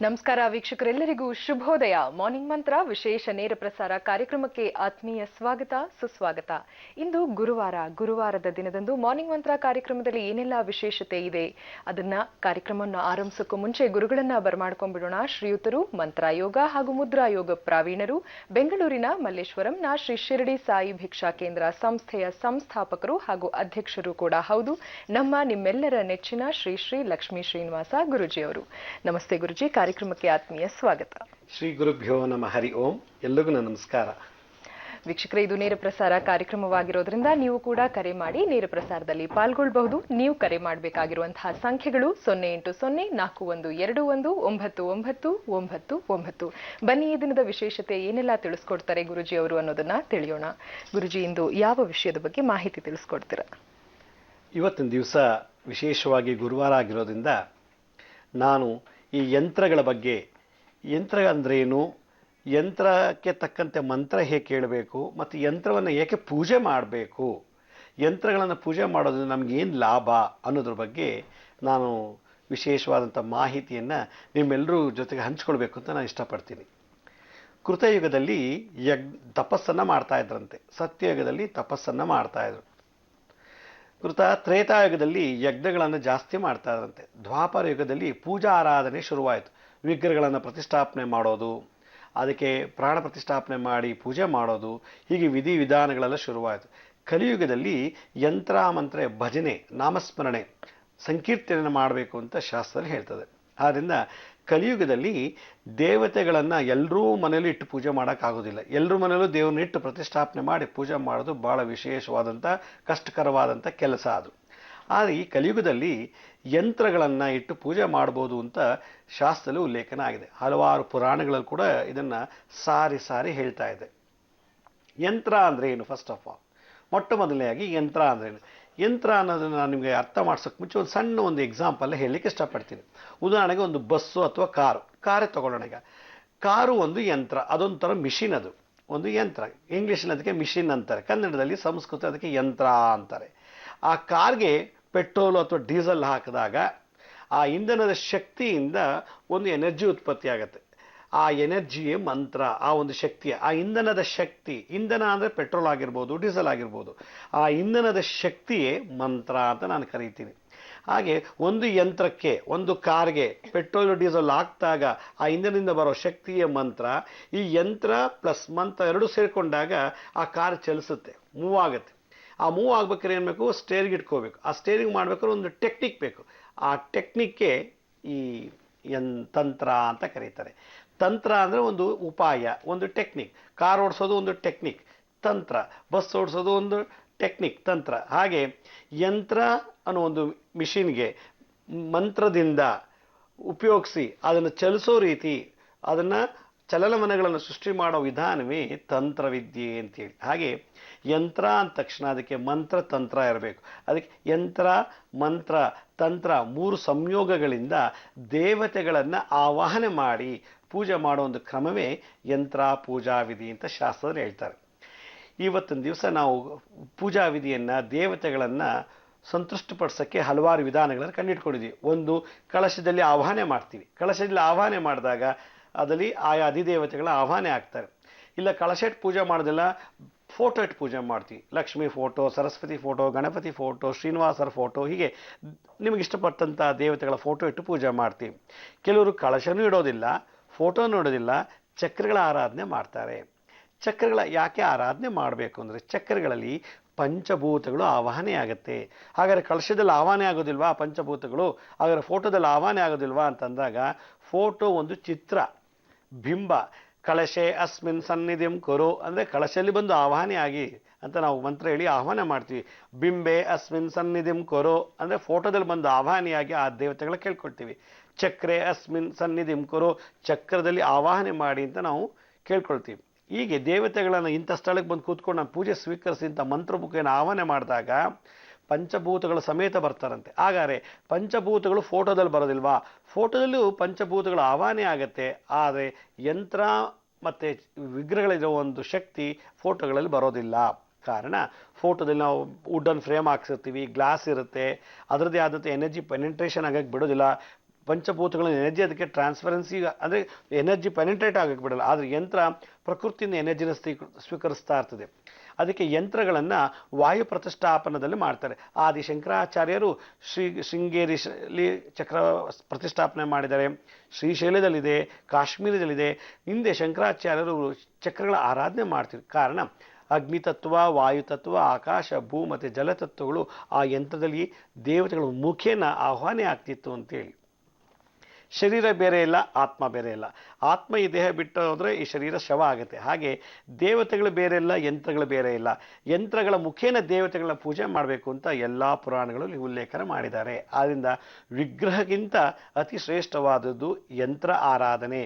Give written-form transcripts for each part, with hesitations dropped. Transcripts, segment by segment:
ನಮಸ್ಕಾರ ವೀಕ್ಷಕರೆಲ್ಲರಿಗೂ ಶುಭೋದಯ. ಮಾರ್ನಿಂಗ್ ಮಂತ್ರ ವಿಶೇಷ ನೇರ ಪ್ರಸಾರ ಕಾರ್ಯಕ್ರಮಕ್ಕೆ ಆತ್ಮೀಯ ಸ್ವಾಗತ ಸುಸ್ವಾಗತ. ಇಂದು ಗುರುವಾರದ ದಿನದಂದು ಮಾರ್ನಿಂಗ್ ಮಂತ್ರ ಕಾರ್ಯಕ್ರಮದಲ್ಲಿ ಏನೆಲ್ಲ ವಿಶೇಷತೆ ಇದೆ ಅದನ್ನ ಕಾರ್ಯಕ್ರಮವನ್ನು ಆರಂಭಿಸೋಕ್ಕೂ ಮುಂಚೆ ಗುರುಗಳನ್ನ ಬರಮಾಡ್ಕೊಂಡ್ಬಿಡೋಣ. ಶ್ರೀಯುತರು ಮಂತ್ರ ಯೋಗ ಹಾಗೂ ಮುದ್ರಾ ಯೋಗ ಪ್ರಾವೀಣರು, ಬೆಂಗಳೂರಿನ ಮಲ್ಲೇಶ್ವರಂನ ಶ್ರೀ ಶಿರಡಿ ಸಾಯಿ ಭಿಕ್ಷಾ ಕೇಂದ್ರ ಸಂಸ್ಥೆಯ ಸಂಸ್ಥಾಪಕರು ಹಾಗೂ ಅಧ್ಯಕ್ಷರು ಕೂಡ ಹೌದು, ನಿಮ್ಮೆಲ್ಲರ ನೆಚ್ಚಿನ ಶ್ರೀ ಶ್ರೀ ಲಕ್ಷ್ಮೀ ಶ್ರೀನಿವಾಸ ಗುರುಜಿಯವರು. ನಮಸ್ತೆ ಗುರುಜಿ, ಕಾರ್ಯಕ್ರಮಕ್ಕೆ ಆತ್ಮೀಯ ಸ್ವಾಗತ. ಶ್ರೀ ಗುರುಭ್ಯೋ ನಮಃ. ಹರಿ ಓಂ. ಎಲ್ಲರಿಗೂ ನಮಸ್ಕಾರ. ವೀಕ್ಷಕರೇ, ಇದು ನೇರ ಪ್ರಸಾರ ಕಾರ್ಯಕ್ರಮವಾಗಿರೋದ್ರಿಂದ ನೀವು ಕೂಡ ಕರೆ ಮಾಡಿ ನೇರ ಪ್ರಸಾರದಲ್ಲಿ ಪಾಲ್ಗೊಳ್ಳಬಹುದು. ನೀವು ಕರೆ ಮಾಡಬೇಕಾಗಿರುವಂತಹ ಸಂಖ್ಯೆಗಳು 0804211999. ಬನ್ನಿ, ಈ ದಿನದ ವಿಶೇಷತೆ ಏನೆಲ್ಲ ತಿಳಿಸ್ಕೊಡ್ತಾರೆ ಗುರುಜಿ ಅವರು ಅನ್ನೋದನ್ನ ತಿಳಿಯೋಣ. ಗುರುಜಿ, ಇಂದು ಯಾವ ವಿಷಯದ ಬಗ್ಗೆ ಮಾಹಿತಿ ತಿಳಿಸ್ಕೊಡ್ತೀರಾ? ಇವತ್ತಿನ ದಿವಸ ವಿಶೇಷವಾಗಿ ಗುರುವಾರ ಆಗಿರೋದ್ರಿಂದ ನಾನು ಈ ಯಂತ್ರಗಳ ಬಗ್ಗೆ, ಯಂತ್ರ ಅಂದ್ರೇನು, ಯಂತ್ರಕ್ಕೆ ತಕ್ಕಂತೆ ಮಂತ್ರ ಹೇಗೆ ಕೇಳಬೇಕು ಮತ್ತು ಯಂತ್ರವನ್ನು ಏಕೆ ಪೂಜೆ ಮಾಡಬೇಕು, ಯಂತ್ರಗಳನ್ನು ಪೂಜೆ ಮಾಡೋದ್ರಿಂದ ನಮಗೇನು ಲಾಭ ಅನ್ನೋದ್ರ ಬಗ್ಗೆ ನಾನು ವಿಶೇಷವಾದಂಥ ಮಾಹಿತಿಯನ್ನು ನಿಮ್ಮೆಲ್ಲರೂ ಜೊತೆಗೆ ಹಂಚ್ಕೊಳ್ಬೇಕು ಅಂತ ನಾನು ಇಷ್ಟಪಡ್ತೀನಿ. ಕೃತಯುಗದಲ್ಲಿ ತಪಸ್ಸನ್ನು ಮಾಡ್ತಾ ಇದ್ರಂತೆ, ಸತ್ಯಯುಗದಲ್ಲಿ ತಪಸ್ಸನ್ನು ಮಾಡ್ತಾಯಿದ್ರು. ತ್ರೇತಾಯುಗದಲ್ಲಿ ಯಜ್ಞಗಳನ್ನು ಜಾಸ್ತಿ ಮಾಡ್ತಾ ಇದ್ರಂತೆ. ದ್ವಾಪರ ಯುಗದಲ್ಲಿ ಪೂಜಾ ಆರಾಧನೆ ಶುರುವಾಯಿತು. ವಿಗ್ರಹಗಳನ್ನು ಪ್ರತಿಷ್ಠಾಪನೆ ಮಾಡೋದು, ಅದಕ್ಕೆ ಪ್ರಾಣ ಪ್ರತಿಷ್ಠಾಪನೆ ಮಾಡಿ ಪೂಜೆ ಮಾಡೋದು, ಹೀಗೆ ವಿಧಿವಿಧಾನಗಳೆಲ್ಲ ಶುರುವಾಯಿತು. ಕಲಿಯುಗದಲ್ಲಿ ಯಂತ್ರ ಮಂತ್ರ ಭಜನೆ, ನಾಮಸ್ಮರಣೆ, ಸಂಕೀರ್ತನೆ ಮಾಡಬೇಕು ಅಂತ ಶಾಸ್ತ್ರ ಹೇಳ್ತದೆ. ಆದ್ದರಿಂದ ಕಲಿಯುಗದಲ್ಲಿ ದೇವತೆಗಳನ್ನು ಎಲ್ಲರೂ ಮನೆಯಲ್ಲೂ ಇಟ್ಟು ಪೂಜೆ ಮಾಡೋಕ್ಕಾಗೋದಿಲ್ಲ. ಎಲ್ಲರ ಮನೆಯಲ್ಲೂ ದೇವ್ರನ್ನ ಇಟ್ಟು ಪ್ರತಿಷ್ಠಾಪನೆ ಮಾಡಿ ಪೂಜೆ ಮಾಡೋದು ಭಾಳ ವಿಶೇಷವಾದಂಥ ಕಷ್ಟಕರವಾದಂಥ ಕೆಲಸ ಅದು. ಆದರೆ ಈ ಕಲಿಯುಗದಲ್ಲಿ ಯಂತ್ರಗಳನ್ನು ಇಟ್ಟು ಪೂಜೆ ಮಾಡ್ಬೋದು ಅಂತ ಶಾಸ್ತ್ರದಲ್ಲಿ ಉಲ್ಲೇಖನ ಆಗಿದೆ. ಹಲವಾರು ಪುರಾಣಗಳಲ್ಲಿ ಕೂಡ ಇದನ್ನು ಸಾರಿ ಸಾರಿ ಹೇಳ್ತಾ ಇದೆ. ಯಂತ್ರ ಅಂದರೆ ಏನು? ಫಸ್ಟ್ ಆಫ್ ಆಲ್ ಮೊಟ್ಟ ಮೊದಲನೆಯಾಗಿ ಯಂತ್ರ ಅಂದ್ರೇನು? ಯಂತ್ರ ಅನ್ನೋದನ್ನು ನಾನು ನಿಮಗೆ ಅರ್ಥ ಮಾಡ್ಸೋಕ್ಕೆ ಮುಂಚೆ ಒಂದು ಸಣ್ಣ ಎಕ್ಸಾಂಪಲ್ ಹೇಳಲಿಕ್ಕೆ ಇಷ್ಟಪಡ್ತೀನಿ. ಉದಾಹರಣೆಗೆ ಒಂದು ಬಸ್ಸು ಅಥವಾ ಕಾರೇ ತಗೊಳ್ಳೋಣ. ಈಗ ಕಾರು ಒಂದು ಯಂತ್ರ, ಅದೊಂಥರ ಮಿಷಿನ್, ಅದು ಒಂದು ಯಂತ್ರ. ಇಂಗ್ಲೀಷಲ್ಲಿ ಅದಕ್ಕೆ ಮಿಷಿನ್ ಅಂತಾರೆ, ಕನ್ನಡದಲ್ಲಿ ಸಂಸ್ಕೃತ ಅದಕ್ಕೆ ಯಂತ್ರ ಅಂತಾರೆ. ಆ ಕಾರ್ಗೆ ಪೆಟ್ರೋಲು ಅಥವಾ ಡೀಸೆಲ್ ಹಾಕಿದಾಗ ಆ ಇಂಧನದ ಶಕ್ತಿಯಿಂದ ಒಂದು ಎನರ್ಜಿ ಉತ್ಪತ್ತಿ ಆಗುತ್ತೆ. ಆ ಎನರ್ಜಿಯೇ ಮಂತ್ರ. ಆ ಒಂದು ಶಕ್ತಿಯ, ಆ ಇಂಧನದ ಶಕ್ತಿ, ಇಂಧನ ಅಂದರೆ ಪೆಟ್ರೋಲ್ ಆಗಿರ್ಬೋದು, ಡೀಸೆಲ್ ಆಗಿರ್ಬೋದು, ಆ ಇಂಧನದ ಶಕ್ತಿಯೇ ಮಂತ್ರ ಅಂತ ನಾನು ಕರೀತೀನಿ. ಹಾಗೆ ಒಂದು ಯಂತ್ರಕ್ಕೆ, ಒಂದು ಕಾರ್ಗೆ ಪೆಟ್ರೋಲ್ ಡೀಸೆಲ್ ಹಾಕಿದಾಗ ಆ ಇಂಧನದಿಂದ ಬರೋ ಶಕ್ತಿಯೇ ಮಂತ್ರ. ಈ ಯಂತ್ರ ಪ್ಲಸ್ ಮಂತ್ರ ಎರಡೂ ಸೇರಿಕೊಂಡಾಗ ಆ ಕಾರ್ ಚಲಿಸುತ್ತೆ, ಮೂವ್ ಆಗುತ್ತೆ. ಆ ಮೂವ್ ಆಗ್ಬೇಕಾದ್ರೆ ಏನು ಬೇಕು? ಸ್ಟೇರಿಂಗ್ ಇಟ್ಕೋಬೇಕು. ಆ ಸ್ಟೇರಿಂಗ್ ಮಾಡ್ಬೇಕಾದ್ರೆ ಒಂದು ಟೆಕ್ನಿಕ್ ಬೇಕು. ಆ ಟೆಕ್ನಿಕ್ಗೆ ಈ ತಂತ್ರ ಅಂತ ಕರೀತಾರೆ. ತಂತ್ರ ಅಂದರೆ ಒಂದು ಉಪಾಯ, ಒಂದು ಟೆಕ್ನಿಕ್. ಕಾರ್ ಓಡಿಸೋದು ಒಂದು ಟೆಕ್ನಿಕ್, ತಂತ್ರ. ಬಸ್ ಓಡಿಸೋದು ಒಂದು ಟೆಕ್ನಿಕ್, ತಂತ್ರ. ಹಾಗೆ ಯಂತ್ರ ಅನ್ನೋ ಒಂದು ಮಿಷಿನ್ಗೆ ಮಂತ್ರದಿಂದ ಉಪಯೋಗಿಸಿ ಅದನ್ನು ಚಲಿಸೋ ರೀತಿ, ಅದನ್ನು ಚಲನವಲನಗಳನ್ನು ಸೃಷ್ಟಿ ಮಾಡೋ ವಿಧಾನವೇ ತಂತ್ರವಿದ್ಯೆ ಅಂತೇಳಿ. ಹಾಗೆ ಯಂತ್ರ ಅಂದ ತಕ್ಷಣ ಅದಕ್ಕೆ ಮಂತ್ರ ತಂತ್ರ ಇರಬೇಕು. ಅದಕ್ಕೆ ಯಂತ್ರ ಮಂತ್ರ ತಂತ್ರ ಮೂರು ಸಂಯೋಗಗಳಿಂದ ದೇವತೆಗಳನ್ನು ಆವಾಹನೆ ಮಾಡಿ ಪೂಜೆ ಮಾಡೋ ಒಂದು ಕ್ರಮವೇ ಯಂತ್ರ ಪೂಜಾ ವಿಧಿ ಅಂತ ಶಾಸ್ತ್ರದಲ್ಲಿ ಹೇಳ್ತಾರೆ. ಇವತ್ತಿನ ದಿವಸ ನಾವು ಪೂಜಾ ವಿಧಿಯನ್ನು, ದೇವತೆಗಳನ್ನು ಸಂತುಷ್ಟಪಡಿಸೋಕ್ಕೆ ಹಲವಾರು ವಿಧಾನಗಳನ್ನು ಕಂಡುಹಿಡ್ಕೊಂಡಿದ್ದೀವಿ. ಒಂದು, ಕಳಶದಲ್ಲಿ ಆವಾಹನೆ ಮಾಡ್ತೀವಿ. ಕಳಶದಲ್ಲಿ ಆವಾಹನೆ ಮಾಡಿದಾಗ ಅದರಲ್ಲಿ ಆಯಾ ಅಧಿದೇವತೆಗಳ ಆವಾಹನೆ ಆಗ್ತಾರೆ. ಇಲ್ಲ ಕಳಶ ಇಟ್ಟು ಪೂಜೆ ಮಾಡೋದಿಲ್ಲ, ಫೋಟೋ ಇಟ್ಟು ಪೂಜೆ ಮಾಡ್ತೀವಿ. Lakshmi photo, Saraswati photo, Ganapati photo, ಶ್ರೀನಿವಾಸರ ಫೋಟೋ, ಹೀಗೆ ನಿಮಗೆ ಇಷ್ಟಪಟ್ಟಂಥ ದೇವತೆಗಳ ಫೋಟೋ ಇಟ್ಟು ಪೂಜೆ ಮಾಡ್ತೀವಿ. ಕೆಲವರು ಕಳಶನೂ ಇಡೋದಿಲ್ಲ, ಫೋಟೋನೂ ಇಡೋದಿಲ್ಲ, ಚಕ್ರಗಳ ಆರಾಧನೆ ಮಾಡ್ತಾರೆ. ಚಕ್ರಗಳ ಯಾಕೆ ಆರಾಧನೆ ಮಾಡಬೇಕು ಅಂದರೆ, ಚಕ್ರಗಳಲ್ಲಿ ಪಂಚಭೂತಗಳು ಆವಾಹನೆ ಆಗುತ್ತೆ. ಹಾಗಾದರೆ ಕಳಶದಲ್ಲಿ ಆವಾಹನೆ ಆಗೋದಿಲ್ವಾ ಪಂಚಭೂತಗಳು? ಹಾಗಾದರೆ ಫೋಟೋದಲ್ಲಿ ಆವಾಹನೆ ಆಗೋದಿಲ್ವಾ ಅಂತಂದಾಗ, ಫೋಟೋ ಒಂದು ಚಿತ್ರ, ಬಿಂಬ. ಕಳಶೆ ಅಸ್ಮಿನ್ ಸನ್ನಿಧಿಂ ಕೊರೋ ಅಂದರೆ ಕಳಶಲ್ಲಿ ಬಂದು ಆವಾಹನೆ ಆಗಿ ಅಂತ ನಾವು ಮಂತ್ರ ಹೇಳಿ ಆಹ್ವಾನ ಮಾಡ್ತೀವಿ. ಬಿಂಬೆ ಅಸ್ಮಿನ್ ಸನ್ನಿಧಿಂ ಕೊರೋ ಅಂದರೆ ಫೋಟೋದಲ್ಲಿ ಬಂದು ಆವಾಹನೆಯಾಗಿ ಆ ದೇವತೆಗಳ ಕೇಳ್ಕೊಳ್ತೀವಿ. ಚಕ್ರೆ ಅಸ್ಮಿನ್ ಸನ್ನಿಧಿಂ ಕೊರೋ, ಚಕ್ರದಲ್ಲಿ ಆವಾಹನೆ ಮಾಡಿ ಅಂತ ನಾವು ಕೇಳ್ಕೊಳ್ತೀವಿ. ಹೀಗೆ ದೇವತೆಗಳನ್ನು ಇಂಥ ಸ್ಥಳಕ್ಕೆ ಬಂದು ಕೂತ್ಕೊಂಡು ನಾನು ಪೂಜೆ ಸ್ವೀಕರಿಸಿ ಇಂಥ ಮಂತ್ರ ಮುಖೇನ ಆಹ್ವಾನ ಮಾಡಿದಾಗ ಪಂಚಭೂತಗಳ ಸಮೇತ ಬರ್ತಾರಂತೆ. ಹಾಗಾದರೆ ಪಂಚಭೂತಗಳು ಫೋಟೋದಲ್ಲಿ ಬರೋದಿಲ್ವಾ? ಫೋಟೋದಲ್ಲೂ ಪಂಚಭೂತಗಳ ಆವಾಹನೆ ಆಗುತ್ತೆ. ಆದರೆ ಯಂತ್ರ ಮತ್ತು ವಿಗ್ರಹಗಳಿರೋ ಒಂದು ಶಕ್ತಿ ಫೋಟೋಗಳಲ್ಲಿ ಬರೋದಿಲ್ಲ. ಕಾರಣ, ಫೋಟೋದಲ್ಲಿ ನಾವು ವುಡನ್ ಫ್ರೇಮ್ ಹಾಕ್ಸಿರ್ತೀವಿ, ಗ್ಲಾಸ್ ಇರುತ್ತೆ, ಅದರದ್ದೇ ಆದಂಥ ಎನರ್ಜಿ ಪೆನೆಟ್ರೇಷನ್ ಆಗಕ್ಕೆ ಬಿಡೋದಿಲ್ಲ. ಪಂಚಭೂತಗಳ ಎನರ್ಜಿ ಅದಕ್ಕೆ ಟ್ರಾನ್ಸ್ಫರೆನ್ಸಿ ಅಂದರೆ ಎನರ್ಜಿ ಪೆನಿಟ್ರೇಟ್ ಆಗಕ್ಕೆ ಬಿಡಲ್ಲ. ಆದರೆ ಯಂತ್ರ ಪ್ರಕೃತಿಯಿಂದ ಎನರ್ಜಿನ ಸ್ವೀಕರಿಸ್ತಾ ಇರ್ತದೆ. ಅದಕ್ಕೆ ಯಂತ್ರಗಳನ್ನು ವಾಯು ಪ್ರತಿಷ್ಠಾಪನದಲ್ಲಿ ಮಾಡ್ತಾರೆ. ಆದಿ ಶಂಕರಾಚಾರ್ಯರು ಶೃಂಗೇರಿ ಚಕ್ರ ಪ್ರತಿಷ್ಠಾಪನೆ ಮಾಡಿದ್ದಾರೆ. ಶ್ರೀಶೈಲದಲ್ಲಿದೆ, ಕಾಶ್ಮೀರದಲ್ಲಿದೆ. ಹಿಂದೆ ಶಂಕರಾಚಾರ್ಯರು ಚಕ್ರಗಳ ಆರಾಧನೆ ಮಾಡ್ತಿದ್ರು. ಕಾರಣ ಅಗ್ನಿತತ್ವ, ವಾಯುತತ್ವ, ಆಕಾಶ, ಭೂ ಮತ್ತು ಜಲತತ್ವಗಳು ಆ ಯಂತ್ರದಲ್ಲಿ ದೇವತೆಗಳ ಮುಖೇನ ಆಹ್ವಾನ ಆಗ್ತಿತ್ತು ಅಂತೇಳಿ. ಶರೀರ ಬೇರೆ ಇಲ್ಲ, ಆತ್ಮ ಬೇರೆ ಇಲ್ಲ. ಆತ್ಮ ಈ ದೇಹ ಬಿಟ್ಟು ಹೋದರೆ ಈ ಶರೀರ ಶವ ಆಗುತ್ತೆ. ಹಾಗೆ ದೇವತೆಗಳು ಬೇರೆ ಇಲ್ಲ, ಯಂತ್ರಗಳು ಬೇರೆ ಇಲ್ಲ. ಯಂತ್ರಗಳ ಮುಖೇನ ದೇವತೆಗಳನ್ನ ಪೂಜೆ ಮಾಡಬೇಕು ಅಂತ ಎಲ್ಲ ಪುರಾಣಗಳಲ್ಲಿ ಉಲ್ಲೇಖನ ಮಾಡಿದ್ದಾರೆ. ಆದ್ದರಿಂದ ವಿಗ್ರಹಕ್ಕಿಂತ ಅತಿ ಶ್ರೇಷ್ಠವಾದದ್ದು ಯಂತ್ರ ಆರಾಧನೆ.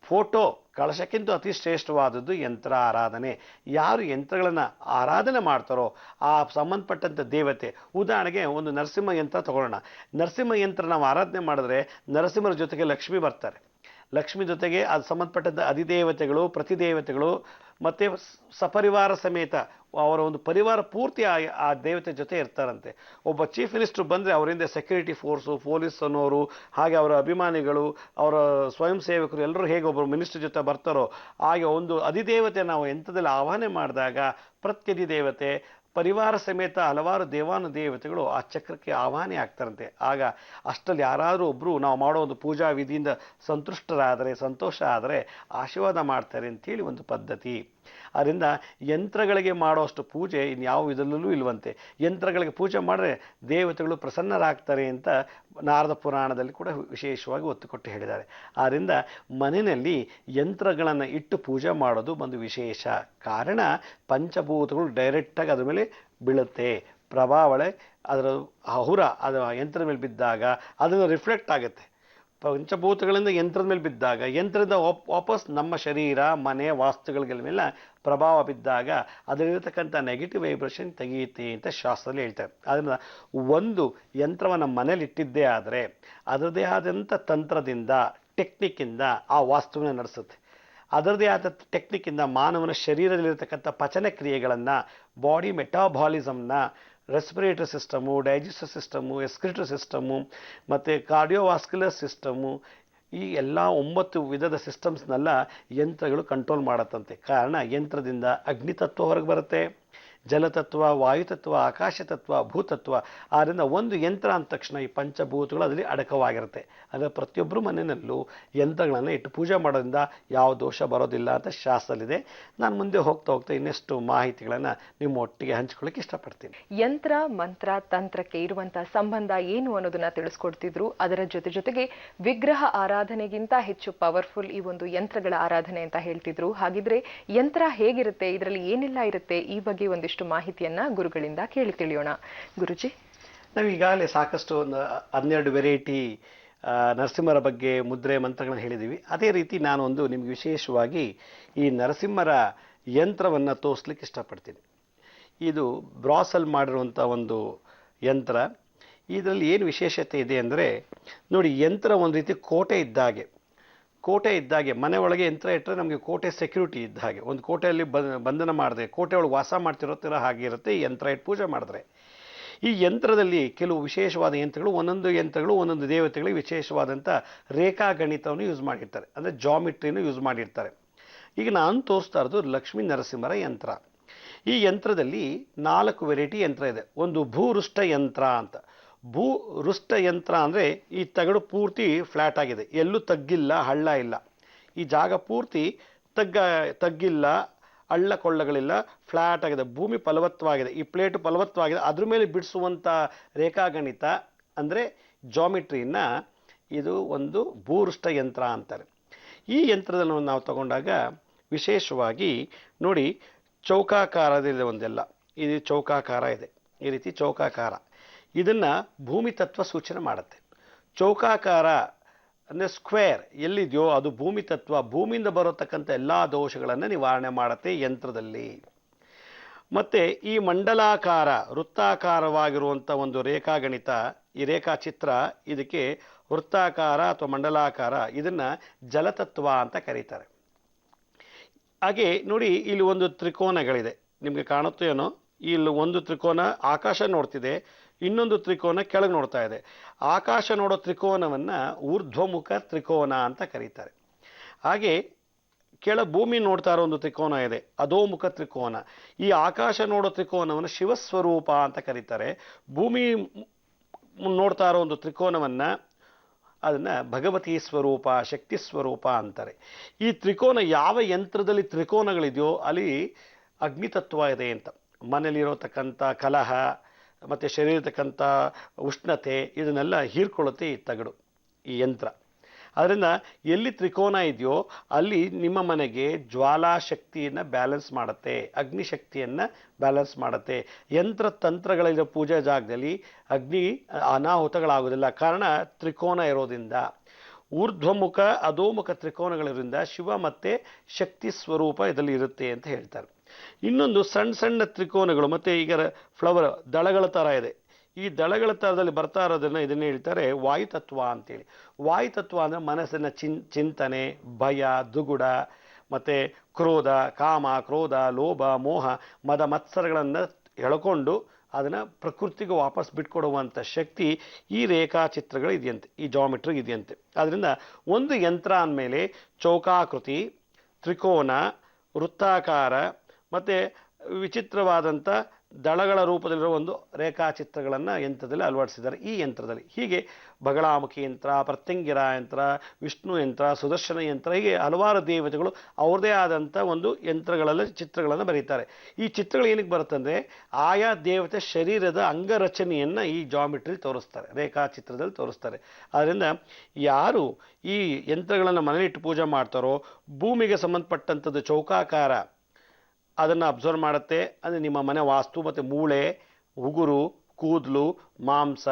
ಫೋಟೋ ಕಳಶಕ್ಕಿಂತ ಅತಿ ಶ್ರೇಷ್ಠವಾದದ್ದು ಯಂತ್ರ ಆರಾಧನೆ. ಯಾರು ಯಂತ್ರಗಳನ್ನು ಆರಾಧನೆ ಮಾಡ್ತಾರೋ ಆ ಸಂಬಂಧಪಟ್ಟಂಥ ದೇವತೆ, ಉದಾಹರಣೆಗೆ ಒಂದು ನರಸಿಂಹ ಯಂತ್ರ ತಗೊಳ್ಳೋಣ. ನರಸಿಂಹ ಯಂತ್ರ ನಾವು ಆರಾಧನೆ ಮಾಡಿದ್ರೆ ನರಸಿಂಹರ ಜೊತೆಗೆ ಲಕ್ಷ್ಮಿ ಬರ್ತಾರೆ. ಲಕ್ಷ್ಮಿ ಜೊತೆಗೆ ಅದು ಸಂಬಂಧಪಟ್ಟಂಥ ಅಧಿದೇವತೆಗಳು, ಪ್ರತಿದೇವತೆಗಳು ಮತ್ತು ಸಪರಿವಾರ ಸಮೇತ ಅವರ ಒಂದು ಪರಿವಾರ ಪೂರ್ತಿ ಆ ದೇವತೆ ಜೊತೆ ಇರ್ತಾರಂತೆ. ಒಬ್ಬ ಚೀಫ್ ಮಿನಿಸ್ಟರ್ ಬಂದರೆ ಅವರಿಂದ ಸೆಕ್ಯೂರಿಟಿ ಫೋರ್ಸು, ಪೊಲೀಸ್ ಅನ್ನೋರು, ಹಾಗೆ ಅವರ ಅಭಿಮಾನಿಗಳು, ಅವರ ಸ್ವಯಂ ಸೇವಕರು ಎಲ್ಲರೂ ಹೇಗೆ ಒಬ್ಬರು ಮಿನಿಸ್ಟರ್ ಜೊತೆ ಬರ್ತಾರೋ ಹಾಗೆ ಒಂದು ಅಧಿದೇವತೆ ನಾವು ಯಂತ್ರದಲ್ಲಿ ಆಹ್ವಾನ ಮಾಡಿದಾಗ ಪ್ರತ್ಯಧಿದೇವತೆ ಪರಿವಾರ ಸಮೇತ ಹಲವಾರು ದೇವಾನುದೇವತೆಗಳು ಆ ಚಕ್ರಕ್ಕೆ ಆಹ್ವಾನ ಆಗ್ತಾರಂತೆ. ಆಗ ಅಷ್ಟರಲ್ಲಿ ಯಾರಾದರೂ ಒಬ್ಬರು ನಾವು ಮಾಡೋ ಒಂದು ಪೂಜಾ ವಿಧಿಯಿಂದ ಸಂತುಷ್ಟರಾದರೆ, ಸಂತೋಷ ಆದರೆ ಆಶೀರ್ವಾದ ಮಾಡ್ತಾರೆ ಅಂತೇಳಿ ಒಂದು ಪದ್ಧತಿ. ಆದ್ದರಿಂದ ಯಂತ್ರಗಳಿಗೆ ಮಾಡೋಷ್ಟು ಪೂಜೆ ಇನ್ಯಾವ ಇದರಲ್ಲೂ ಇಲ್ವಂತೆ. ಯಂತ್ರಗಳಿಗೆ ಪೂಜೆ ಮಾಡಿದ್ರೆ ದೇವತೆಗಳು ಪ್ರಸನ್ನರಾಗ್ತಾರೆ ಅಂತ ನಾರದ ಪುರಾಣದಲ್ಲಿ ಕೂಡ ವಿಶೇಷವಾಗಿ ಒತ್ತು ಕೊಟ್ಟು ಹೇಳಿದ್ದಾರೆ. ಆದ್ದರಿಂದ ಮನೆಯಲ್ಲಿ ಯಂತ್ರಗಳನ್ನು ಇಟ್ಟು ಪೂಜೆ ಮಾಡೋದು ಒಂದು ವಿಶೇಷ. ಕಾರಣ ಪಂಚಭೂತಗಳು ಡೈರೆಕ್ಟಾಗಿ ಅದ್ರ ಮೇಲೆ ಬೀಳುತ್ತೆ. ಪ್ರಭಾವಳೆ ಅದರ ಹುರ ಅದು ಯಂತ್ರದ ಮೇಲೆ ಬಿದ್ದಾಗ ಅದನ್ನು ರಿಫ್ಲೆಕ್ಟ್ ಆಗುತ್ತೆ. ಪಂಚಭೂತಗಳಿಂದ ಯಂತ್ರದ ಮೇಲೆ ಬಿದ್ದಾಗ ಯಂತ್ರದ ವಾಪಸ್ ನಮ್ಮ ಶರೀರ, ಮನೆ, ವಾಸ್ತುಗಳ ಮೇಲೆ ಪ್ರಭಾವ ಬಿದ್ದಾಗ ಅದರಲ್ಲಿರ್ತಕ್ಕಂಥ ನೆಗೆಟಿವ್ ವೈಬ್ರೇಷನ್ ತೆಗೆಯುತ್ತೆ ಅಂತ ಶಾಸ್ತ್ರದಲ್ಲಿ ಹೇಳ್ತಾರೆ. ಅದರಿಂದ ಒಂದು ಯಂತ್ರವನ್ನು ಮನೇಲಿ ಇಟ್ಟಿದ್ದೇ ಆದರೆ ಅದರದೇ ಆದಂಥ ತಂತ್ರದಿಂದ, ಟೆಕ್ನಿಕ್ಕಿಂದ ಆ ವಾಸ್ತುವನ್ನು ನಡೆಸುತ್ತೆ. ಅದರದೇ ಆದ ಟೆಕ್ನಿಕ್ಕಿಂದ ಮಾನವನ ಶರೀರದಲ್ಲಿರ್ತಕ್ಕಂಥ ಪಚನ ಕ್ರಿಯೆಗಳನ್ನು, ಬಾಡಿ ಮೆಟಾಬಾಲಿಸಮ್ನ, respiratory system, digestive system, excretory system ಮತ್ತು ಕಾರ್ಡಿಯೋವಾಸ್ಕ್ಯುಲರ್ ಸಿಸ್ಟಮು, ಈ ಎಲ್ಲ 9 ವಿಧದ ಸಿಸ್ಟಮ್ಸ್ನೆಲ್ಲ ಯಂತ್ರಗಳು ಕಂಟ್ರೋಲ್ ಮಾಡತ್ತಂತೆ. ಕಾರಣ ಯಂತ್ರದಿಂದ ಅಗ್ನಿತತ್ವ ಹೊರಗೆ ಬರುತ್ತೆ, ಜಲತತ್ವ, ವಾಯುತತ್ವ, ಆಕಾಶತತ್ವ, ಭೂತತ್ವ. ಆದ್ದರಿಂದ ಒಂದು ಯಂತ್ರ ಅಂದ ತಕ್ಷಣ ಈ ಪಂಚಭೂತಗಳು ಅದರಲ್ಲಿ ಅಡಕವಾಗಿರುತ್ತೆ. ಅಂದರೆ ಪ್ರತಿಯೊಬ್ಬರು ಮನೆಯಲ್ಲೂ ಯಂತ್ರಗಳನ್ನು ಇಟ್ಟು ಪೂಜೆ ಮಾಡೋದ್ರಿಂದ ಯಾವ ದೋಷ ಬರೋದಿಲ್ಲ ಅಂತ ಶಾಸ್ತ್ರದಲ್ಲಿದೆ. ನಾನು ಮುಂದೆ ಹೋಗ್ತಾ ಇನ್ನಷ್ಟು ಮಾಹಿತಿಗಳನ್ನು ನಿಮ್ಮ ಒಟ್ಟಿಗೆ ಹಂಚ್ಕೊಳ್ಳಿಕ್ಕೆ ಇಷ್ಟಪಡ್ತೀನಿ. ಯಂತ್ರ, ಮಂತ್ರ, ತಂತ್ರಕ್ಕೆ ಇರುವಂತಹ ಸಂಬಂಧ ಏನು ಅನ್ನೋದನ್ನ ತಿಳಿಸ್ಕೊಡ್ತಿದ್ರು. ಅದರ ಜೊತೆಗೆ ವಿಗ್ರಹ ಆರಾಧನೆಗಿಂತ ಹೆಚ್ಚು ಪವರ್ಫುಲ್ ಈ ಒಂದು ಯಂತ್ರಗಳ ಆರಾಧನೆ ಅಂತ ಹೇಳ್ತಿದ್ರು. ಹಾಗಿದ್ರೆ ಯಂತ್ರ ಹೇಗಿರುತ್ತೆ, ಇದರಲ್ಲಿ ಏನೆಲ್ಲ ಇರುತ್ತೆ, ಈ ಬಗ್ಗೆ ಒಂದಿಷ್ಟು ಮಾಹಿತಿಯನ್ನ ಗುರುಗಳಿಂದ ಕೇಳಿ ತಿಳಿಯೋಣ. ಗುರುಜಿ, ನಾವು ಈಗಾಗಲೇ ಸಾಕಷ್ಟು ಒಂದು 12 ವೆರೈಟಿ ನರಸಿಂಹರ ಬಗ್ಗೆ ಮುದ್ರೆ ಮಂತ್ರಗಳನ್ನು ಹೇಳಿದ್ದೀವಿ. ಅದೇ ರೀತಿ ನಾನು ಒಂದು ನಿಮ್ಗೆ ವಿಶೇಷವಾಗಿ ಈ ನರಸಿಂಹರ ಯಂತ್ರವನ್ನು ತೋರಿಸ್ಲಿಕ್ಕೆ ಇಷ್ಟಪಡ್ತೀನಿ. ಇದು ಬ್ರಾಸಲ್ಲಿ ಮಾಡಿರುವಂಥ ಒಂದು ಯಂತ್ರ. ಇದರಲ್ಲಿ ಏನು ವಿಶೇಷತೆ ಇದೆ ಅಂದರೆ ನೋಡಿ, ಯಂತ್ರ ಒಂದು ರೀತಿ ಕೋಟೆ ಇದ್ದಾಗೆ ಮನೆ ಒಳಗೆ ಯಂತ್ರ ಇಟ್ಟರೆ ನಮಗೆ ಕೋಟೆ ಸೆಕ್ಯೂರಿಟಿ ಇದ್ದ ಹಾಗೆ. ಒಂದು ಕೋಟೆಯಲ್ಲಿ ಬಂಧನ ಮಾಡಿದ್ರೆ ಕೋಟೆ ಒಳಗೆ ವಾಸ ಮಾಡ್ತಿರೋ ಹಾಗೆ ಇರುತ್ತೆ ಈ ಯಂತ್ರ ಇಟ್ಟು ಪೂಜೆ ಮಾಡಿದ್ರೆ. ಈ ಯಂತ್ರದಲ್ಲಿ ಕೆಲವು ವಿಶೇಷವಾದ ಯಂತ್ರಗಳು, ಒಂದೊಂದು ದೇವತೆಗಳಿಗೆ ವಿಶೇಷವಾದಂಥ ರೇಖಾಗಣಿತವನ್ನು ಯೂಸ್ ಮಾಡಿರ್ತಾರೆ, ಅಂದರೆ ಜಾಮಿಟ್ರಿಯನ್ನು ಯೂಸ್ ಮಾಡಿರ್ತಾರೆ. ಈಗ ನಾನು ತೋರಿಸ್ತಾ ಇರೋದು ಲಕ್ಷ್ಮೀ ನರಸಿಂಹರ ಯಂತ್ರ. ಈ ಯಂತ್ರದಲ್ಲಿ 4 ವೆರೈಟಿ ಯಂತ್ರ ಇದೆ. ಒಂದು ಭೂರುಷ್ಟ ಯಂತ್ರ ಅಂತ. ಭೂರುಷ್ಟ ಯಂತ್ರ ಅಂದರೆ ಈ ತಗಡು ಪೂರ್ತಿ ಫ್ಲ್ಯಾಟ್ ಆಗಿದೆ, ಎಲ್ಲೂ ತಗ್ಗಿಲ್ಲ, ಹಳ್ಳ ಇಲ್ಲ. ಈ ಜಾಗ ಪೂರ್ತಿ ತಗ್ಗಿಲ್ಲ, ಹಳ್ಳ ಕೊಳ್ಳಗಳಿಲ್ಲ, ಫ್ಲ್ಯಾಟ್ ಆಗಿದೆ. ಭೂಮಿ ಫಲವತ್ತವಾಗಿದೆ, ಈ ಪ್ಲೇಟು ಫಲವತ್ತವಾಗಿದೆ. ಅದ್ರ ಮೇಲೆ ಬಿಡಿಸುವಂಥ ರೇಖಾಗಣಿತ ಅಂದರೆ ಜಾಮಿಟ್ರಿಯನ್ನು ಇದು ಒಂದು ಭೂರುಷ್ಟ ಯಂತ್ರ ಅಂತಾರೆ. ಈ ಯಂತ್ರದಲ್ಲಿ ನಾವು ತಗೊಂಡಾಗ ವಿಶೇಷವಾಗಿ ನೋಡಿ, ಚೌಕಾಕಾರದಿದೆ ಒಂದೆಲ್ಲ. ಇದು ಚೌಕಾಕಾರ ಇದೆ, ಈ ರೀತಿ ಚೌಕಾಕಾರ. ಇದನ್ನು ಭೂಮಿ ತತ್ವ ಸೂಚನೆ ಮಾಡುತ್ತೆ. ಚೌಕಾಕಾರ ಅಂದರೆ ಸ್ಕ್ವೇರ್ ಎಲ್ಲಿದೆಯೋ ಅದು ಭೂಮಿ ತತ್ವ, ಭೂಮಿಯಿಂದ ಬರತಕ್ಕಂಥ ಎಲ್ಲ ದೋಷಗಳನ್ನು ನಿವಾರಣೆ ಮಾಡುತ್ತೆ ಯಂತ್ರದಲ್ಲಿ. ಮತ್ತು ಈ ಮಂಡಲಾಕಾರ, ವೃತ್ತಾಕಾರವಾಗಿರುವಂಥ ಒಂದು ರೇಖಾಗಣಿತ, ಈ ರೇಖಾಚಿತ್ರ, ಇದಕ್ಕೆ ವೃತ್ತಾಕಾರ ಅಥವಾ ಮಂಡಲಾಕಾರ, ಇದನ್ನು ಜಲತತ್ವ ಅಂತ ಕರೀತಾರೆ. ಹಾಗೆ ನೋಡಿ, ಇಲ್ಲಿ ಒಂದು ತ್ರಿಕೋನಗಳಿದೆ, ನಿಮಗೆ ಕಾಣುತ್ತೋ ಏನೋ, ಇಲ್ಲಿ ಒಂದು ತ್ರಿಕೋನ ಆಕಾಶ ನೋಡ್ತಿದೆ, ಇನ್ನೊಂದು ತ್ರಿಕೋನ ಕೆಳಗೆ ನೋಡ್ತಾ ಇದೆ. ಆಕಾಶ ನೋಡೋ ತ್ರಿಕೋನವನ್ನ ಊರ್ಧ್ವಮುಖ ತ್ರಿಕೋನ ಅಂತ ಕರೀತಾರೆ. ಹಾಗೆ ಕೆಳ ಭೂಮಿ ನೋಡ್ತಾ ಇರೋ ಒಂದು ತ್ರಿಕೋನ ಇದೆ, ಅಧೋಮುಖ ತ್ರಿಕೋನ. ಈ ಆಕಾಶ ನೋಡೋ ತ್ರಿಕೋನವನ್ನು ಶಿವಸ್ವರೂಪ ಅಂತ ಕರೀತಾರೆ. ಭೂಮಿ ನೋಡ್ತಾ ಇರೋ ಒಂದು ತ್ರಿಕೋನವನ್ನ ಅದನ್ನ ಭಗವತಿ ಸ್ವರೂಪ, ಶಕ್ತಿ ಸ್ವರೂಪ ಅಂತಾರೆ. ಈ ತ್ರಿಕೋನ ಯಾವ ಯಂತ್ರದಲ್ಲಿ ತ್ರಿಕೋನಗಳಿದೆಯೋ ಅಲ್ಲಿ ಅಗ್ನಿತತ್ವ ಇದೆ ಅಂತ. ಮನೆಯಲ್ಲಿರೋತಕ್ಕಂಥ ಕಲಹ ಮತ್ತು ಶರೀರತಕ್ಕಂಥ ಉಷ್ಣತೆ ಇದನ್ನೆಲ್ಲ ಹೀರ್ಕೊಳ್ಳುತ್ತೆ ಈ ತಗಡು, ಈ ಯಂತ್ರ. ಅದರಿಂದ ಎಲ್ಲಿ ತ್ರಿಕೋನ ಇದೆಯೋ ಅಲ್ಲಿ ನಿಮ್ಮ ಮನೆಗೆ ಜ್ವಾಲಾ ಶಕ್ತಿಯನ್ನು ಬ್ಯಾಲೆನ್ಸ್ ಮಾಡುತ್ತೆ, ಅಗ್ನಿ ಶಕ್ತಿಯನ್ನು ಬ್ಯಾಲೆನ್ಸ್ ಮಾಡುತ್ತೆ. ಯಂತ್ರ ತಂತ್ರಗಳಿರೋ ಪೂಜಾ ಜಾಗದಲ್ಲಿ ಅಗ್ನಿ ಅನಾಹುತಗಳಾಗೋದಿಲ್ಲ, ಕಾರಣ ತ್ರಿಕೋನ ಇರೋದ್ರಿಂದ. ಊರ್ಧ್ವಮುಖ ಅಧೋಮುಖ ತ್ರಿಕೋನಗಳಿರೋದ್ರಿಂದ ಶಿವ ಮತ್ತು ಶಕ್ತಿ ಸ್ವರೂಪ ಇದರಲ್ಲಿ ಇರುತ್ತೆ ಅಂತ ಹೇಳ್ತಾರೆ. ಇನ್ನೊಂದು ಸಣ್ಣ ಸಣ್ಣ ತ್ರಿಕೋನಗಳು, ಮತ್ತು ಈಗ ಫ್ಲವರ್ ದಳಗಳ ಥರ ಇದೆ, ಈ ದಳಗಳ ಥರದಲ್ಲಿ ಬರ್ತಾ ಇರೋದನ್ನ ಇದನ್ನ ಹೇಳ್ತಾರೆ ವಾಯುತತ್ವ ಅಂತೇಳಿ. ವಾಯುತತ್ವ ಅಂದರೆ ಮನಸ್ಸಿನ ಚಿಂತನೆ, ಭಯ, ದುಗುಡ, ಮತ್ತು ಕ್ರೋಧ, ಕಾಮ, ಕ್ರೋಧ, ಲೋಭ, ಮೋಹ, ಮದ ಮತ್ಸರಗಳನ್ನು ಎಳ್ಕೊಂಡು ಅದನ್ನು ಪ್ರಕೃತಿಗೆ ವಾಪಸ್ ಬಿಟ್ಕೊಡುವಂಥ ಶಕ್ತಿ ಈ ರೇಖಾಚಿತ್ರಗಳು ಇದೆಯಂತೆ, ಈ ಜಾಮೆಟ್ರಿಗೆ ಇದೆಯಂತೆ. ಆದ್ದರಿಂದ ಒಂದು ಯಂತ್ರ ಅಂದಮೇಲೆ ಚೌಕಾಕೃತಿ, ತ್ರಿಕೋನ, ವೃತ್ತಾಕಾರ ಮತ್ತು ವಿಚಿತ್ರವಾದಂಥ ದಳಗಳ ರೂಪದಲ್ಲಿರೋ ಒಂದು ರೇಖಾಚಿತ್ರಗಳನ್ನು ಯಂತ್ರದಲ್ಲಿ ಅಳವಡಿಸಿದ್ದಾರೆ ಈ ಯಂತ್ರದಲ್ಲಿ. ಹೀಗೆ ಬಗಳಾಮುಖಿ ಯಂತ್ರ, ಪ್ರತ್ಯಂಗಿರ ಯಂತ್ರ, ವಿಷ್ಣು ಯಂತ್ರ, ಸುದರ್ಶನ ಯಂತ್ರ, ಹೀಗೆ ಹಲವಾರು ದೇವತೆಗಳು ಅವ್ರದೇ ಆದಂಥ ಒಂದು ಯಂತ್ರಗಳಲ್ಲಿ ಚಿತ್ರಗಳನ್ನು ಬರೀತಾರೆ. ಈ ಚಿತ್ರಗಳು ಏನಕ್ಕೆ ಬರುತ್ತಂದರೆ ಆಯಾ ದೇವತೆ ಶರೀರದ ಅಂಗರಚನೆಯನ್ನು ಈ ಜಾಮಿಟ್ರಿ ತೋರಿಸ್ತಾರೆ, ರೇಖಾಚಿತ್ರದಲ್ಲಿ ತೋರಿಸ್ತಾರೆ. ಆದ್ದರಿಂದ ಯಾರು ಈ ಯಂತ್ರಗಳನ್ನು ಮನೆಯಲ್ಲಿಟ್ಟು ಪೂಜೆ ಮಾಡ್ತಾರೋ ಭೂಮಿಗೆ ಸಂಬಂಧಪಟ್ಟಂಥದ್ದು ಚೌಕಾಕಾರ ಅದನ್ನು ಅಬ್ಸರ್ವ್ ಮಾಡುತ್ತೆ. ಅಂದರೆ ನಿಮ್ಮ ಮನೆ ವಾಸ್ತು ಮತ್ತು ಮೂಳೆ, ಉಗುರು, ಕೂದಲು, ಮಾಂಸ,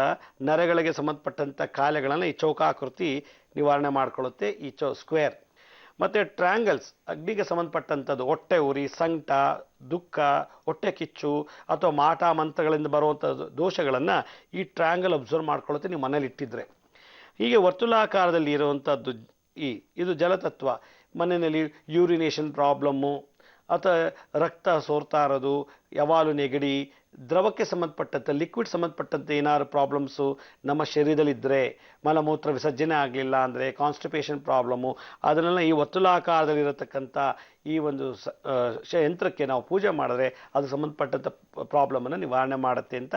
ನರಗಳಿಗೆ ಸಂಬಂಧಪಟ್ಟಂಥ ಕಾಯಿಲೆಗಳನ್ನು ಈ ಚೌಕಾಕೃತಿ ನಿವಾರಣೆ ಮಾಡಿಕೊಳ್ಳುತ್ತೆ, ಈ ಸ್ಕ್ವೇರ್. ಮತ್ತು ಟ್ರ್ಯಾಂಗಲ್ಸ್ ಅಗ್ನಿಗೆ ಸಂಬಂಧಪಟ್ಟಂಥದ್ದು ಹೊಟ್ಟೆ ಉರಿ, ಸಂಕಟ, ದುಃಖ, ಹೊಟ್ಟೆ ಕಿಚ್ಚು ಅಥವಾ ಮಾಟ ಮಂತ್ರಗಳಿಂದ ಬರುವಂಥದ್ದು ದೋಷಗಳನ್ನು ಈ ಟ್ರ್ಯಾಂಗಲ್ ಅಬ್ಸರ್ವ್ ಮಾಡ್ಕೊಳ್ಳುತ್ತೆ ನೀವು ಮನೇಲಿ ಇಟ್ಟಿದ್ರೆ. ಹೀಗೆ ವರ್ತುಲಾಕಾರದಲ್ಲಿ ಇರುವಂಥದ್ದು ಇದು ಜಲತತ್ವ. ಮನೆಯಲ್ಲಿ ಯೂರಿನೇಷನ್ ಪ್ರಾಬ್ಲಮ್ಮು ಅಥವಾ ರಕ್ತ ಸೋರ್ತಾ ಇರೋದು, ಯಾವಾಗಲೂ ನೆಗಡಿ, ದ್ರವಕ್ಕೆ ಸಂಬಂಧಪಟ್ಟಂತೆ ಲಿಕ್ವಿಡ್ ಸಂಬಂಧಪಟ್ಟಂತೆ ಏನಾದ್ರು ಪ್ರಾಬ್ಲಮ್ಸು ನಮ್ಮ ಶರೀರದಲ್ಲಿದ್ದರೆ, ಮಲಮೂತ್ರ ವಿಸರ್ಜನೆ ಆಗಲಿಲ್ಲ ಅಂದರೆ, ಕಾನ್ಸ್ಟಿಪೇಷನ್ ಪ್ರಾಬ್ಲಮ್ಮು, ಅದನ್ನೆಲ್ಲ ಈ ವರ್ತುಲಾಕಾರದಲ್ಲಿರತಕ್ಕಂಥ ಈ ಒಂದು ಯಂತ್ರಕ್ಕೆ ನಾವು ಪೂಜೆ ಮಾಡಿದ್ರೆ ಅದು ಸಂಬಂಧಪಟ್ಟಂಥ ಪ್ರಾಬ್ಲಮನ್ನು ನಿವಾರಣೆ ಮಾಡುತ್ತೆ ಅಂತ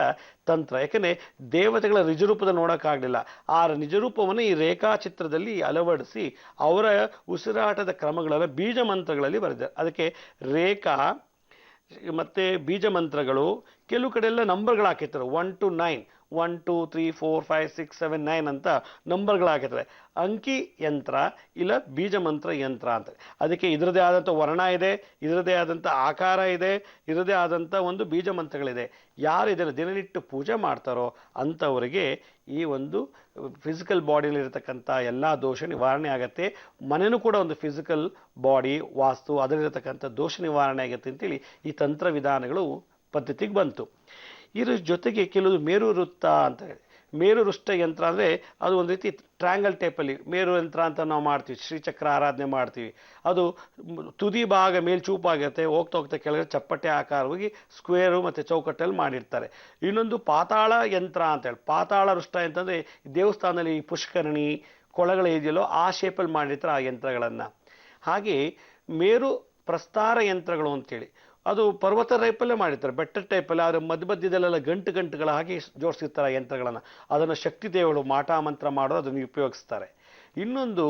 ತಂತ್ರ. ಯಾಕೆಂದರೆ ದೇವತೆಗಳ ನಿಜರೂಪದಲ್ಲಿ ನೋಡೋಕ್ಕಾಗಲಿಲ್ಲ, ಆ ನಿಜರೂಪವನ್ನು ಈ ರೇಖಾಚಿತ್ರದಲ್ಲಿ ಅಳವಡಿಸಿ ಅವರ ಉಸಿರಾಟದ ಕ್ರಮಗಳೆಲ್ಲ ಬೀಜ ಮಂತ್ರಗಳಲ್ಲಿ ಬರೆದಿದ್ದಾರೆ. ಅದಕ್ಕೆ ರೇಖಾ ಮತ್ತು ಬೀಜ ಮಂತ್ರಗಳು ಕೆಲವು ಕಡೆ ಎಲ್ಲ ನಂಬರ್ಗಳು ಹಾಕಿರ್ತಾರೆ, 1 to 9, 1 2 3 4 5 6 7 9 ಅಂತ ನಂಬರ್ಗಳು ಹಾಕಿರ್ತಾರೆ. ಅಂಕಿ ಯಂತ್ರ ಇಲ್ಲ ಬೀಜ ಮಂತ್ರ ಯಂತ್ರ ಅಂತ. ಅದಕ್ಕೆ ಇದರದೇ ಆದಂಥ ವರ್ಣ ಇದೆ, ಇದರದೇ ಆದಂಥ ಆಕಾರ ಇದೆ, ಇದರದೇ ಆದಂಥ ಒಂದು ಬೀಜ ಮಂತ್ರಗಳಿದೆ. ಯಾರು ಇದನ್ನು ದಿನನಿಟ್ಟು ಪೂಜೆ ಮಾಡ್ತಾರೋ ಅಂಥವರಿಗೆ ಈ ಒಂದು ಫಿಸಿಕಲ್ ಬಾಡಿಯಲ್ಲಿರತಕ್ಕಂಥ ಎಲ್ಲ ದೋಷ ನಿವಾರಣೆ ಆಗುತ್ತೆ. ಮನೆಯೂ ಕೂಡ ಒಂದು ಫಿಸಿಕಲ್ ಬಾಡಿ ವಾಸ್ತು ಅದರಲ್ಲಿರತಕ್ಕಂಥ ದೋಷ ನಿವಾರಣೆ ಆಗುತ್ತೆ ಅಂತೇಳಿ ಈ ತಂತ್ರ ವಿಧಾನಗಳು ಪದ್ಧತಿಗೆ ಬಂತು. ಇದ್ರ ಜೊತೆಗೆ ಕೆಲವು ಮೇರು ವೃತ್ತ ಅಂತ ಹೇಳಿ, ಮೇರು ವೃಷ್ಟ ಯಂತ್ರ ಅಂದರೆ ಅದು ಒಂದು ರೀತಿ ಟ್ರ್ಯಾಂಗಲ್ ಟೈಪಲ್ಲಿ ಮೇರು ಯಂತ್ರ ಅಂತ ನಾವು ಮಾಡ್ತೀವಿ, ಶ್ರೀಚಕ್ರ ಆರಾಧನೆ ಮಾಡ್ತೀವಿ. ಅದು ತುದಿ ಭಾಗ ಮೇಲ್ಚೂಪಾಗಿರುತ್ತೆ, ಹೋಗ್ತಾ ಹೋಗ್ತಾ ಕೆಳಗೆ ಚಪ್ಪಟೆ ಆಕಾರವಾಗಿ ಸ್ಕ್ವೇರು ಮತ್ತು ಚೌಕಟ್ಟಲ್ಲಿ ಮಾಡಿರ್ತಾರೆ. ಇನ್ನೊಂದು ಪಾತಾಳ ಯಂತ್ರ ಅಂತೇಳಿ, ಪಾತಾಳ ವೃಷ್ಟ ಅಂತಂದರೆ ದೇವಸ್ಥಾನದಲ್ಲಿ ಪುಷ್ಕರಣಿ ಕೊಳಗಳು ಇದೆಯಲ್ಲೋ ಆ ಶೇಪಲ್ಲಿ ಮಾಡಿರ್ತಾರೆ ಆ ಯಂತ್ರಗಳನ್ನು. ಹಾಗೆ ಮೇರು ಪ್ರಸ್ತಾರ ಯಂತ್ರಗಳು ಅಂತೇಳಿ ಅದು ಪರ್ವತ ಟೈಪಲ್ಲೇ ಮಾಡಿರ್ತಾರೆ, ಬೆಟ್ಟ ಟೈಪಲ್ಲಿ, ಆದರೆ ಮಧ್ಯದಲ್ಲೆಲ್ಲ ಗಂಟುಗಳ ಹಾಗೆ ಜೋಡಿಸಿರ್ತಾರೆ ಆ ಯಂತ್ರಗಳನ್ನು. ಅದನ್ನು ಶಕ್ತಿ ದೇವರು ಮಾಟ ಮಂತ್ರ ಮಾಡೋದು ಅದನ್ನು ಉಪಯೋಗಿಸ್ತಾರೆ. ಇನ್ನೊಂದು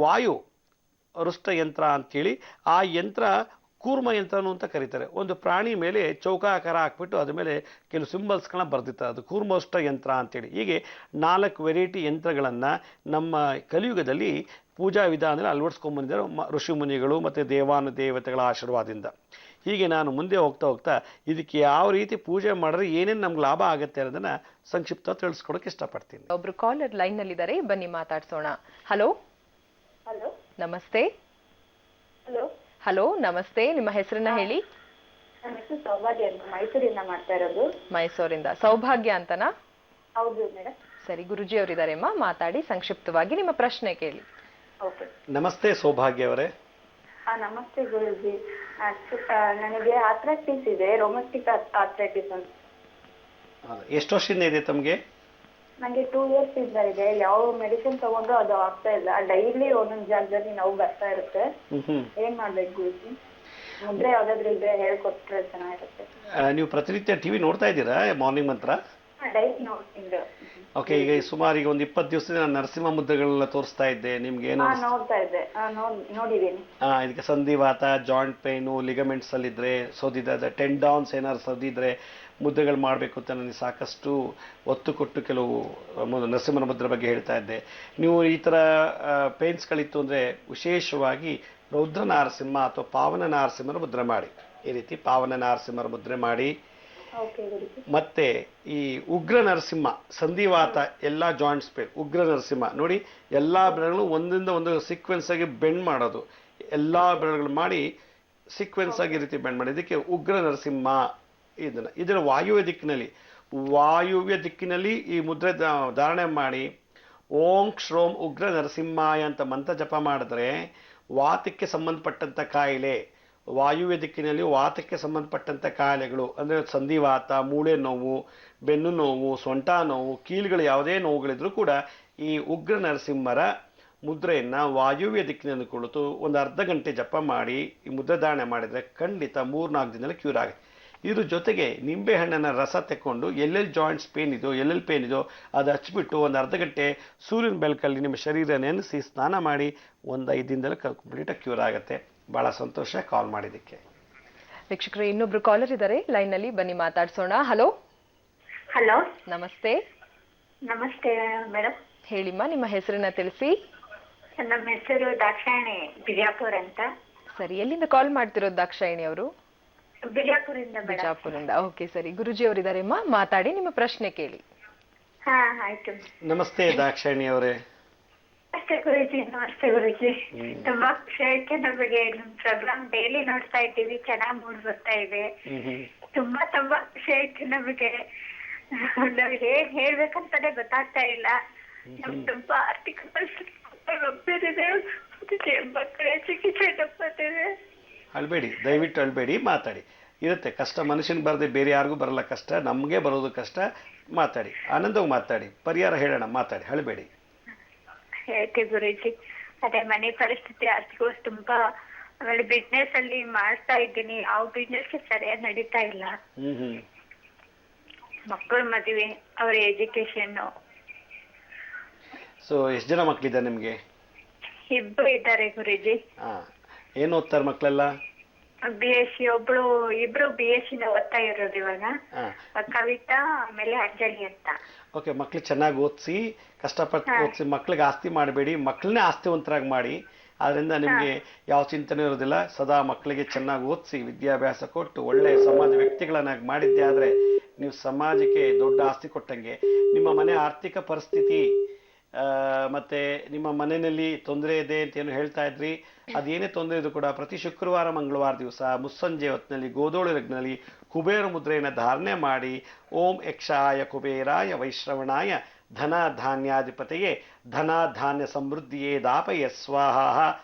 ವಾಯು ವೃಷ್ಟ ಯಂತ್ರ ಅಂತೇಳಿ ಆ ಯಂತ್ರ ಕೂರ್ಮ ಯಂತ್ರನು ಅಂತ ಕರೀತಾರೆ. ಒಂದು ಪ್ರಾಣಿ ಮೇಲೆ ಚೌಕಾಕಾರ ಹಾಕ್ಬಿಟ್ಟು ಅದ್ರ ಮೇಲೆ ಕೆಲವು ಸಿಂಬಲ್ಸ್ಗಳನ್ನ ಬರೆದಿರ್ತಾರೆ, ಅದು ಕೂರ್ಮವೃಷ್ಟ ಯಂತ್ರ ಅಂತೇಳಿ. ಹೀಗೆ 4 ವೆರೈಟಿ ಯಂತ್ರಗಳನ್ನು ನಮ್ಮ ಕಲಿಯುಗದಲ್ಲಿ ಪೂಜಾ ವಿಧಾನದಲ್ಲಿ ಅಳವಡಿಸ್ಕೊಂಡ್ಬಂದಿದ್ದಾರೆ ಋಷಿ ಮುನಿಗಳು ಮತ್ತು ದೇವಾನುದೇವತೆಗಳ ಆಶೀರ್ವಾದದಿಂದ. ಹೀಗೆ ನಾನು ಮುಂದೆ ಹೋಗ್ತಾ ಹೋಗ್ತಾ ಇದಕ್ಕೆ ಯಾವ ರೀತಿ ಪೂಜೆ ಮಾಡಿದ್ರೆ ಏನೇನು ನಮ್ಗೆ ಲಾಭ ಆಗುತ್ತೆ ಅನ್ನೋದನ್ನ ಸಂಕ್ಷಿಪ್ತ ತಿಳಿಸ್ಕೊಡಕ್ಕೆ ಇಷ್ಟಪಡ್ತೀನಿ. ಒಬ್ರು ಕಾಲರ್ ಲೈನ್ ನಲ್ಲಿದ್ದಾರೆ, ಬನ್ನಿ ಮಾತಾಡ್ಸೋಣ. ಹಲೋ ಹಲೋ ನಮಸ್ತೆ. ಹಲೋ ಹಲೋ ನಮಸ್ತೆ, ನಿಮ್ಮ ಹೆಸರನ್ನ ಹೇಳಿ. ನನ್ನ ಹೆಸರು ಸೌಭಾಗ್ಯ ಅಂತ, ಮೈಸೂರಿಂದ ಮಾಡ್ತಾ ಇರೋದು. ಮೈಸೂರಿಂದ ಸೌಭಾಗ್ಯ ಅಂತನಾ? ಹೌದು ಮೇಡಮ್. ಸರಿ, ಗುರುಜಿ ಅವರಿದ್ದಾರೆ ಅಮ್ಮ, ಮಾತಾಡಿ ಸಂಕ್ಷಿಪ್ತವಾಗಿ ನಿಮ್ಮ ಪ್ರಶ್ನೆ ಕೇಳಿ. ಓಕೆ. ನಮಸ್ತೆ ಸೌಭಾಗ್ಯ ಅವರೇ. ನಮಸ್ತೆ ಗುರುಜಿ. ನನಗೆ ಆರ್ಥ್ರೈಟಿಸ್ ಇದೆ, ರೊಮ್ಯಾಟಿಕ್ ಆರ್ಥ್ರೈಟಿಸ್ ಅಂತ. ಎಷ್ಟು ವರ್ಷದಿಂದ ಇದೆ ತಮಗೆ? ನನಗೆ 2 years ಇಂದ ಇದೆ. ಯಾವ ಮೆಡಿಸಿನ್ ತಗೊಂಡ್ರು ಅದು ಆಗ್ತಾ ಇಲ್ಲ. ಡೈಲಿ ಒಂದೊಂದು ಜಾಗದಲ್ಲಿ ನೋವು ಬರ್ತಾ ಇರುತ್ತೆ. ಏನ್ ಮಾಡ್ಬೇಕು ಗುರುಜಿ? ಮುದ್ರೆ ಯಾವ್ದಾದ್ರು ಇದ್ರೆ ಹೇಳ್ಕೊಟ್ರೆ ಚೆನ್ನಾಗಿರುತ್ತೆ. ನೀವು ಪ್ರತಿನಿತ್ಯ ಟಿವಿ ನೋಡ್ತಾ ಇದ್ದೀರಾ ಮಾರ್ನಿಂಗ್ ಮಂತ್ರ? ಡೈಲಿ ನೋಡ್ತೀನಿ. ಓಕೆ, ಈಗ ಸುಮಾರು ಈಗ ಒಂದು 20 ದಿವಸದಿಂದ ನಾನು ನರಸಿಂಹ ಮುದ್ರೆಗಳನ್ನ ತೋರಿಸ್ತಾ ಇದ್ದೆ. ನಿಮ್ಗೆ ಏನು ನೋಡ್ತಾ ಇದ್ದೆ, ನೋಡಿದ್ದೀನಿ. ಇದಕ್ಕೆ ಸಂಧಿವಾತ, ಜಾಯಿಂಟ್ ಪೈನು, ಲಿಗಮೆಂಟ್ಸ್ ಅಲ್ಲಿದ್ರೆ ಸೋದಿದ ಟೆಂಡಾನ್ಸ್ ಏನಾದ್ರು ಸೋದಿದ್ರೆ ಮುದ್ರೆಗಳು ಮಾಡಬೇಕು ಅಂತ ನನಗೆ ಸಾಕಷ್ಟು ಒತ್ತು ಕೊಟ್ಟು ಕೆಲವು ನರಸಿಂಹನ ಮುದ್ರೆ ಬಗ್ಗೆ ಹೇಳ್ತಾ ಇದ್ದೆ. ನೀವು ಈ ಥರ ಪೇನ್ಸ್ಗಳಿತ್ತು ಅಂದರೆ ವಿಶೇಷವಾಗಿ ರೌದ್ರ ನಾರಸಿಂಹ ಅಥವಾ ಪಾವನ ನಾರಸಿಂಹರ ಮುದ್ರೆ ಮಾಡಿ. ಈ ರೀತಿ ಪಾವನ ನಾರಸಿಂಹರ ಮುದ್ರೆ ಮಾಡಿ. ಮತ್ತೆ ಈ ಉಗ್ರ ನರಸಿಂಹ, ಸಂಧಿವಾತ, ಎಲ್ಲ ಜಾಯಿಂಟ್ಸ್ ಪೇನ್, ಉಗ್ರ ನರಸಿಂಹ ನೋಡಿ, ಎಲ್ಲ ಬೆರಳು ಒಂದಿಂದ ಒಂದು ಸೀಕ್ವೆನ್ಸ್ ಆಗಿ ಬೆಂಡ್ ಮಾಡೋದು, ಎಲ್ಲ ಬೆರಳುಗಳು ಮಾಡಿ ಸೀಕ್ವೆನ್ಸ್ ಆಗಿ ಈ ರೀತಿ ಬೆಂಡ್ ಮಾಡಿ, ಇದಕ್ಕೆ ಉಗ್ರ ನರಸಿಂಹ. ಇದರ ವಾಯುವ್ಯ ದಿಕ್ಕಿನಲ್ಲಿ ಈ ಮುದ್ರೆ ಧಾರಣೆ ಮಾಡಿ ಓಂ ಶ್ರೋಂ ಉಗ್ರ ನರಸಿಂಹಾಯ ಅಂತ ಮಂತ್ರ ಜಪ ಮಾಡಿದ್ರೆ ವಾತಕ್ಕೆ ಸಂಬಂಧಪಟ್ಟಂತ ಕಾಯಿಲೆ, ವಾಯುವ್ಯ ದಿಕ್ಕಿನಲ್ಲಿ ವಾತಕ್ಕೆ ಸಂಬಂಧಪಟ್ಟಂತ ಕಾಯಿಲೆಗಳು ಅಂದರೆ ಸಂಧಿವಾತ, ಮೂಳೆ ನೋವು, ಬೆನ್ನು ನೋವು, ಸೊಂಟ ನೋವು, ಕೀಲುಗಳು ಯಾವುದೇ ನೋವುಗಳಿದ್ರೂ ಕೂಡ ಈ ಉಗ್ರ ನರಸಿಂಹರ ಮುದ್ರೆಯನ್ನು ವಾಯುವ್ಯ ದಿಕ್ಕಿನಲ್ಲಿ ಕುಳಿತು ಒಂದು ಅರ್ಧ ಗಂಟೆ ಜಪ ಮಾಡಿ ಈ ಮುದ್ರೆ ಧಾರಣೆ ಮಾಡಿದರೆ ಖಂಡಿತ 3-4 ದಿನದಲ್ಲಿ ಕ್ಯೂರ್ ಆಗುತ್ತೆ. ಇದ್ರ ಜೊತೆಗೆ ನಿಂಬೆಹಣ್ಣಿನ ರಸ ತೆಕ್ಕೊಂಡು ಎಲ್ಲೆಲ್ಲಿ ಜಾಯಿಂಟ್ಸ್ ಪೇನ್ ಇದೋ, ಎಲ್ಲೆಲ್ಲಿ ಪೇನ್ ಇದೋ ಅದು ಹಚ್ಬಿಟ್ಟು ಒಂದು ಅರ್ಧ ಗಂಟೆ ಸೂರ್ಯನ ಬೆಳಕಲ್ಲಿ ನಿಮ್ಮ ಶರೀರ ನೆನೆಸಿ ಸ್ನಾನ ಮಾಡಿ ಒಂದು 5 ದಿನದಲ್ಲಿ ಕಂಪ್ಲೀಟಾಗಿ ಕ್ಯೂರ್ ಆಗುತ್ತೆ. ಬಹಳ ಸಂತೋಷ ಕಾಲ್ ಮಾಡಿದ್ದಕ್ಕೆ. ವೀಕ್ಷಕರೇ, ಇನ್ನೊಬ್ರು ಕಾಲರ್ ಇದ್ದಾರೆ ಲೈನ್ ನಲ್ಲಿ, ಬನ್ನಿ ಮಾತಾಡ್ಸೋಣ. ಹಲೋ. ಹಲೋ, ನಮಸ್ತೆ. ನಮಸ್ತೆ ಮೇಡಮ್. ಹೇಳಿಮ್ಮ, ನಿಮ್ಮ ಹೆಸರನ್ನ ತಿಳಿಸಿ. ನಮ್ಮ ಹೆಸರು ದಾಕ್ಷಾಯಣಿ ಬಿಜಾಪುರ ಅಂತ. ಸರಿ, ಎಲ್ಲಿಂದ ಕಾಲ್ ಮಾಡ್ತಿರೋದು ದಾಕ್ಷಾಯಣಿ ಅವರು? ಬಿಜಾಪುರಿಂದ. ಬಿಜಾಪುರಿಂದ. ಓಕೆ, ಸರಿ. ಗುರುಜಿ ಅವರಿದ್ದಾರೆಮ್ಮ, ಮಾತಾಡಿ, ನಿಮ್ಮ ಪ್ರಶ್ನೆ ಕೇಳಿ. ಹಾ, ಆಯ್ತು. ನಮಸ್ತೆ ದಾಕ್ಷಾಯಣಿ ಅವರೇ. ನಮಸ್ತೆ ಗುರುಜಿ. ನಮಸ್ತೆ ಗುರುಜಿ. ತುಂಬಾ ಖುಷಿ ಆಯ್ತು. ನಮಗೆ ನಿಮ್ ಪ್ರೋಗ್ರಾಮ್ ಡೈಲಿ ನೋಡ್ತಾ ಇದ್ದೀವಿ, ಚೆನ್ನಾಗಿ ಮೂಡ್ ಬರ್ತಾ ಇದೆ. ತುಂಬಾ ಖುಷಿ ಆಯ್ತು ನಮಗೆ. ನಾವ್ ಹೇಗ್ ಹೇಳ್ಬೇಕಂತಾನೆ ಗೊತ್ತಾಗ್ತಾ ಇಲ್ಲ. ನಮ್ಗೆ ತುಂಬಾ ಆರ್ಥಿಕ ಪರಿಸ್ಥಿತಿ ಒಪ್ಪಿದೆ, ಮಕ್ಕಳ ಚಿಕಿತ್ಸೆ ತಪ್ಪತ್ತಿದೆ. ಅಳ್ಬೇಡಿ, ದಯವಿಟ್ಟು ಅಳ್ಬೇಡಿ, ಮಾತಾಡಿ. ಇರುತ್ತೆ ಕಷ್ಟ, ಮನುಷ್ಯನಿಗೆ ಬರದೆ ಬೇರೆ ಯಾರಿಗೂ ಬರಲ್ಲ ಕಷ್ಟ, ನಮಗೆ ಬರೋದು ಕಷ್ಟ. ಮಾತಾಡಿ, ಆನಂದವಾಗಿ ಮಾತಾಡಿ, ಪರಿಹಾರ ಹೇಳೋಣ, ಮಾತಾಡಿ, ಅಳ್ಬೇಡಿ. ಹೇಳ್ತೀವಿ ಗುರುಜಿ. ಅದೇ ಮನೆ ಪರಿಸ್ಥಿತಿ ಆರ್ಥಿಕ ತುಂಬಾ, ಆಮೇಲೆ ಬಿಸ್ನೆಸ್ ಅಲ್ಲಿ ಮಾಡ್ತಾ ಇದ್ದೀನಿ, ಯಾವ ಬಿಸ್ನೆಸ್ ಸರಿಯಾಗಿ ನಡೀತಾ ಇಲ್ಲ. ಮಕ್ಕಳ ಮದುವೆ, ಅವ್ರ ಎಜುಕೇಶನ್. ಸೊ ಎಷ್ಟು ಜನ ಮಕ್ಕಳಿದ್ದಾರೆ ನಿಮ್ಗೆ? 2 ಇದ್ದಾರೆ ಗುರುಜಿ. ಏನು ಓದ್ತಾರೆ ಮಕ್ಕಳೆಲ್ಲ? BSc, ಇಬ್ರು BSc ಓದ್ತಾ ಇರೋದು ಇವಾಗ. ಕವಿತಾ, ಆಮೇಲೆ ಅಂಜಲಿ ಅಂತ. ಓಕೆ, ಮಕ್ಳಿಗೆ ಚೆನ್ನಾಗಿ ಓದಿಸಿ, ಕಷ್ಟಪಟ್ಟು ಓದಿಸಿ, ಮಕ್ಳಿಗೆ ಆಸ್ತಿ ಮಾಡಬೇಡಿ, ಮಕ್ಕಳನ್ನೇ ಆಸ್ತಿವಂತರಾಗಿ ಮಾಡಿ. ಆದ್ರಿಂದ ನಿಮ್ಗೆ ಯಾವ ಚಿಂತನೆ ಇರೋದಿಲ್ಲ. ಸದಾ ಮಕ್ಕಳಿಗೆ ಚೆನ್ನಾಗಿ ಓದಿಸಿ, ವಿದ್ಯಾಭ್ಯಾಸ ಕೊಟ್ಟು ಒಳ್ಳೆ ಸಮಾಜ ವ್ಯಕ್ತಿಗಳನ್ನಾಗಿ ಮಾಡಿದ್ದೆ ಆದ್ರೆ ನೀವು ಸಮಾಜಕ್ಕೆ ದೊಡ್ಡ ಆಸ್ತಿ ಕೊಟ್ಟಂಗೆ. ನಿಮ್ಮ ಮನೆ ಆರ್ಥಿಕ ಪರಿಸ್ಥಿತಿ ಮತ್ತೆ ನಿಮ್ಮ ಮನೆಯಲ್ಲಿ ತೊಂದರೆ ಇದೆ ಅಂತ ಏನು ಹೇಳ್ತಾ ಇದ್ರಿ, ಅದೇನೇ ತೊಂದರೆ ಇದ್ರು ಕೂಡ ಪ್ರತಿ ಶುಕ್ರವಾರ, ಮಂಗಳವಾರ ದಿವಸ ಮುಸ್ಸಂಜೆ ಹೊತ್ತಿನಲ್ಲಿ ಗೋಧೋಳಿ ಲಗ್ನಲ್ಲಿ ಕುಬೇರ ಮುದ್ರೆಯನ್ನು ಧಾರಣೆ ಮಾಡಿ ಓಂ ಯಕ್ಷಾಯ ಕುಬೇರಾಯ ವೈಶ್ರವಣಾಯ ಧನ ಧಾನ್ಯಾಧಿಪತಿಯೇ ಧನ ಧಾನ್ಯ ಸಮೃದ್ಧಿಯೇ ದಾಪಯ ಸ್ವಾಹ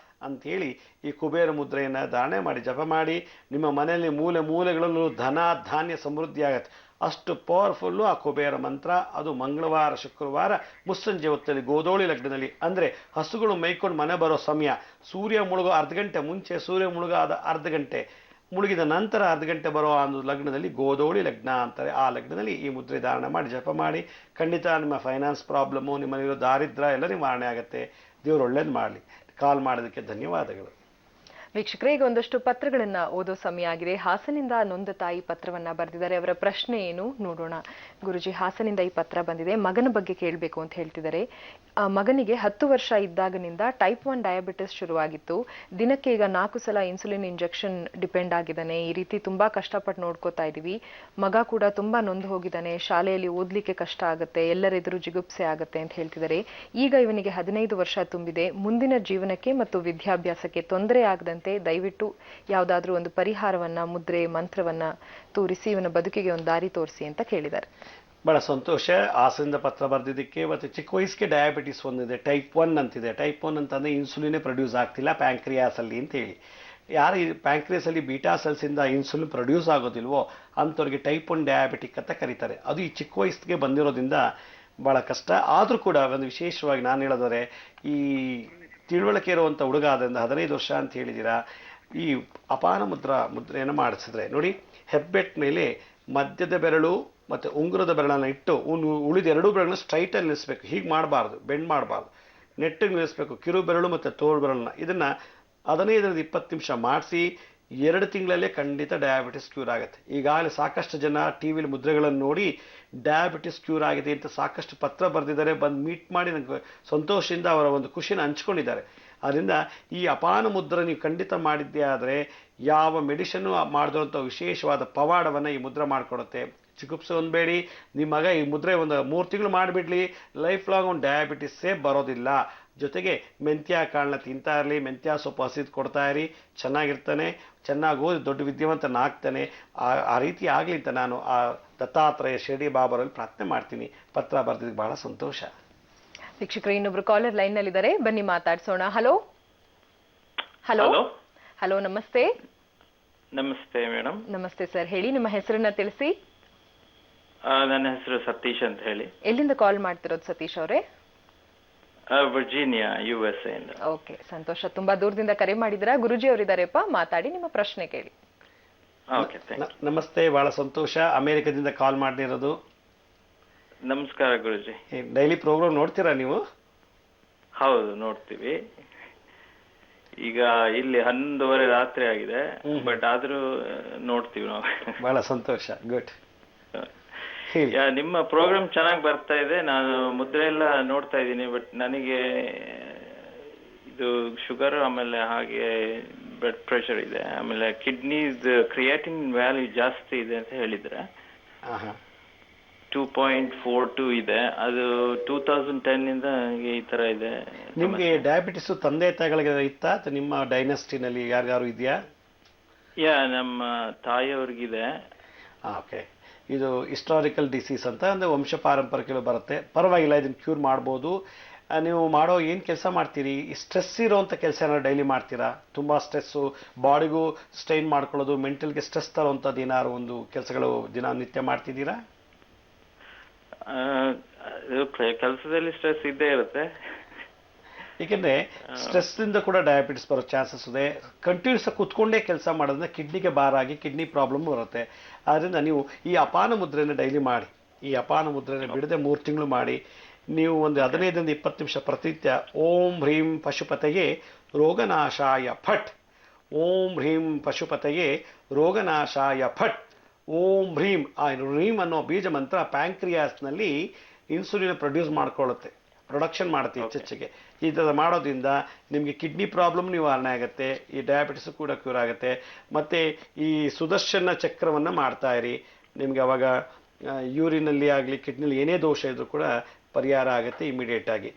ಅಂಥೇಳಿ ಈ ಕುಬೇರ ಮುದ್ರೆಯನ್ನು ಧಾರಣೆ ಮಾಡಿ ಜಪ ಮಾಡಿ. ನಿಮ್ಮ ಮನೆಯಲ್ಲಿ ಮೂಲೆಗಳಲ್ಲೂ ಧನ ಧಾನ್ಯ ಸಮೃದ್ಧಿ ಆಗತ್ತೆ. ಅಷ್ಟು ಪವರ್ಫುಲ್ಲು ಆ ಕುಬೇರ ಮಂತ್ರ. ಅದು ಮಂಗಳವಾರ, ಶುಕ್ರವಾರ ಮುಸ್ಸಂಜೆ ಹೊತ್ತಲ್ಲಿ ಗೋಧೋಳಿ ಲಗ್ನದಲ್ಲಿ, ಅಂದರೆ ಹಸುಗಳು ಮೈಕೊಂಡು ಮನೆ ಬರೋ ಸಮಯ, ಸೂರ್ಯ ಮುಳುಗೋ ಅರ್ಧ ಗಂಟೆ ಮುಂಚೆ, ಸೂರ್ಯ ಮುಳುಗಾದ ಅರ್ಧ ಗಂಟೆ, ಮುಳುಗಿದ ನಂತರ ಅರ್ಧ ಗಂಟೆ ಬರೋ ಆ ಲಗ್ನದಲ್ಲಿ ಗೋಧೋಳಿ ಲಗ್ನ ಅಂತಾರೆ. ಆ ಲಗ್ನದಲ್ಲಿ ಈ ಮುದ್ರೆ ಧಾರಣೆ ಮಾಡಿ ಜಪ ಮಾಡಿ. ಖಂಡಿತ ನಿಮ್ಮ ಫೈನಾನ್ಸ್ ಪ್ರಾಬ್ಲಮ್ಮು, ನಿಮ್ಮಲ್ಲಿರೋ ದಾರಿದ್ರ್ಯ ಎಲ್ಲ ನಿವಾರಣೆ ಆಗುತ್ತೆ. ದೇವರು ಒಳ್ಳೇದು ಮಾಡಲಿ. ಕಾಲ್ ಮಾಡೋದಕ್ಕೆ ಧನ್ಯವಾದಗಳು. ವೀಕ್ಷಕರೇ, ಈಗ ಒಂದಷ್ಟು ಪತ್ರಗಳನ್ನ ಓದೋ ಸಮಯ ಆಗಿದೆ. ಹಾಸನಿಂದ ನೊಂದ ತಾಯಿ ಪತ್ರವನ್ನ ಬರೆದಿದ್ದಾರೆ. ಅವರ ಪ್ರಶ್ನೆ ಏನು ನೋಡೋಣ. ಗುರುಜಿ, ಹಾಸನಿಂದ ಈ ಪತ್ರ ಬಂದಿದೆ. ಮಗನ ಬಗ್ಗೆ ಕೇಳಬೇಕು ಅಂತ ಹೇಳ್ತಿದ್ದಾರೆ. ಮಗನಿಗೆ 10 ವರ್ಷ ಇದ್ದಾಗನಿಂದ ಟೈಪ್ 1 ಡಯಾಬಿಟಿಸ್ ಶುರುವಾಗಿತ್ತು. ದಿನಕ್ಕೆ ಈಗ 4 ಸಲ ಇನ್ಸುಲಿನ್ ಇಂಜೆಕ್ಷನ್ ಡಿಪೆಂಡ್ ಆಗಿದ್ದಾನೆ. ಈ ರೀತಿ ತುಂಬಾ ಕಷ್ಟಪಟ್ಟು ನೋಡ್ಕೋತಾ ಇದೀವಿ. ಮಗ ಕೂಡ ತುಂಬಾ ನೊಂದು ಹೋಗಿದ್ದಾನೆ. ಶಾಲೆಯಲ್ಲಿ ಓದ್ಲಿಕ್ಕೆ ಕಷ್ಟ ಆಗುತ್ತೆ, ಎಲ್ಲರೆದುರು ಜಿಗುಪ್ಸೆ ಆಗುತ್ತೆ ಅಂತ ಹೇಳ್ತಿದ್ದಾರೆ. ಈಗ ಇವನಿಗೆ 15 ವರ್ಷ ತುಂಬಿದೆ. ಮುಂದಿನ ಜೀವನಕ್ಕೆ ಮತ್ತು ವಿದ್ಯಾಭ್ಯಾಸಕ್ಕೆ ತೊಂದರೆ ಆಗದಂತೆ ದಯವಿಟ್ಟು ಯಾವುದಾದ್ರೂ ಒಂದು ಪರಿಹಾರವನ್ನ, ಮುದ್ರೆ, ಮಂತ್ರವನ್ನ ತೋರಿಸಿ ಇವನ ಬದುಕಿಗೆ ಒಂದು ದಾರಿ ತೋರಿಸಿ ಅಂತ ಕೇಳಿದ್ದಾರೆ. ಬಹಳ ಸಂತೋಷ. ಹಾಸನದಿಂದ ಪತ್ರ ಬರೆದಿದ್ದಕ್ಕೆ. ಮತ್ತು ಚಿಕ್ಕ ವಯಸ್ಸಿಗೆ ಡಯಾಬಿಟಿಸ್ ಒಂದಿದೆ, ಟೈಪ್ 1 ಅಂತಿದೆ. ಟೈಪ್ 1 ಅಂತಂದರೆ ಇನ್ಸುಲಿನೇ ಪ್ರೊಡ್ಯೂಸ್ ಆಗ್ತಿಲ್ಲ ಪ್ಯಾಂಕ್ರಿಯಾಸಲ್ಲಿ ಅಂತೇಳಿ. ಯಾರು ಈ ಪ್ಯಾಂಕ್ರಿಯಸಲ್ಲಿ ಬೀಟಾ ಸೆಲ್ಸಿಂದ ಇನ್ಸುಲಿನ್ ಪ್ರೊಡ್ಯೂಸ್ ಆಗೋದಿಲ್ವೋ ಅಂಥವ್ರಿಗೆ ಟೈಪ್ 1 ಡಯಾಬಿಟಿಕ್ ಅಂತ ಕರೀತಾರೆ. ಅದು ಈ ಚಿಕ್ಕ ವಯಸ್ಸಿಗೆ ಬಂದಿರೋದ್ರಿಂದ ಭಾಳ ಕಷ್ಟ. ಆದರೂ ಕೂಡ ಒಂದು ವಿಶೇಷವಾಗಿ ನಾನು ಹೇಳೋದಾದ್ರೆ, ಈ ತಿಳುವಳಿಕೆ ಇರುವಂಥ ಹುಡುಗ ಆದ್ದರಿಂದ 15 ವರ್ಷ ಅಂತ ಹೇಳಿದ್ದೀರಾ, ಈ ಅಪಾನ ಮುದ್ರೆಯನ್ನು ಮಾಡಿಸಿದ್ರೆ ನೋಡಿ, ಹೆಬ್ಬೆಟ್ ಮೇಲೆ ಮಧ್ಯದ ಬೆರಳು ಮತ್ತು ಉಂಗುರದ ಬೆರಳನ್ನು ಇಟ್ಟು ಉಳಿದ ಎರಡೂ ಬೆರಳನ್ನು ಸ್ಟ್ರೈಟಲ್ಲಿ ನಿಲ್ಲಿಸಬೇಕು. ಹೀಗೆ ಮಾಡಬಾರ್ದು, ಬೆಂಡ್ ಮಾಡಬಾರ್ದು, ನೆಟ್ಟಿಗೆ ನಿಲ್ಲಿಸಬೇಕು. ಕಿರು ಬೆರಳು ಮತ್ತು ತೋಳು ಬೆರಳನ್ನ ಇದನ್ನು 15-20 ನಿಮಿಷ ಮಾಡಿಸಿ 2 ತಿಂಗಳಲ್ಲೇ ಖಂಡಿತ ಡಯಾಬಿಟಿಸ್ ಕ್ಯೂರ್ ಆಗುತ್ತೆ. ಈಗಾಗಲೇ ಸಾಕಷ್ಟು ಜನ ಟಿ ವಿಲಿ ಮುದ್ರೆಗಳನ್ನು ನೋಡಿ ಡಯಾಬಿಟಿಸ್ ಕ್ಯೂರ್ ಆಗಿದೆ ಅಂತ ಸಾಕಷ್ಟು ಪತ್ರ ಬರೆದಿದ್ದಾರೆ, ಬಂದು ಮೀಟ್ ಮಾಡಿ ನನಗೆ ಸಂತೋಷದಿಂದ ಅವರ ಒಂದು ಖುಷಿನ ಹಂಚ್ಕೊಂಡಿದ್ದಾರೆ. ಆದ್ದರಿಂದ ಈ ಅಪಾನ ಮುದ್ರೆ ನೀವು ಖಂಡಿತ ಮಾಡಿದ್ದೇ ಆದರೆ ಯಾವ ಮೆಡಿಷನ್ನು ಮಾಡಿದಂಥ ವಿಶೇಷವಾದ ಪವಾಡವನ್ನು ಈ ಮುದ್ರೆ ಮಾಡಿಕೊಡುತ್ತೆ. ಚಿಕಿತ್ಸೆ ಹೊಂದಬೇಡಿ, ನಿಮ್ಮ ಮಗ ಈ ಮುದ್ರೆ ಒಂದು 3 ತಿಂಗಳು ಮಾಡಿಬಿಡ್ಲಿ, ಲೈಫ್ ಲಾಂಗ್ ಒಂದು ಡಯಾಬಿಟಿಸ್ಸೇ ಬರೋದಿಲ್ಲ. ಜೊತೆಗೆ ಮೆಂತ್ಯ ಕಾಳನ್ನ ತಿಂತಾ ಇರಲಿ, ಮೆಂತ್ಯ ಸೊಪ್ಪು ಹಸಿದು ಕೊಡ್ತಾ ಇರಿ, ಚೆನ್ನಾಗಿರ್ತಾನೆ, ಚೆನ್ನಾಗಿ ಓದಿ ದೊಡ್ಡ ವಿದ್ಯಾವಂತನಾಗ್ತಾನೆ. ಆ ರೀತಿ ಆಗಲಿ ಅಂತ ನಾನು ಆ ದತ್ತಾತ್ರೇಯ ಶಿರಡಿ ಬಾಬರಲ್ಲಿ ಪ್ರಾರ್ಥನೆ ಮಾಡ್ತೀನಿ. ಪತ್ರ ಬರೆದಿದ್ದಕ್ಕೆ ಬಹಳ ಸಂತೋಷ. ವೀಕ್ಷಕರು, ಇನ್ನೊಬ್ರು ಕಾಲರ್ ಲೈನ್ ನಲ್ಲಿದ್ದಾರೆ, ಬನ್ನಿ ಮಾತಾಡ್ಸೋಣ. ಹಲೋ ಹಲೋ ಹಲೋ, ನಮಸ್ತೆ. ನಮಸ್ತೆ ಮೇಡಮ್. ನಮಸ್ತೆ ಸರ್, ಹೇಳಿ ನಿಮ್ಮ ಹೆಸರನ್ನ ತಿಳಿಸಿ. ನನ್ನ ಹೆಸರು ಸತೀಶ್ ಅಂತ ಹೇಳಿ. ಎಲ್ಲಿಂದ ಕಾಲ್ ಮಾಡ್ತಿರೋದು ಸತೀಶ್ ಅವರೇ? ವರ್ಜೀನಿಯಾ, USA ಇಂದ. ಓಕೆ, ಸಂತೋಷ. ತುಂಬಾ ದೂರದಿಂದ ಕರೆ ಮಾಡಿದ್ರ. ಗುರುಜಿ ಅವರಿದ್ದಾರೆಪ್ಪ, ಮಾತಾಡಿ, ನಿಮ್ಮ ಪ್ರಶ್ನೆ ಕೇಳಿ. Okay, thank you. ನಮಸ್ತೆ, ಬಹಳ ಸಂತೋಷ. ಅಮೆರಿಕದಿಂದ ಕಾಲ್ ಮಾಡಿರೋದು. ನಮಸ್ಕಾರ ಗುರುಜಿ. ಡೈಲಿ ಪ್ರೋಗ್ರಾಮ್ ನೋಡ್ತೀರಾ ನೀವು? ಹೌದು, ನೋಡ್ತೀವಿ. ಈಗ ಇಲ್ಲಿ 11:30 ರಾತ್ರಿ ಆಗಿದೆ, ಬಟ್ ಆದ್ರೂ ನೋಡ್ತೀವಿ ನಾವು. ಬಹಳ ಸಂತೋಷ, ಗುಡ್. ನಿಮ್ಮ ಪ್ರೋಗ್ರಾಮ್ ಚೆನ್ನಾಗಿ ಬರ್ತಾ ಇದೆ. ನಾನು ಮುದ್ರೆ ಎಲ್ಲ ನೋಡ್ತಾ ಇದ್ದೀನಿ, ಬಟ್ ನನಗೆ ಇದು ಶುಗರ್, ಆಮೇಲೆ ಹಾಗೆ ಬ್ಲಡ್ ಪ್ರೆಷರ್ ಇದೆ, ಆಮೇಲೆ ಕಿಡ್ನೀಸ್ ಕ್ರಿಯಾಟಿನ್ ವ್ಯಾಲ್ಯೂ ಜಾಸ್ತಿ ಇದೆ ಅಂತ ಹೇಳಿದ್ರೆ. 2.42 ಇದೆ. ಅದು 2010 ಇಂದ ನನಗೆ ಈ ತರ ಇದೆ. ನಿಮ್ಗೆ ಡಯಾಬಿಟಿಸ್ ತಂದೆ ತಾಯಿಗಳಿಗೆ ಇತ್ತಾ ಅಥವಾ ನಿಮ್ಮ ಡೈನೆಸ್ಟಿನಲ್ಲಿ ಯಾರ್ಯಾರು ಇದೆಯಾ? ನಮ್ಮ ತಾಯಿಯವ್ರಿಗಿದೆ. ಓಕೆ, ಇದು ಹಿಸ್ಟಾರಿಕಲ್ ಡಿಸೀಸ್ ಅಂತ ಒಂದು ವಂಶ ಪಾರಂಪರಿಕಗಳು ಬರುತ್ತೆ. ಪರವಾಗಿಲ್ಲ, ಇದನ್ನು ಕ್ಯೂರ್ ಮಾಡ್ಬೋದು. ನೀವು ಮಾಡೋ ಏನು ಕೆಲಸ ಮಾಡ್ತೀರಿ? ಸ್ಟ್ರೆಸ್ ಇರೋವಂಥ ಕೆಲಸ ಏನಾದ್ರು ಡೈಲಿ ಮಾಡ್ತೀರಾ? ತುಂಬ ಸ್ಟ್ರೆಸ್ಸು, ಬಾಡಿಗೂ ಸ್ಟ್ರೈನ್ ಮಾಡ್ಕೊಳ್ಳೋದು, ಮೆಂಟಲ್ಗೆ ಸ್ಟ್ರೆಸ್ ತರೋವಂಥದ್ದು ಏನಾದ್ರು ಒಂದು ಕೆಲಸಗಳು ದಿನನಿತ್ಯ ಮಾಡ್ತಿದ್ದೀರಾ? ಕೆಲಸದಲ್ಲಿ ಸ್ಟ್ರೆಸ್ ಇದ್ದೇ ಇರುತ್ತೆ. ಏಕೆಂದರೆ ಸ್ಟ್ರೆಸ್ನಿಂದ ಕೂಡ ಡಯಾಬಿಟಿಸ್ ಬರೋ ಚಾನ್ಸಸ್ ಇದೆ. ಕಂಟಿನ್ಯೂಸ್ ಕೂತ್ಕೊಂಡೇ ಕೆಲಸ ಮಾಡೋದ್ರಿಂದ ಕಿಡ್ನಿಗೆ ಬಾರಾಗಿ ಕಿಡ್ನಿ ಪ್ರಾಬ್ಲಮ್ ಬರುತ್ತೆ. ಆದ್ದರಿಂದ ನೀವು ಈ ಅಪಾನ ಮುದ್ರೆಯನ್ನು ಡೈಲಿ ಮಾಡಿ. ಈ ಅಪಾನ ಮುದ್ರೆಯನ್ನು ಬಿಡದೆ 3 ತಿಂಗಳು ಮಾಡಿ. ನೀವು ಒಂದು 15-20 ನಿಮಿಷ ಪ್ರತಿನಿತ್ಯ ಓಂ ಹ್ರೀಂ ಪಶುಪತೆಗೆ ರೋಗನಾಶಾಯ ಫಟ್, ಓಂ ಹ್ರೀಂ ಪಶುಪತೆಗೆ ರೋಗನಾಶಾಯ ಫಟ್, ಓಂ ಹ್ರೀಂ. ಆ ಹ್ರೀಂ ಅನ್ನೋ ಬೀಜ ಮಂತ್ರ ಪ್ಯಾಂಕ್ರಿಯಾಸ್ನಲ್ಲಿ ಇನ್ಸುಲಿನ್ ಪ್ರೊಡ್ಯೂಸ್ ಮಾಡ್ಕೊಳ್ಳುತ್ತೆ, ಪ್ರೊಡಕ್ಷನ್ ಮಾಡುತ್ತೆ ಹೆಚ್ಚೆಚ್ಚಿಗೆ. ಈ ಥರ ಮಾಡೋದ್ರಿಂದ ನಿಮಗೆ ಕಿಡ್ನಿ ಪ್ರಾಬ್ಲಮ್ ನಿವಾರಣೆ ಆಗುತ್ತೆ, ಈ ಡಯಾಬಿಟಿಸ್ ಕೂಡ ಕ್ಯೂರ್ ಆಗುತ್ತೆ. ಮತ್ತು ಈ ಸುದರ್ಶನ ಚಕ್ರವನ್ನು ಮಾಡ್ತಾ ಇರಿ. ನಿಮಗೆ ಅವಾಗ ಯೂರಿನಲ್ಲಿ ಆಗಲಿ ಕಿಡ್ನಿಲಿ ಏನೇ ದೋಷ ಇದ್ರೂ ಕೂಡ ಪರಿಹಾರ ಆಗುತ್ತೆ ಇಮಿಡಿಯೇಟಾಗಿ.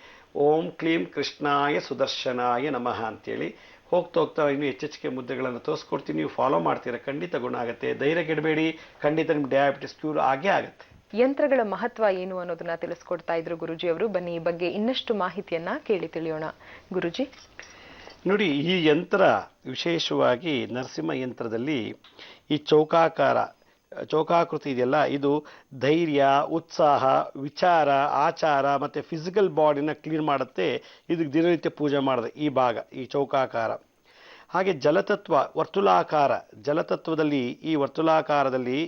ಓಂ ಕ್ಲೀಂ ಕೃಷ್ಣಾಯ ಸುದರ್ಶನಾಯ ನಮಃ ಅಂತೇಳಿ ಹೋಗ್ತಾ ಇನ್ನೂ ಹೆಚ್ಚೆಚ್ಚಿಗೆ ಮುದ್ದೆಗಳನ್ನು ತೋರಿಸ್ಕೊಡ್ತೀನಿ. ನೀವು ಫಾಲೋ ಮಾಡ್ತೀರಾ, ಖಂಡಿತ ಗುಣ ಆಗುತ್ತೆ. ಧೈರ್ಯ ಕೆಡಬೇಡಿ, ಖಂಡಿತ ನಿಮ್ಮ ಡಯಾಬಿಟಿಸ್ ಕ್ಯೂರ್ ಆಗೇ ಆಗುತ್ತೆ. ಯಂತ್ರಗಳ ಮಹತ್ವ ಏನು ಅನ್ನೋದನ್ನ ತಿಳಿಸ್ಕೊಡ್ತಾ ಇದ್ರು ಗುರುಜಿ ಅವರು. ಬನ್ನಿ ಈ ಬಗ್ಗೆ ಇನ್ನಷ್ಟು ಮಾಹಿತಿಯನ್ನ ಕೇಳಿ ತಿಳಿಯೋಣ. ಗುರುಜಿ, ನೋಡಿ, ಈ ಯಂತ್ರ ವಿಶೇಷವಾಗಿ ನರಸಿಂಹ ಯಂತ್ರದಲ್ಲಿ ಈ ಚೌಕಾಕೃತಿ ಇದೆಯಲ್ಲ, ಇದು ಧೈರ್ಯ, ಉತ್ಸಾಹ, ವಿಚಾರ, ಆಚಾರ ಮತ್ತು ಫಿಸಿಕಲ್ ಬಾಡಿನ ಕ್ಲೀನ್ ಮಾಡುತ್ತೆ. ಇದಕ್ಕೆ ದಿನನಿತ್ಯ ಪೂಜೆ ಮಾಡಿದೆ ಈ ಭಾಗ, ಈ ಚೌಕಾಕಾರ. ಹಾಗೆ ಜಲತತ್ವ, ವರ್ತುಲಾಕಾರ, ಜಲತತ್ವದಲ್ಲಿ ಈ ವರ್ತುಲಾಕಾರದಲ್ಲಿ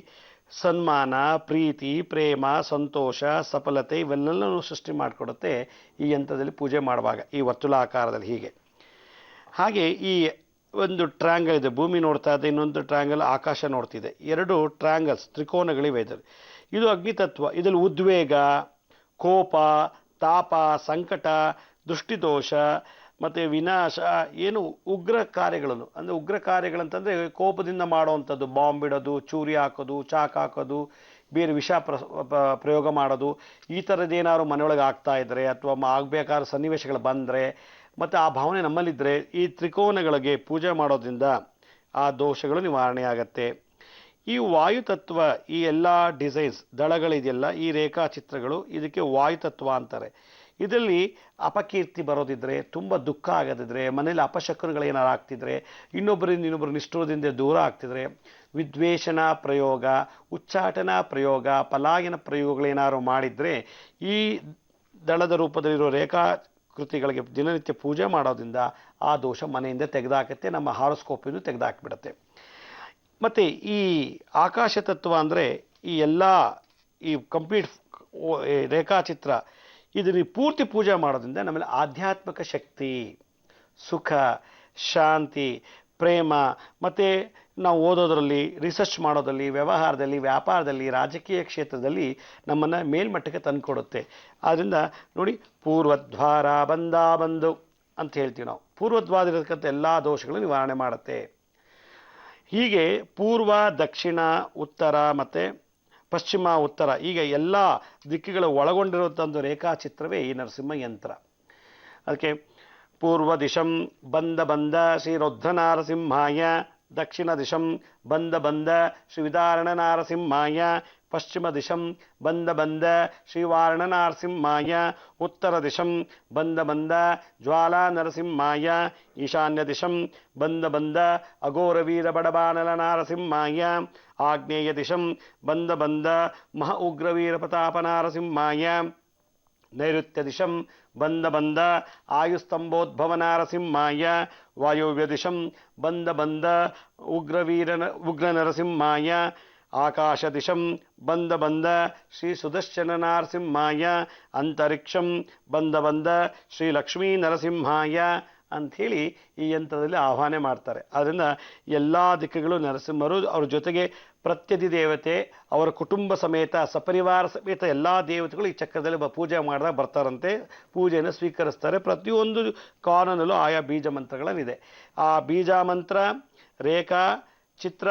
ಸನ್ಮಾನ, ಪ್ರೀತಿ, ಪ್ರೇಮ, ಸಂತೋಷ, ಸಫಲತೆ ಇವೆಲ್ಲವೂ ಸೃಷ್ಟಿ ಮಾಡಿಕೊಡುತ್ತೆ ಈ ಯಂತ್ರದಲ್ಲಿ ಪೂಜೆ ಮಾಡುವಾಗ, ಈ ವರ್ತುಲಾಕಾರದಲ್ಲಿ ಹೀಗೆ. ಹಾಗೆ ಈ ಒಂದು ಟ್ರ್ಯಾಂಗಲ್ ಇದೆ, ಭೂಮಿ ನೋಡ್ತಾ ಇದೆ, ಇನ್ನೊಂದು ಟ್ರ್ಯಾಂಗಲ್ ಆಕಾಶ ನೋಡ್ತಿದೆ. 2 ಟ್ರ್ಯಾಂಗಲ್ಸ್, ತ್ರಿಕೋನಗಳಿವೆ ಇದರಲ್ಲಿ. ಇದು ಅಗ್ನಿತತ್ವ. ಇದರಲ್ಲಿ ಉದ್ವೇಗ, ಕೋಪ, ತಾಪ, ಸಂಕಟ, ದೃಷ್ಟಿದೋಷ ಮತ್ತು ವಿನಾಶ, ಏನು ಉಗ್ರ ಕಾರ್ಯಗಳನ್ನು, ಅಂದರೆ ಉಗ್ರ ಕಾರ್ಯಗಳಂತಂದರೆ ಕೋಪದಿಂದ ಮಾಡುವಂಥದ್ದು, ಬಾಂಬ್ ಬಿಡೋದು, ಚೂರಿ ಹಾಕೋದು, ಚಾಕ್ ಹಾಕೋದು, ಬೇರೆ ವಿಷ ಪ್ರಯೋಗ ಮಾಡೋದು, ಈ ಥರದ್ದೇನಾದ್ರು ಮನೆಯೊಳಗೆ ಆಗ್ತಾ ಇದ್ದರೆ ಅಥವಾ ಆಗಬೇಕಾದ ಸನ್ನಿವೇಶಗಳು ಬಂದರೆ ಮತ್ತು ಆ ಭಾವನೆ ನಮ್ಮಲ್ಲಿದ್ದರೆ ಈ ತ್ರಿಕೋನಗಳಿಗೆ ಪೂಜೆ ಮಾಡೋದ್ರಿಂದ ಆ ದೋಷಗಳು ನಿವಾರಣೆ ಆಗತ್ತೆ. ಈ ವಾಯುತತ್ವ, ಈ ಎಲ್ಲ ಡಿಸೈನ್ಸ್ ದಳಗಳಿದೆಯಲ್ಲ, ಈ ರೇಖಾಚಿತ್ರಗಳು, ಇದಕ್ಕೆ ವಾಯುತತ್ವ ಅಂತಾರೆ. ಇದರಲ್ಲಿ ಅಪಕೀರ್ತಿ ಬರೋದಿದ್ರೆ, ತುಂಬ ದುಃಖ ಆಗದಿದ್ರೆ, ಮನೇಲಿ ಅಪಶಕುನಗಳೇನಾರು ಆಗ್ತಿದ್ರೆ, ಇನ್ನೊಬ್ಬರಿಂದ ಇನ್ನೊಬ್ಬರು ನಿಷ್ಠುರದಿಂದ ದೂರ ಆಗ್ತಿದ್ರೆ, ವಿದ್ವೇಷಣ ಪ್ರಯೋಗ, ಉಚ್ಚಾಟನ ಪ್ರಯೋಗ, ಪಲಾಯನ ಪ್ರಯೋಗಗಳೇನಾದ್ರು ಮಾಡಿದರೆ ಈ ದಳದ ರೂಪದಲ್ಲಿರೋ ರೇಖಾಕೃತಿಗಳಿಗೆ ದಿನನಿತ್ಯ ಪೂಜೆ ಮಾಡೋದ್ರಿಂದ ಆ ದೋಷ ಮನೆಯಿಂದ ತೆಗೆದಾಕತ್ತೆ, ನಮ್ಮ ಹಾರೋಸ್ಕೋಪಿಂದ ತೆಗೆದಾಕಿಬಿಡುತ್ತೆ. ಮತ್ತು ಈ ಆಕಾಶ ತತ್ವ ಅಂದರೆ ಈ ಕಂಪ್ಲೀಟ್ ರೇಖಾಚಿತ್ರ ಇದನ್ನು ಪೂರ್ತಿ ಪೂಜೆ ಮಾಡೋದ್ರಿಂದ ನಮ್ಮಲ್ಲಿ ಆಧ್ಯಾತ್ಮಿಕ ಶಕ್ತಿ, ಸುಖ, ಶಾಂತಿ, ಪ್ರೇಮ, ಮತ್ತು ನಾವು ಓದೋದರಲ್ಲಿ, ರಿಸರ್ಚ್ ಮಾಡೋದಲ್ಲಿ, ವ್ಯವಹಾರದಲ್ಲಿ, ವ್ಯಾಪಾರದಲ್ಲಿ, ರಾಜಕೀಯ ಕ್ಷೇತ್ರದಲ್ಲಿ ನಮ್ಮನ್ನು ಮೇಲ್ಮಟ್ಟಕ್ಕೆ ತಂದುಕೊಡುತ್ತೆ. ಆದ್ದರಿಂದ ನೋಡಿ, ಪೂರ್ವದ್ವಾರ ಬಂದು ಅಂತ ಹೇಳ್ತೀವಿ ನಾವು. ಪೂರ್ವದ್ವಾರ ಇರತಕ್ಕಂಥ ಎಲ್ಲ ದೋಷಗಳು ನಿವಾರಣೆ ಮಾಡುತ್ತೆ. ಹೀಗೆ ಪೂರ್ವ, ದಕ್ಷಿಣ, ಉತ್ತರ ಮತ್ತು ಪಶ್ಚಿಮ, ಉತ್ತರ, ಈಗ ಎಲ್ಲ ದಿಕ್ಕುಗಳು ಒಳಗೊಂಡಿರುವಂಥ ಒಂದು ರೇಖಾಚಿತ್ರವೇ ಈ ನರಸಿಂಹ ಯಂತ್ರ. ಅದಕ್ಕೆ ಪೂರ್ವ ದಿಶಂ ಬಂದ ಶ್ರೀ ರುದ್ರ ನಾರಸಿಂಹಾಯ, ದಕ್ಷಿಣ ದಿಶಂ ಬಂದ ಶ್ರೀ ವಿದಾರಣ ನಾರಸಿಂಹಾಯ, ಪಶ್ಚಿಮ ದಿಶಂ ಬಂದ ಶ್ರೀ ವಾರಣ ನಾರಸಿಂಹಾಯ, ಉತ್ತರ ದಿಶಂ ಬಂದ ಜ್ವಾಲಾ ನರಸಿಂಹಾಯ, ಈಶಾನ್ಯ ದಿಶಂ ಬಂದ ಅಘೋರವೀರ ಬಡಬಾನಲ ನಾರಸಿಂಹಾಯ, ಆಗ್ನೇಯ ದಿಶಂ ಬಂದ ಮಹ ಉಗ್ರವೀರ ಪ್ರತಾಪ ನಾರಸಿಂಹಾಯ, ನೈಋತ್ಯ ದಿಶಂ ಬಂದ ಆಯುಸ್ತಂಭೋದ್ಭವ ನಾರಸಿಂಹಾಯ, ವಾಯುವ್ಯ ದಿಶಂ ಬಂದ ಉಗ್ರ ನರಸಿಂಹಾಯ, ಆಕಾಶ ದಿಶಂ ಬಂದ ಶ್ರೀ ಸುದರ್ಶನ ನಾರಸಿಂಹಾಯ, ಅಂತರಿಕ್ಷಂ ಬಂದ ಶ್ರೀ ಲಕ್ಷ್ಮೀ ನರಸಿಂಹಾಯ ಅಂಥೇಳಿ ಈ ಯಂತ್ರದಲ್ಲಿ ಆಹ್ವಾನ ಮಾಡ್ತಾರೆ. ಆದ್ದರಿಂದ ಎಲ್ಲ ದಿಕ್ಕುಗಳು ನರಸಿಂಹರು, ಅವ್ರ ಜೊತೆಗೆ ಪ್ರತ್ಯಧಿ ದೇವತೆ, ಅವರ ಕುಟುಂಬ ಸಮೇತ, ಸಪರಿವಾರ ಸಮೇತ ಎಲ್ಲ ದೇವತೆಗಳು ಈ ಚಕ್ರದಲ್ಲಿ ಪೂಜೆ ಮಾಡಿದಾಗ ಬರ್ತಾರಂತೆ, ಪೂಜೆಯನ್ನು ಸ್ವೀಕರಿಸ್ತಾರೆ. ಪ್ರತಿಯೊಂದು ಕಾರ್ನಲ್ಲೂ ಆಯಾ ಬೀಜ ಮಂತ್ರಗಳನ್ನಿದೆ. ಆ ಬೀಜ ಮಂತ್ರ, ರೇಖಾ ಚಿತ್ರ,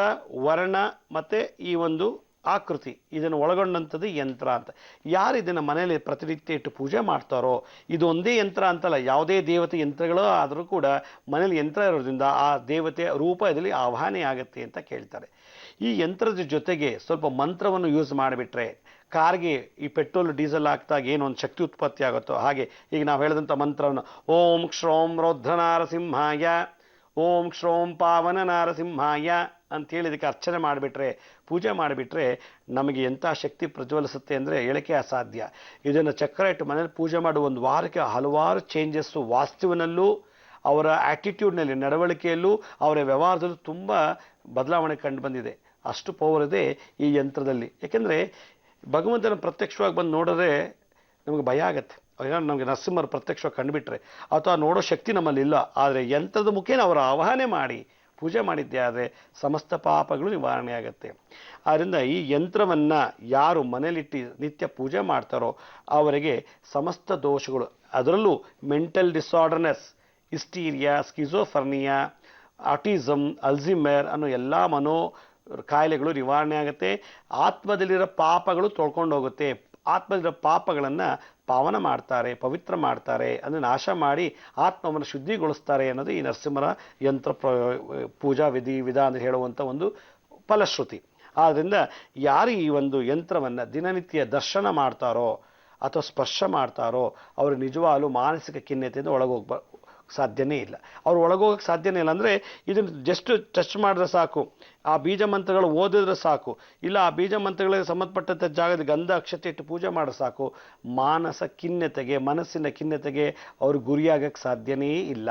ವರ್ಣ ಮತ್ತು ಈ ಒಂದು ಆಕೃತಿ ಇದನ್ನು ಒಳಗೊಂಡಂಥದ್ದು ಯಂತ್ರ ಅಂತ. ಯಾರು ಇದನ್ನು ಮನೆಯಲ್ಲಿ ಪ್ರತಿನಿತ್ಯ ಇಟ್ಟು ಪೂಜೆ ಮಾಡ್ತಾರೋ, ಇದು ಒಂದೇ ಯಂತ್ರ ಅಂತಲ್ಲ, ಯಾವುದೇ ದೇವತೆ ಯಂತ್ರಗಳು ಆದರೂ ಕೂಡ ಮನೇಲಿ ಯಂತ್ರ ಇರೋದ್ರಿಂದ ಆ ದೇವತೆಯ ರೂಪ ಇದರಲ್ಲಿ ಆವಾಹನೆ ಆಗುತ್ತೆ ಅಂತ ಕೇಳ್ತಾರೆ. ಈ ಯಂತ್ರದ ಜೊತೆಗೆ ಸ್ವಲ್ಪ ಮಂತ್ರವನ್ನು ಯೂಸ್ ಮಾಡಿಬಿಟ್ರೆ, ಕಾರ್ಗೆ ಈ ಪೆಟ್ರೋಲ್ ಡೀಸೆಲ್ ಹಾಕಿದಾಗ ಏನೊಂದು ಶಕ್ತಿ ಉತ್ಪತ್ತಿ ಆಗುತ್ತೋ ಹಾಗೆ ಈಗ ನಾವು ಹೇಳಿದಂಥ ಮಂತ್ರವನ್ನು ಓಂ ಶ್ರೋಂ ರುದ್ರ ನಾರಸಿಂಹಾಯ, ಓಂ ಶ್ರೋಂ ಪಾವನ ನಾರಸಿಂಹಾಯ ಅಂಥೇಳಿ ಇದಕ್ಕೆ ಅರ್ಚನೆ ಮಾಡಿಬಿಟ್ರೆ, ಪೂಜೆ ಮಾಡಿಬಿಟ್ರೆ ನಮಗೆ ಎಂಥ ಶಕ್ತಿ ಪ್ರಜ್ವಲಿಸುತ್ತೆ ಅಂದರೆ ಹೇಳಕ್ಕೆ ಅಸಾಧ್ಯ. ಇದನ್ನು ಚಕ್ರ ಇಟ್ಟು ಮನೇಲಿ ಪೂಜೆ ಮಾಡುವ ಒಂದು ವಾರಕ್ಕೆ ಹಲವಾರು ಚೇಂಜಸ್ಸು ವಾಸ್ತುವಿನಲ್ಲೂ, ಅವರ ಆ್ಯಟಿಟ್ಯೂಡ್ನಲ್ಲಿ, ನಡವಳಿಕೆಯಲ್ಲೂ, ಅವರ ವ್ಯವಹಾರದಲ್ಲೂ ತುಂಬ ಬದಲಾವಣೆ ಕಂಡು ಬಂದಿದೆ. ಅಷ್ಟು ಪವರ್ ಇದೆ ಈ ಯಂತ್ರದಲ್ಲಿ. ಯಾಕೆಂದರೆ ಭಗವಂತನ ಪ್ರತ್ಯಕ್ಷವಾಗಿ ಬಂದು ನೋಡಿದ್ರೆ ನಮಗೆ ಭಯ ಆಗತ್ತೆ. ನಮಗೆ ನರಸಿಂಹರು ಪ್ರತ್ಯಕ್ಷವಾಗಿ ಕಂಡುಬಿಟ್ರೆ ಅಥವಾ ನೋಡೋ ಶಕ್ತಿ ನಮ್ಮಲ್ಲಿಲ್ಲ. ಆದರೆ ಯಂತ್ರದ ಮುಖೇನ ಅವರ ಆವಾಹನೆ ಮಾಡಿ ಪೂಜೆ ಮಾಡಿದ್ದೆ ಆದರೆ ಸಮಸ್ತ ಪಾಪಗಳು ನಿವಾರಣೆ ಆಗುತ್ತೆ. ಆದ್ದರಿಂದ ಈ ಯಂತ್ರವನ್ನು ಯಾರು ಮನೇಲಿಟ್ಟು ನಿತ್ಯ ಪೂಜೆ ಮಾಡ್ತಾರೋ ಅವರಿಗೆ ಸಮಸ್ತ ದೋಷಗಳು, ಅದರಲ್ಲೂ ಮೆಂಟಲ್ ಡಿಸಾರ್ಡರ್ನೆಸ್, ಹಿಸ್ಟೀರಿಯಾ, ಸ್ಕಿಜೋಫರ್ನಿಯಾ, ಆಟಿಸಮ್, ಅಲ್ಝಿಮರ್ ಅನ್ನೋ ಎಲ್ಲ ಮನೋ ಕಾಯಿಲೆಗಳು ನಿವಾರಣೆ ಆಗುತ್ತೆ. ಆತ್ಮದಲ್ಲಿರೋ ಪಾಪಗಳು ತೊಳ್ಕೊಂಡು ಹೋಗುತ್ತೆ. ಆತ್ಮದಲ್ಲಿರೋ ಪಾಪಗಳನ್ನು ಪಾವನ ಮಾಡ್ತಾರೆ, ಪವಿತ್ರ ಮಾಡ್ತಾರೆ, ಅಂದರೆ ನಾಶ ಮಾಡಿ ಆತ್ಮವನ್ನು ಶುದ್ಧಿಗೊಳಿಸ್ತಾರೆ ಅನ್ನೋದು ಈ ನರಸಿಂಹರ ಯಂತ್ರ ಪೂಜಾ ವಿಧಾನ ಹೇಳುವಂಥ ಒಂದು ಫಲಶ್ರುತಿ. ಆದ್ದರಿಂದ ಯಾರು ಈ ಒಂದು ಯಂತ್ರವನ್ನು ದಿನನಿತ್ಯ ದರ್ಶನ ಮಾಡ್ತಾರೋ ಅಥವಾ ಸ್ಪರ್ಶ ಮಾಡ್ತಾರೋ ಅವರು ನಿಜವಾಗಲೂ ಮಾನಸಿಕ ಖಿನ್ನತೆಯಿಂದ ಸಾಧ್ಯನೇ ಇಲ್ಲ. ಅವ್ರು ಒಳಗೋಗಕ್ಕೆ ಸಾಧ್ಯನೇ ಇಲ್ಲ. ಅಂದರೆ ಇದನ್ನು ಜಸ್ಟ್ ಟಚ್ ಮಾಡಿದ್ರೆ ಸಾಕು, ಆ ಬೀಜ ಮಂತ್ರಗಳು ಓದಿದ್ರೆ ಸಾಕು, ಇಲ್ಲ ಆ ಬೀಜ ಮಂತ್ರಗಳಿಗೆ ಸಂಬಂಧಪಟ್ಟಂಥ ಜಾಗದ ಗಂಧ ಅಕ್ಷತೆ ಇಟ್ಟು ಪೂಜೆ ಮಾಡಿದ್ರೆ ಸಾಕು, ಮನಸ್ಸಿನ ಖಿನ್ನತೆಗೆ ಅವ್ರು ಗುರಿಯಾಗಕ್ಕೆ ಸಾಧ್ಯನೇ ಇಲ್ಲ.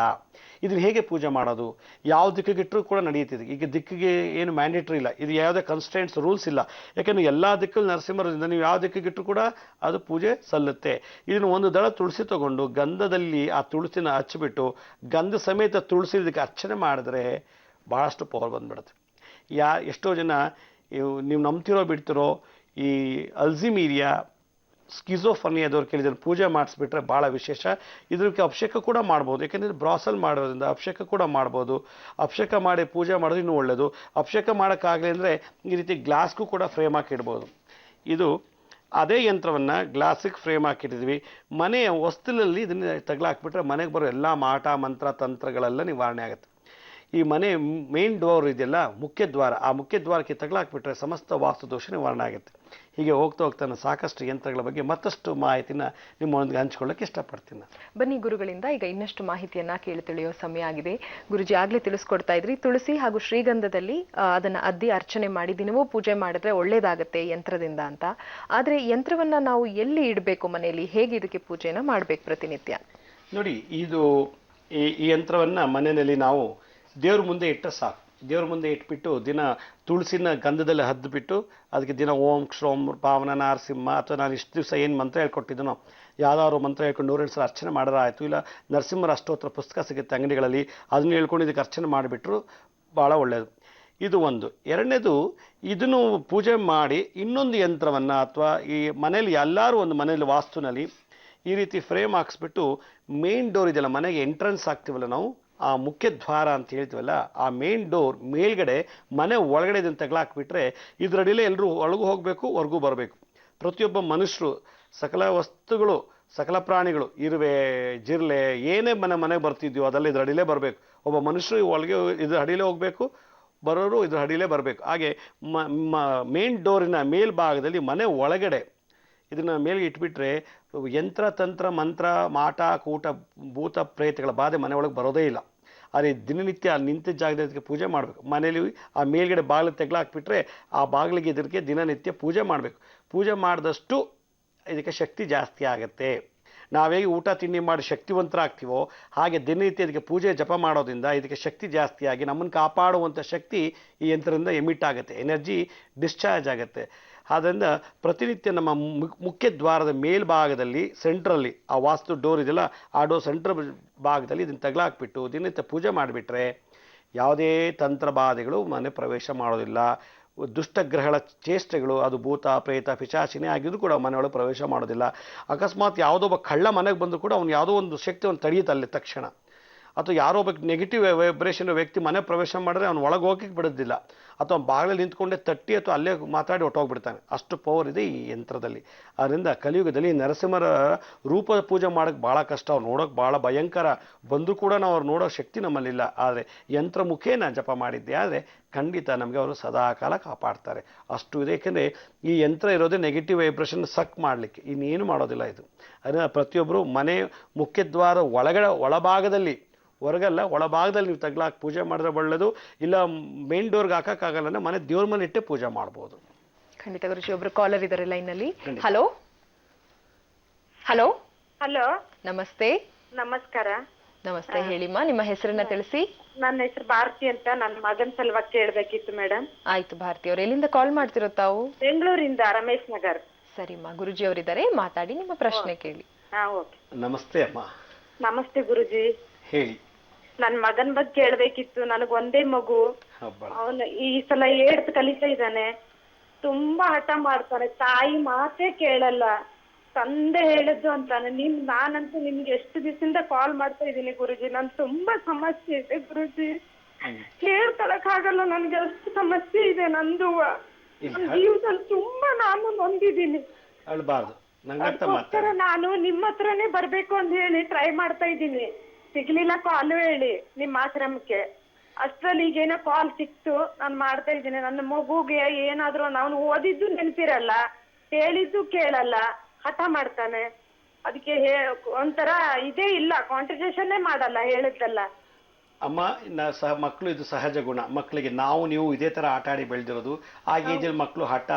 ಇದನ್ನು ಹೇಗೆ ಪೂಜೆ ಮಾಡೋದು? ಯಾವ ದಿಕ್ಕಿಗಿಟ್ಟರೂ ಕೂಡ ನಡೆಯುತ್ತಿದೆ. ಈಗ ದಿಕ್ಕಿಗೆ ಏನು ಮ್ಯಾಂಡೇಟ್ರಿ ಇಲ್ಲ, ಇದು ಯಾವುದೇ ಕನ್ಸ್ಟೆಂಟ್ಸ್ ರೂಲ್ಸ್ ಇಲ್ಲ. ಯಾಕೆಂದರೆ ಎಲ್ಲ ದಿಕ್ಕಲ್ಲಿ ನರಸಿಂಹರಿಂದ ನೀವು ಯಾವ ದಿಕ್ಕಿಗಿಟ್ಟರೂ ಕೂಡ ಅದು ಪೂಜೆ ಸಲ್ಲುತ್ತೆ. ಇದನ್ನು ಒಂದು ದಳ ತುಳಸಿ ತಗೊಂಡು ಗಂಧದಲ್ಲಿ ಆ ತುಳಸಿನ ಹಚ್ಚಿಬಿಟ್ಟು ಗಂಧ ಸಮೇತ ತುಳಸಿ ಇದಕ್ಕೆ ಅರ್ಚನೆ ಮಾಡಿದ್ರೆ ಭಾಳಷ್ಟು ಪವರ್ ಬಂದ್ಬಿಡುತ್ತೆ. ಎಷ್ಟೋ ಜನ ನೀವು ನಂಬ್ತಿರೋ ಬಿಡ್ತಿರೋ ಈ ಅಲ್ಝಿಮೀರಿಯಾ, ಸ್ಕಿಜೋಫರ್ನಿಯಾದವ್ರು ಕೇಳಿದ್ರೆ ಪೂಜೆ ಮಾಡಿಸ್ಬಿಟ್ರೆ ಭಾಳ ವಿಶೇಷ. ಇದಕ್ಕೆ ಅಭಿಷೇಕ ಕೂಡ ಮಾಡ್ಬೋದು. ಯಾಕೆಂದರೆ ಬ್ರಾಸಲ್ ಮಾಡೋದ್ರಿಂದ ಅಭಿಷೇಕ ಕೂಡ ಮಾಡ್ಬೋದು. ಅಭಿಷೇಕ ಮಾಡಿ ಪೂಜೆ ಮಾಡೋದು ಇನ್ನೂ ಒಳ್ಳೆಯದು. ಅಭಿಷೇಕ ಮಾಡೋಕ್ಕಾಗಲಿ ಅಂದರೆ ಈ ರೀತಿ ಗ್ಲಾಸ್ಗೂ ಕೂಡ ಫ್ರೇಮ್ ಹಾಕಿಡ್ಬೋದು. ಇದು ಅದೇ ಯಂತ್ರವನ್ನು ಗ್ಲಾಸಿಗೆ ಫ್ರೇಮ್ ಹಾಕಿಟ್ಟಿದ್ವಿ. ಮನೆಯ ಹೊಸ್ತಿಲಲ್ಲಿ ಇದನ್ನು ತಗಲಾಕ್ಬಿಟ್ರೆ ಮನೆಗೆ ಬರೋ ಎಲ್ಲ ಮಾಟ ಮಂತ್ರ ತಂತ್ರಗಳೆಲ್ಲ ನಿವಾರಣೆ ಆಗುತ್ತೆ. ಈ ಮನೆ ಮೇನ್ ಡೋರ್ ಇದೆಯಲ್ಲ, ಮುಖ್ಯ ದ್ವಾರ, ಆ ಮುಖ್ಯ ದ್ವಾರಕ್ಕೆ ತಗಲಾಕ್ಬಿಟ್ರೆ ಸಮಸ್ತ ವಾಸ್ತು ದೋಷ ನಿವಾರಣೆ ಆಗುತ್ತೆ. ಹೀಗೆ ಹೋಗ್ತಾ ಹೋಗ್ತಾನೆ ಸಾಕಷ್ಟು ಯಂತ್ರಗಳ ಬಗ್ಗೆ ಮತ್ತಷ್ಟು ಮಾಹಿತಿನ ನಿಮ್ಮೊಂದಿಗೆ ಹಂಚ್ಕೊಳ್ಳೋಕೆ ಇಷ್ಟಪಡ್ತೀನಿ ನಾನು. ಬನ್ನಿ ಗುರುಗಳಿಂದ ಈಗ ಇನ್ನಷ್ಟು ಮಾಹಿತಿಯನ್ನ ಕೇಳಿ ತಿಳಿಯೋ ಸಮಯ ಆಗಿದೆ. ಗುರುಜಿ ಆಗ್ಲೇ ತಿಳಿಸ್ಕೊಡ್ತಾ ಇದ್ರಿ, ತುಳಸಿ ಹಾಗೂ ಶ್ರೀಗಂಧದಲ್ಲಿ ಅದನ್ನ ಅದ್ದಿ ಅರ್ಚನೆ ಮಾಡಿ ದಿನವೂ ಪೂಜೆ ಮಾಡಿದ್ರೆ ಒಳ್ಳೇದಾಗತ್ತೆ ಯಂತ್ರದಿಂದ ಅಂತ. ಆದ್ರೆ ಯಂತ್ರವನ್ನ ನಾವು ಎಲ್ಲಿ ಇಡಬೇಕು ಮನೆಯಲ್ಲಿ, ಹೇಗೆ ಇದಕ್ಕೆ ಪೂಜೆನ ಮಾಡ್ಬೇಕು ಪ್ರತಿನಿತ್ಯ? ನೋಡಿ, ಇದು ಈ ಯಂತ್ರವನ್ನ ಮನೆಯಲ್ಲಿ ನಾವು ದೇವ್ರ ಮುಂದೆ ಇಟ್ಟರೆ ಸಾಕು. ದೇವ್ರ ಮುಂದೆ ಇಟ್ಬಿಟ್ಟು ದಿನ ತುಳಸಿನ ಗಂಧದಲ್ಲಿ ಹದ್ದುಬಿಟ್ಟು ಅದಕ್ಕೆ ದಿನ ಓಂ ಶ್ರೋಂ ಪಾವನ ನರಸಿಂಹ, ಅಥವಾ ನಾನು ಇಷ್ಟು ದಿವಸ ಏನು ಮಂತ್ರ ಹೇಳ್ಕೊಟ್ಟಿದ್ದೀನೋ ಯಾವ್ದಾದ್ರು ಮಂತ್ರ ಹೇಳ್ಕೊಂಡು 108 ಸಲ ಅರ್ಚನೆ ಮಾಡಿದ್ರೆ ಆಯಿತು. ಇಲ್ಲ ನರಸಿಂಹರ ಅಷ್ಟೋತ್ತರ ಪುಸ್ತಕ ಸಿಗುತ್ತೆ ಅಂಗಡಿಗಳಲ್ಲಿ, ಅದನ್ನ ಹೇಳ್ಕೊಂಡು ಇದಕ್ಕೆ ಅರ್ಚನೆ ಮಾಡಿಬಿಟ್ರು ಭಾಳ ಒಳ್ಳೆಯದು. ಇದು ಒಂದು. ಎರಡನೇದು, ಇದನ್ನು ಪೂಜೆ ಮಾಡಿ ಇನ್ನೊಂದು ಯಂತ್ರವನ್ನು ಅಥವಾ ಈ ಮನೇಲಿ ಎಲ್ಲರೂ ಒಂದು ಮನೇಲಿ ವಾಸ್ತುನಲ್ಲಿ ಈ ರೀತಿ ಫ್ರೇಮ್ ಹಾಕ್ಸ್ಬಿಟ್ಟು ಮೇನ್ ಡೋರ್ ಇದೆಯಲ್ಲ, ಮನೆಗೆ ಎಂಟ್ರೆನ್ಸ್ ಆಗ್ತೀವಲ್ಲ ನಾವು, ಆ ಮುಖ್ಯ ದ್ವಾರ ಅಂತ ಹೇಳ್ತೀವಲ್ಲ, ಆ ಮೇನ್ ಡೋರ್ ಮೇಲ್ಗಡೆ ಮನೆ ಒಳಗಡೆ ಇದನ್ನು ತಗಲಾಕ್ಬಿಟ್ರೆ ಇದರಡಿಲೇ ಎಲ್ಲರೂ ಒಳಗೂ ಹೋಗಬೇಕು, ಹೊರಗೂ ಬರಬೇಕು. ಪ್ರತಿಯೊಬ್ಬ ಮನುಷ್ಯರು, ಸಕಲ ವಸ್ತುಗಳು, ಸಕಲ ಪ್ರಾಣಿಗಳು, ಇರುವೆ, ಜಿರ್ಲೆ, ಏನೇ ಮನೆಗೆ ಬರ್ತಿದ್ಯೋ ಅದೆಲ್ಲ ಇದ್ರ ಅಡಿಲೇ ಬರಬೇಕು. ಒಬ್ಬ ಮನುಷ್ಯರು ಒಳಗೆ ಇದ್ರ ಅಡಿಲೇ ಹೋಗಬೇಕು, ಬರೋರು ಇದ್ರ ಅಡಿಲೇ ಬರಬೇಕು. ಹಾಗೆ ಮೇನ್ ಡೋರಿನ ಮೇಲ್ಭಾಗದಲ್ಲಿ ಮನೆ ಒಳಗಡೆ ಇದನ್ನು ಮೇಲ್ಗೆ ಇಟ್ಬಿಟ್ರೆ ಯಂತ್ರ ತಂತ್ರ ಮಂತ್ರ ಮಾಟ ಕೂಟ ಭೂತ ಪ್ರೇತಗಳ ಬಾಧೆ ಮನೆ ಒಳಗೆ ಬರೋದೇ ಇಲ್ಲ. ಆದರೆ ದಿನನಿತ್ಯ ಅಲ್ಲಿ ನಿಂತ ಜಾಗದಲ್ಲಿ ಪೂಜೆ ಮಾಡಬೇಕು. ಮನೇಲಿ ಆ ಮೇಲ್ಗಡೆ ಬಾಗಿಲು ತೆಗ್ಲಾಕ್ಬಿಟ್ರೆ ಆ ಬಾಗಿಲಿಗೆ ಇದಕ್ಕೆ ದಿನನಿತ್ಯ ಪೂಜೆ ಮಾಡಬೇಕು. ಪೂಜೆ ಮಾಡಿದಷ್ಟು ಇದಕ್ಕೆ ಶಕ್ತಿ ಜಾಸ್ತಿ ಆಗುತ್ತೆ. ನಾವೇಗೆ ಊಟ ತಿಂಡಿ ಮಾಡಿ ಶಕ್ತಿವಂತರಾಗ್ತೀವೋ ಹಾಗೆ ದಿನನಿತ್ಯ ಇದಕ್ಕೆ ಪೂಜೆ ಜಪ ಮಾಡೋದ್ರಿಂದ ಇದಕ್ಕೆ ಶಕ್ತಿ ಜಾಸ್ತಿಯಾಗಿ ನಮ್ಮನ್ನು ಕಾಪಾಡುವಂಥ ಶಕ್ತಿ ಈ ಯಂತ್ರದಿಂದ ಎಮಿಟ್ ಆಗುತ್ತೆ, ಎನರ್ಜಿ ಡಿಸ್ಚಾರ್ಜ್ ಆಗುತ್ತೆ. ಆದ್ದರಿಂದ ಪ್ರತಿನಿತ್ಯ ನಮ್ಮ ಮುಖ್ಯ ದ್ವಾರದ ಮೇಲ್ಭಾಗದಲ್ಲಿ ಸೆಂಟ್ರಲ್ಲಿ ಆ ವಾಸ್ತು ಡೋರ್ ಇದೆಯಲ್ಲ, ಆ ಡೋರ್ ಸೆಂಟ್ರ್ ಭಾಗದಲ್ಲಿ ಇದನ್ನು ತಗಲಾಕ್ಬಿಟ್ಟು ದಿನನಿತ್ಯ ಪೂಜೆ ಮಾಡಿಬಿಟ್ರೆ ಯಾವುದೇ ತಂತ್ರಬಾಧೆಗಳು ಮನೆ ಪ್ರವೇಶ ಮಾಡೋದಿಲ್ಲ. ದುಷ್ಟಗ್ರಹಗಳ ಚೇಷ್ಟೆಗಳು, ಅದು ಭೂತ ಪ್ರೇತ ಪಿಶಾಚಿನೇ ಆಗಿದ್ರು ಕೂಡ ಮನೆಯೊಳಗೆ ಪ್ರವೇಶ ಮಾಡೋದಿಲ್ಲ. ಅಕಸ್ಮಾತ್ ಯಾವುದೋ ಒಬ್ಬ ಕಳ್ಳ ಮನೆಗೆ ಬಂದರೂ ಕೂಡ ಅವ್ನು ಯಾವುದೋ ಒಂದು ಶಕ್ತಿಯನ್ನು ತಡೆಯುತ್ತಲ್ಲಿ ತಕ್ಷಣ. ಅಥವಾ ಯಾರೋ ಒಬ್ಬ ನೆಗೆಟಿವ್ ವೈಬ್ರೇಷನ್ ವ್ಯಕ್ತಿ ಮನೆ ಪ್ರವೇಶ ಮಾಡಿದ್ರೆ ಅವ್ನು ಒಳಗೆ ಹೋಗಕ್ಕೆ ಬಿಡೋದಿಲ್ಲ. ಅಥವಾ ಬಾಗಿಲಲ್ಲಿ ನಿಂತ್ಕೊಂಡೆ ತಟ್ಟಿ ಅಥವಾ ಅಲ್ಲೇ ಮಾತಾಡಿ ಹೊಟ್ಟೋಗ್ಬಿಡ್ತಾನೆ. ಅಷ್ಟು ಪವರ್ ಇದೆ ಈ ಯಂತ್ರದಲ್ಲಿ. ಆದ್ದರಿಂದ ಕಲಿಯುಗದಲ್ಲಿ ನರಸಿಂಹರ ರೂಪ ಪೂಜೆ ಮಾಡೋಕ್ಕೆ ಭಾಳ ಕಷ್ಟ, ಅವ್ರು ನೋಡೋಕೆ ಭಾಳ ಭಯಂಕರ. ಬಂದರೂ ಕೂಡ ನಾವು ಅವ್ರು ನೋಡೋ ಶಕ್ತಿ ನಮ್ಮಲ್ಲಿಲ್ಲ. ಆದರೆ ಯಂತ್ರ ಮುಖೇನ ಜಪ ಮಾಡಿದ್ದೆ ಆದರೆ ಖಂಡಿತ ನಮಗೆ ಅವರು ಸದಾಕಾಲ ಕಾಪಾಡ್ತಾರೆ. ಅಷ್ಟು ಇದೆ. ಏಕೆಂದರೆ ಈ ಯಂತ್ರ ಇರೋದೇ ನೆಗೆಟಿವ್ ವೈಬ್ರೇಷನ್ ಸಕ್ ಮಾಡಲಿಕ್ಕೆ, ಇನ್ನೇನು ಮಾಡೋದಿಲ್ಲ ಇದು. ಅದರಿಂದ ಪ್ರತಿಯೊಬ್ಬರು ಮನೆ ಮುಖ್ಯದ್ವಾರ ಒಳಭಾಗದಲ್ಲಿ, ಹೊರಗಲ್ಲ ಒಳಭಾಗದಲ್ಲಿ ನೀವು ತಗ್ಲಾಕಿ ಪೂಜೆ ಮಾಡಿದ್ರೆ ಒಳ್ಳೆಯದು. ಇಲ್ಲ ಮೇನ್ ಡೋರ್ಗೆ ಹಾಕೋಕ್ಕಾಗಲ್ಲ ಅಂದ್ರೆ ಮನೆ ದೇವ್ರ ಮನೆ ಇಟ್ಟೆ ಪೂಜೆ ಮಾಡ್ಬೋದು. ಖಂಡಿತ ಗುರುಜಿ. ಒಬ್ರು ಕಾಲರ್ ಇದ್ದಾರೆ ಲೈನಲ್ಲಿ. ಹಲೋ ಹಲೋ ಹಲೋ, ನಮಸ್ತೆ. ನಮಸ್ಕಾರ. ನಮಸ್ತೆ, ಹೇಳಿಮ್ಮ ನಿಮ್ಮ ಹೆಸರನ್ನ ತಿಳಿಸಿ. ನನ್ನ ಹೆಸರು ಭಾರತಿ ಅಂತ. ನನ್ನ ಮಗನ ಸಲುವಾಗಿ ಕೇಳಬೇಕಿತ್ತು ಮೇಡಮ್. ಆಯ್ತು ಭಾರತಿ ಅವ್ರು, ಎಲ್ಲಿಂದ ಕಾಲ್ ಮಾಡ್ತಿರೋ ತಾವು? ಬೆಂಗಳೂರಿಂದ, ರಮೇಶ್ ನಗರ್. ಸರಿಮ್ಮ, ಗುರುಜಿ ಅವರಿದ್ದಾರೆ, ಮಾತಾಡಿ, ನಿಮ್ಮ ಪ್ರಶ್ನೆ ಕೇಳಿ. ಹಾ, ಓಕೆ. ನಮಸ್ತೆ ಅಮ್ಮ. ನಮಸ್ತೆ ಗುರುಜಿ. ಹೇಳಿ. ನನ್ ಮಗನ್ ಬಗ್ಗೆ ಕೇಳ್ಬೇಕಿತ್ತು. ನನಗ್ ಒಂದೇ ಮಗು. ಅವನು ಈ ಸಲ 8th ಕಲಿತಾ ಇದ್ದಾನೆ. ತುಂಬಾ ಹಠ ಮಾಡ್ತಾನೆ, ತಾಯಿ ಮಾತೇ ಕೇಳಲ್ಲ. ತಂದೆ ಹೇಳಿದ್ದು ಅಂತಾನೆ. ನಾನಂತೂ ನಿಮ್ಗೆ ಎಷ್ಟು ದಿವಸದಿಂದ ಕಾಲ್ ಮಾಡ್ತಾ ಇದ್ದೀನಿ ಗುರುಜಿ. ನನ್ ತುಂಬಾ ಸಮಸ್ಯೆ ಇದೆ ಗುರುಜಿ, ಹೇಳ್ಕೊಳಕ್ ಆಗಲ್ಲ. ನನ್ಗೆ ಅಷ್ಟು ಸಮಸ್ಯೆ ಇದೆ. ನಂದು ಜೀವನದಲ್ಲಿ ತುಂಬಾ ನಾನು ನೊಂದಿದ್ದೀನಿ. ಅದಕ್ಕೋಸ್ಕರ ನಾನು ನಿಮ್ಮ ಹತ್ರನೇ ಬರ್ಬೇಕು ಅಂತ ಹೇಳಿ ಟ್ರೈ ಮಾಡ್ತಾ ಇದ್ದೀನಿ. ಸಿಗ್ಲಿಲ್ಲ ಕಾಲ್ ಹೇಳಿ ನಿಮ್ಮ ಆಶ್ರಮಕ್ಕೆ. ಅಷ್ಟ್ರಲ್ಲಿ ಈಗೇನೋ ಕಾಲ್ ಸಿಕ್ತು, ನಾನು ಮಾಡ್ತಾ ಇದ್ದೀನಿ. ನನ್ನ ಮಗುಗೆ ಏನಾದ್ರು ನಾವು ಓದಿದ್ದು ನೆನಪಿರಲ್ಲ, ಹೇಳಿದ್ದು ಕೇಳಲ್ಲ, ಹಠ ಮಾಡ್ತಾನೆ. ಅದಕ್ಕೆ ಒಂಥರ ಇದೇ ಇಲ್ಲ, ಕಾನ್ಸಂಟ್ರೇಷನ್ನೇ ಮಾಡಲ್ಲ ಹೇಳಿದ್ದಲ್ಲ. ಅಮ್ಮ, ಮಕ್ಕಳು ಇದು ಸಹಜ ಗುಣ. ಮಕ್ಕಳಿಗೆ ನೀವು ಇದೇ ಥರ ಆಟ ಆಡಿ ಬೆಳೆದಿರೋದು. ಆ ಏಜಲ್ಲಿ ಮಕ್ಕಳು ಹಠ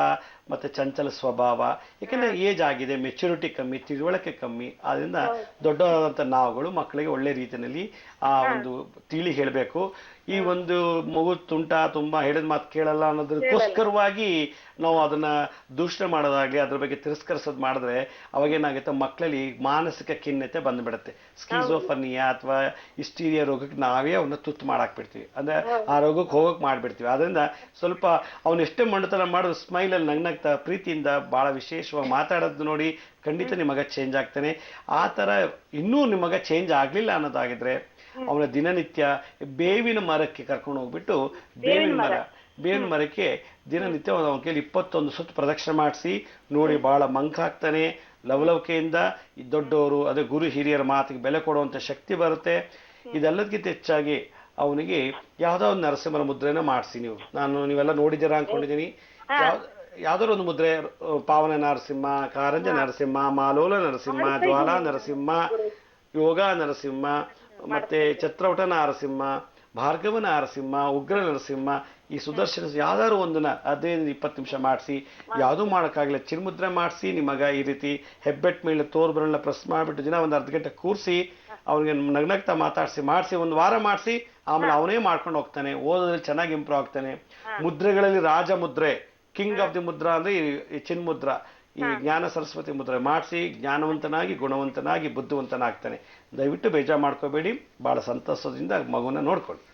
ಮತ್ತು ಚಂಚಲ ಸ್ವಭಾವ. ಯಾಕೆಂದರೆ ಏಜ್ ಆಗಿದೆ, ಮೆಚುರಿಟಿ ಕಮ್ಮಿ, ತಿಳುವಳಿಕೆ ಕಮ್ಮಿ. ಆದ್ದರಿಂದ ದೊಡ್ಡವಾದಂಥ ನಾವುಗಳು ಮಕ್ಕಳಿಗೆ ಒಳ್ಳೆ ರೀತಿಯಲ್ಲಿ ಆ ಒಂದು ತಿಳಿ ಹೇಳಬೇಕು. ಈ ಒಂದು ಮಗು ತುಂಟ, ತುಂಬ ಹೇಳಿದ ಮಾತು ಕೇಳಲ್ಲ ಅನ್ನೋದಕ್ಕೋಸ್ಕರವಾಗಿ ನಾವು ಅದನ್ನು ದೂಷಣೆ ಮಾಡೋದಾಗಲಿ ಅದ್ರ ಬಗ್ಗೆ ತಿರಸ್ಕರಿಸೋದು ಮಾಡಿದ್ರೆ ಅವಾಗೇನಾಗುತ್ತೆ, ಮಕ್ಕಳಲ್ಲಿ ಮಾನಸಿಕ ಖಿನ್ನತೆ ಬಂದುಬಿಡುತ್ತೆ. ಸ್ಕೀಜೋಫರ್ನಿಯಾ ಅಥವಾ ಹಿಸ್ಟೀರಿಯಾ ರೋಗಕ್ಕೆ ನಾವೇ ಅವನ್ನ ತುತ್ತು ಮಾಡಾಕ್ಬಿಡ್ತೀವಿ. ಅಂದರೆ ಆ ರೋಗಕ್ಕೆ ಹೋಗಕ್ಕೆ ಮಾಡಿಬಿಡ್ತೀವಿ. ಅದರಿಂದ ಸ್ವಲ್ಪ ಅವನು ಎಷ್ಟೇ ಮಂಡತನ ಮಾಡೋದು ಸ್ಮೈಲಲ್ಲಿ ನಗ್ನಗ್ತಾ ಪ್ರೀತಿಯಿಂದ ಭಾಳ ವಿಶೇಷವಾಗಿ ಮಾತಾಡೋದು ನೋಡಿ ಖಂಡಿತ ನಿಮ್ಮ ಮಗ ಚೇಂಜ್ ಆಗ್ತಾನೆ. ಆ ಥರ ಇನ್ನೂ ನಿಮ್ಮ ಮಗ ಚೇಂಜ್ ಆಗಲಿಲ್ಲ ಅನ್ನೋದಾಗಿದ್ರೆ ಅವನ ದಿನನಿತ್ಯ ಬೇವಿನ ಮರಕ್ಕೆ ಕರ್ಕೊಂಡು ಹೋಗ್ಬಿಟ್ಟು ಬೇವಿನ ಮರಕ್ಕೆ ದಿನನಿತ್ಯ ಅವನ ಕೈಲಿ 21 ಸುತ್ತು ಪ್ರದಕ್ಷಿಣೆ ಮಾಡಿಸಿ ನೋಡಿ. ಭಾಳ ಮಂಕಾಗ್ತಾನೆ. ಲವಲವಿಕೆಯಿಂದ ದೊಡ್ಡವರು, ಅದೇ ಗುರು ಹಿರಿಯರ ಮಾತಿಗೆ ಬೆಲೆ ಕೊಡುವಂಥ ಶಕ್ತಿ ಬರುತ್ತೆ. ಇದೆಲ್ಲದಕ್ಕಿಂತ ಹೆಚ್ಚಾಗಿ ಅವನಿಗೆ ಯಾವುದೋ ಒಂದು ನರಸಿಂಹನ ಮುದ್ರೆನ ಮಾಡಿಸಿ ನೀವು. ನೀವೆಲ್ಲ ನೋಡಿದ್ದೀರಾ ಅನ್ಕೊಂಡಿದ್ದೀನಿ. ಯಾವ್ದಾದ್ರು ಒಂದು ಮುದ್ರೆ, ಪಾವನ ನರಸಿಂಹ, ಕಾರಂಜ ನರಸಿಂಹ, ಮಾಲೋಲ ನರಸಿಂಹ, ಜ್ವಾಲಾ ನರಸಿಂಹ, ಯೋಗ ನರಸಿಂಹ, ಮತ್ತೆ ಛತ್ರವಟ ನರಸಿಂಹ, ಭಾರ್ಗವ ನರಸಿಂಹ, ಉಗ್ರ ನರಸಿಂಹ, ಈ ಸುದರ್ಶನ ಯಾವ್ದಾದ್ರು ಒಂದನ್ನ 15-20 ನಿಮಿಷ ಮಾಡಿಸಿ. ಯಾವುದೂ ಮಾಡೋಕ್ಕಾಗಲ್ಲ, ಚಿನ್ಮುದ್ರೆ ಮಾಡಿಸಿ ನಿಮಗ ಈ ರೀತಿ ಹೆಬ್ಬೆಟ್ ಮೇಲೆ ತೋರ್ಬರನ್ನ ಪ್ರೆಸ್ ಮಾಡಿಬಿಟ್ಟು ದಿನ ಒಂದು ಅರ್ಧ ಗಂಟೆ ಕೂರಿಸಿ ಅವ್ನಿಗೆ ನಗ್ನಗ್ತಾ ಮಾಡಿಸಿ ಒಂದು ವಾರ ಮಾಡಿಸಿ. ಆಮೇಲೆ ಅವನೇ ಮಾಡ್ಕೊಂಡು ಹೋಗ್ತಾನೆ, ಓದೋದ್ರಲ್ಲಿ ಚೆನ್ನಾಗಿ ಇಂಪ್ರೂವ್ ಆಗ್ತಾನೆ. ಮುದ್ರೆಗಳಲ್ಲಿ ರಾಜ ಮುದ್ರೆ, ಕಿಂಗ್ ಆಫ್ ದಿ ಮುದ್ರಾ ಅಂದ್ರೆ ಈ ಚಿನ್ಮುದ್ರ, ಈ ಜ್ಞಾನ ಸರಸ್ವತಿ ಮುದ್ರೆ ಮಾಡಿಸಿ ಜ್ಞಾನವಂತನಾಗಿ, ಗುಣವಂತನಾಗಿ, ಬುದ್ಧಿವಂತನಾಗ್ತಾನೆ. ದಯವಿಟ್ಟು ಬೇಜಾರು ಮಾಡ್ಕೋಬೇಡಿ, ಬಹಳ ಸಂತಸದಿಂದ ಮಗುವನ್ನ ನೋಡ್ಕೊಳ್ಳಿ.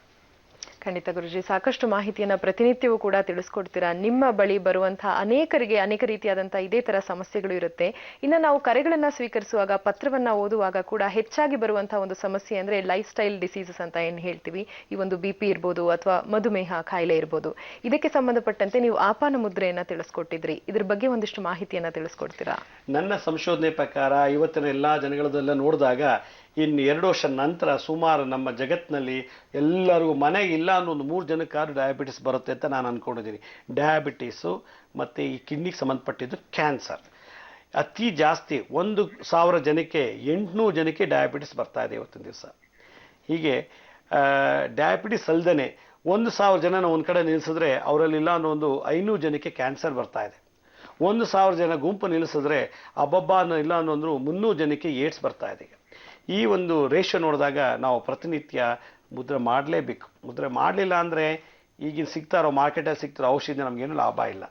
ಖಂಡಿತ ಗುರುಜಿ, ಸಾಕಷ್ಟು ಮಾಹಿತಿಯನ್ನ ಪ್ರತಿನಿತ್ಯವೂ ಕೂಡ ತಿಳಿಸ್ಕೊಡ್ತೀರಾ. ನಿಮ್ಮ ಬಳಿ ಬರುವಂತಹ ಅನೇಕರಿಗೆ ಅನೇಕ ರೀತಿಯಾದಂತಹ ಇದೇ ತರ ಸಮಸ್ಯೆಗಳು ಇರುತ್ತೆ. ಇನ್ನು ನಾವು ಕರೆಗಳನ್ನ ಸ್ವೀಕರಿಸುವಾಗ, ಪತ್ರವನ್ನ ಓದುವಾಗ ಕೂಡ ಹೆಚ್ಚಾಗಿ ಬರುವಂತಹ ಒಂದು ಸಮಸ್ಯೆ ಅಂದ್ರೆ ಲೈಫ್ ಸ್ಟೈಲ್ ಡಿಸೀಸಸ್ ಅಂತ ಏನ್ ಹೇಳ್ತೀವಿ. ಈ ಒಂದು BP ಇರ್ಬೋದು ಅಥವಾ ಮಧುಮೇಹ ಕಾಯಿಲೆ ಇರ್ಬೋದು. ಇದಕ್ಕೆ ಸಂಬಂಧಪಟ್ಟಂತೆ ನೀವು ಆಪಾನ ಮುದ್ರೆಯನ್ನ ತಿಳಿಸ್ಕೊಟ್ಟಿದ್ರಿ. ಇದ್ರ ಬಗ್ಗೆ ಒಂದಿಷ್ಟು ಮಾಹಿತಿಯನ್ನ ತಿಳಿಸ್ಕೊಡ್ತೀರಾ? ನನ್ನ ಸಂಶೋಧನೆ ಪ್ರಕಾರ ಇವತ್ತಿನ ಎಲ್ಲಾ ಜನಗಳದೆಲ್ಲ ನೋಡಿದಾಗ ಇನ್ನು 2 ವರ್ಷ ನಂತರ ಸುಮಾರು ನಮ್ಮ ಜಗತ್ತಿನಲ್ಲಿ ಎಲ್ಲರಿಗೂ ಮನೆಗೆ ಇಲ್ಲ ಅನ್ನೋ ಒಂದು 3 ಜನಕ್ಕಾದ್ರೂ ಡಯಾಬಿಟಿಸ್ ಬರುತ್ತೆ ಅಂತ ನಾನು ಅನ್ಕೊಂಡಿದ್ದೀನಿ. ಡಯಾಬಿಟಿಸು ಮತ್ತು ಈ ಕಿಡ್ನಿಗೆ ಸಂಬಂಧಪಟ್ಟಿದ್ದು ಕ್ಯಾನ್ಸರ್ ಅತಿ ಜಾಸ್ತಿ. 1,000 ಜನಕ್ಕೆ 800 ಜನಕ್ಕೆ ಡಯಾಬಿಟಿಸ್ ಬರ್ತಾ ಇದೆ ಇವತ್ತಿನ ದಿವಸ. ಹೀಗೆ ಡಯಾಬಿಟಿಸ್ ಅಲ್ದೇ 1,000 ಜನನ ಒಂದು ಕಡೆ ನಿಲ್ಲಿಸಿದ್ರೆ ಅವರಲ್ಲಿ ಇಲ್ಲ ಅನ್ನೋ ಒಂದು 500 ಜನಕ್ಕೆ ಕ್ಯಾನ್ಸರ್ ಬರ್ತಾ ಇದೆ. 1,000 ಜನ ಗುಂಪು ನಿಲ್ಲಿಸಿದ್ರೆ ಅಬ್ಬಬ್ಬ ಇಲ್ಲ ಅನ್ನೋ 300 ಜನಕ್ಕೆ ಏಡ್ಸ್ ಬರ್ತಾ ಇದೆ. ಈ ಒಂದು ರೇಷಿಯೋ ನೋಡಿದಾಗ ನಾವು ಪ್ರತಿನಿತ್ಯ ಮುದ್ರೆ ಮಾಡಲೇಬೇಕು. ಮುದ್ರೆ ಮಾಡಲಿಲ್ಲ ಅಂದರೆ ಈಗಿನ ಸಿಗ್ತಾರೋ ಮಾರ್ಕೆಟಲ್ಲಿ ಸಿಗ್ತಾರೋ ಔಷಧಿ ನಮಗೇನು ಲಾಭ ಇಲ್ಲ.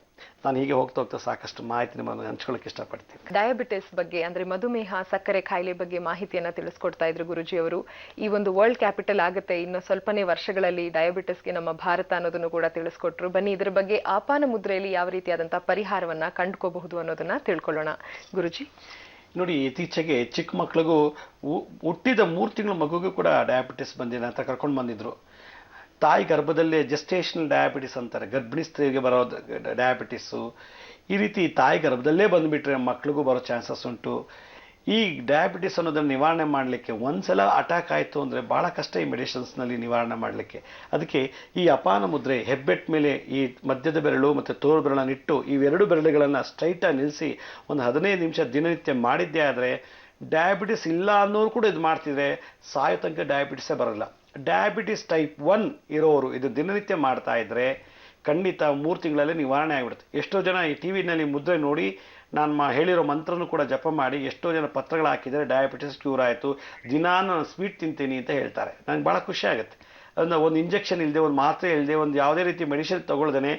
ನಾನು ಹೀಗೆ ಹೋಗ್ತಾ ಸಾಕಷ್ಟು ಮಾಹಿತಿ ನಿಮ್ಮನ್ನು ಹಂಚ್ಕೊಳ್ಳೋಕೆ ಇಷ್ಟಪಡ್ತೀನಿ. ಡಯಾಬಿಟಿಸ್ ಬಗ್ಗೆ ಅಂದ್ರೆ ಮಧುಮೇಹ, ಸಕ್ಕರೆ ಕಾಯಿಲೆ ಬಗ್ಗೆ ಮಾಹಿತಿಯನ್ನ ತಿಳಿಸ್ಕೊಡ್ತಾ ಇದ್ರು ಗುರುಜಿ ಅವರು. ಈ ಒಂದು ವರ್ಲ್ಡ್ ಕ್ಯಾಪಿಟಲ್ ಆಗುತ್ತೆ ಇನ್ನು ಸ್ವಲ್ಪನೇ ವರ್ಷಗಳಲ್ಲಿ ಡಯಾಬಿಟಿಸ್ಗೆ ನಮ್ಮ ಭಾರತ ಅನ್ನೋದನ್ನು ಕೂಡ ತಿಳಿಸ್ಕೊಟ್ರು. ಬನ್ನಿ ಇದರ ಬಗ್ಗೆ ಆಪಾನ ಮುದ್ರೆಯಲ್ಲಿ ಯಾವ ರೀತಿಯಾದಂತಹ ಪರಿಹಾರವನ್ನ ಕಂಡುಕೋಬಹುದು ಅನ್ನೋದನ್ನ ತಿಳ್ಕೊಳ್ಳೋಣ. ಗುರುಜಿ ನೋಡಿ, ಇತ್ತೀಚೆಗೆ ಚಿಕ್ಕ ಮಕ್ಕಳಿಗೂ ಹುಟ್ಟಿದ 3 ತಿಂಗಳ ಮಗುಗೂ ಕೂಡ ಡಯಾಬಿಟಿಸ್ ಬಂದಿದೆ ಅಂತ ಕರ್ಕೊಂಡು ಬಂದಿದ್ರು. ತಾಯಿ ಗರ್ಭದಲ್ಲೇ ಜೆಸ್ಟೇಷನಲ್ ಡಯಾಬಿಟಿಸ್ ಅಂತಾರೆ, ಗರ್ಭಿಣಿ ಸ್ತ್ರೀಗೆ ಬರೋ ಡಯಾಬಿಟಿಸು. ಈ ರೀತಿ ತಾಯಿ ಗರ್ಭದಲ್ಲೇ ಬಂದುಬಿಟ್ರೆ ಮಕ್ಳಿಗೂ ಬರೋ ಚಾನ್ಸಸ್ ಉಂಟು. ಈ ಡಯಾಬಿಟಿಸ್ ಅನ್ನೋದನ್ನು ನಿವಾರಣೆ ಮಾಡಲಿಕ್ಕೆ ಒಂದ್ಸಲ ಅಟ್ಯಾಕ್ ಆಯಿತು ಅಂದರೆ ಭಾಳ ಕಷ್ಟ ಈ ಮೆಡಿಸಿನ್ಸ್ನಲ್ಲಿ ನಿವಾರಣೆ ಮಾಡಲಿಕ್ಕೆ. ಅದಕ್ಕೆ ಈ ಅಪಾನ ಮುದ್ರೆ, ಹೆಬ್ಬೆಟ್ ಮೇಲೆ ಈ ಮಧ್ಯದ ಬೆರಳು ಮತ್ತು ತೋರು ಬೆರಳನ್ನು ಇಟ್ಟು ಇವೆರಡು ಬೆರಳುಗಳನ್ನು ಸ್ಟ್ರೈಟಾಗಿ ನಿಲ್ಲಿಸಿ ಒಂದು 15 ನಿಮಿಷ ದಿನನಿತ್ಯ ಮಾಡಿದ್ದೇ ಆದರೆ ಡಯಾಬಿಟಿಸ್ ಇಲ್ಲ ಅನ್ನೋರು ಕೂಡ ಇದು ಮಾಡ್ತಿದ್ರೆ ಸಾಯೋ ತನಕ ಡಯಾಬಿಟಿಸೇ ಬರೋಲ್ಲ. ಡಯಾಬಿಟಿಸ್ ಟೈಪ್ 1 ಇರೋರು ಇದು ದಿನನಿತ್ಯ ಮಾಡ್ತಾ ಇದ್ರೆ ಖಂಡಿತ 3 ತಿಂಗಳಲ್ಲೇ ನಿವಾರಣೆ ಆಗಿಬಿಡುತ್ತೆ. ಎಷ್ಟೋ ಜನ ಈ ಟಿವಿನಲ್ಲಿ ಮುದ್ರೆ ನೋಡಿ ನಾನು ಹೇಳಿರೋ ಮಂತ್ರನೂ ಕೂಡ ಜಪ ಮಾಡಿ ಎಷ್ಟೋ ಜನ ಪತ್ರಗಳು ಹಾಕಿದರೆ ಡಯಾಬಿಟಿಸ್ ಕ್ಯೂರ್ ಆಯಿತು, ದಿನಾ ನಾನು ಸ್ವೀಟ್ ತಿಂತೀನಿ ಅಂತ ಹೇಳ್ತಾರೆ. ನನಗೆ ಭಾಳ ಖುಷಿ ಆಗುತ್ತೆ. ಅದನ್ನ ಒಂದು ಇಂಜೆಕ್ಷನ್ ಇಲ್ಲದೆ, ಒಂದು ಮಾತ್ರೆ ಇಲ್ಲದೆ, ಒಂದು ಯಾವುದೇ ರೀತಿ ಮೆಡಿಸಿನ್ ತಗೊಳ್ದೇ,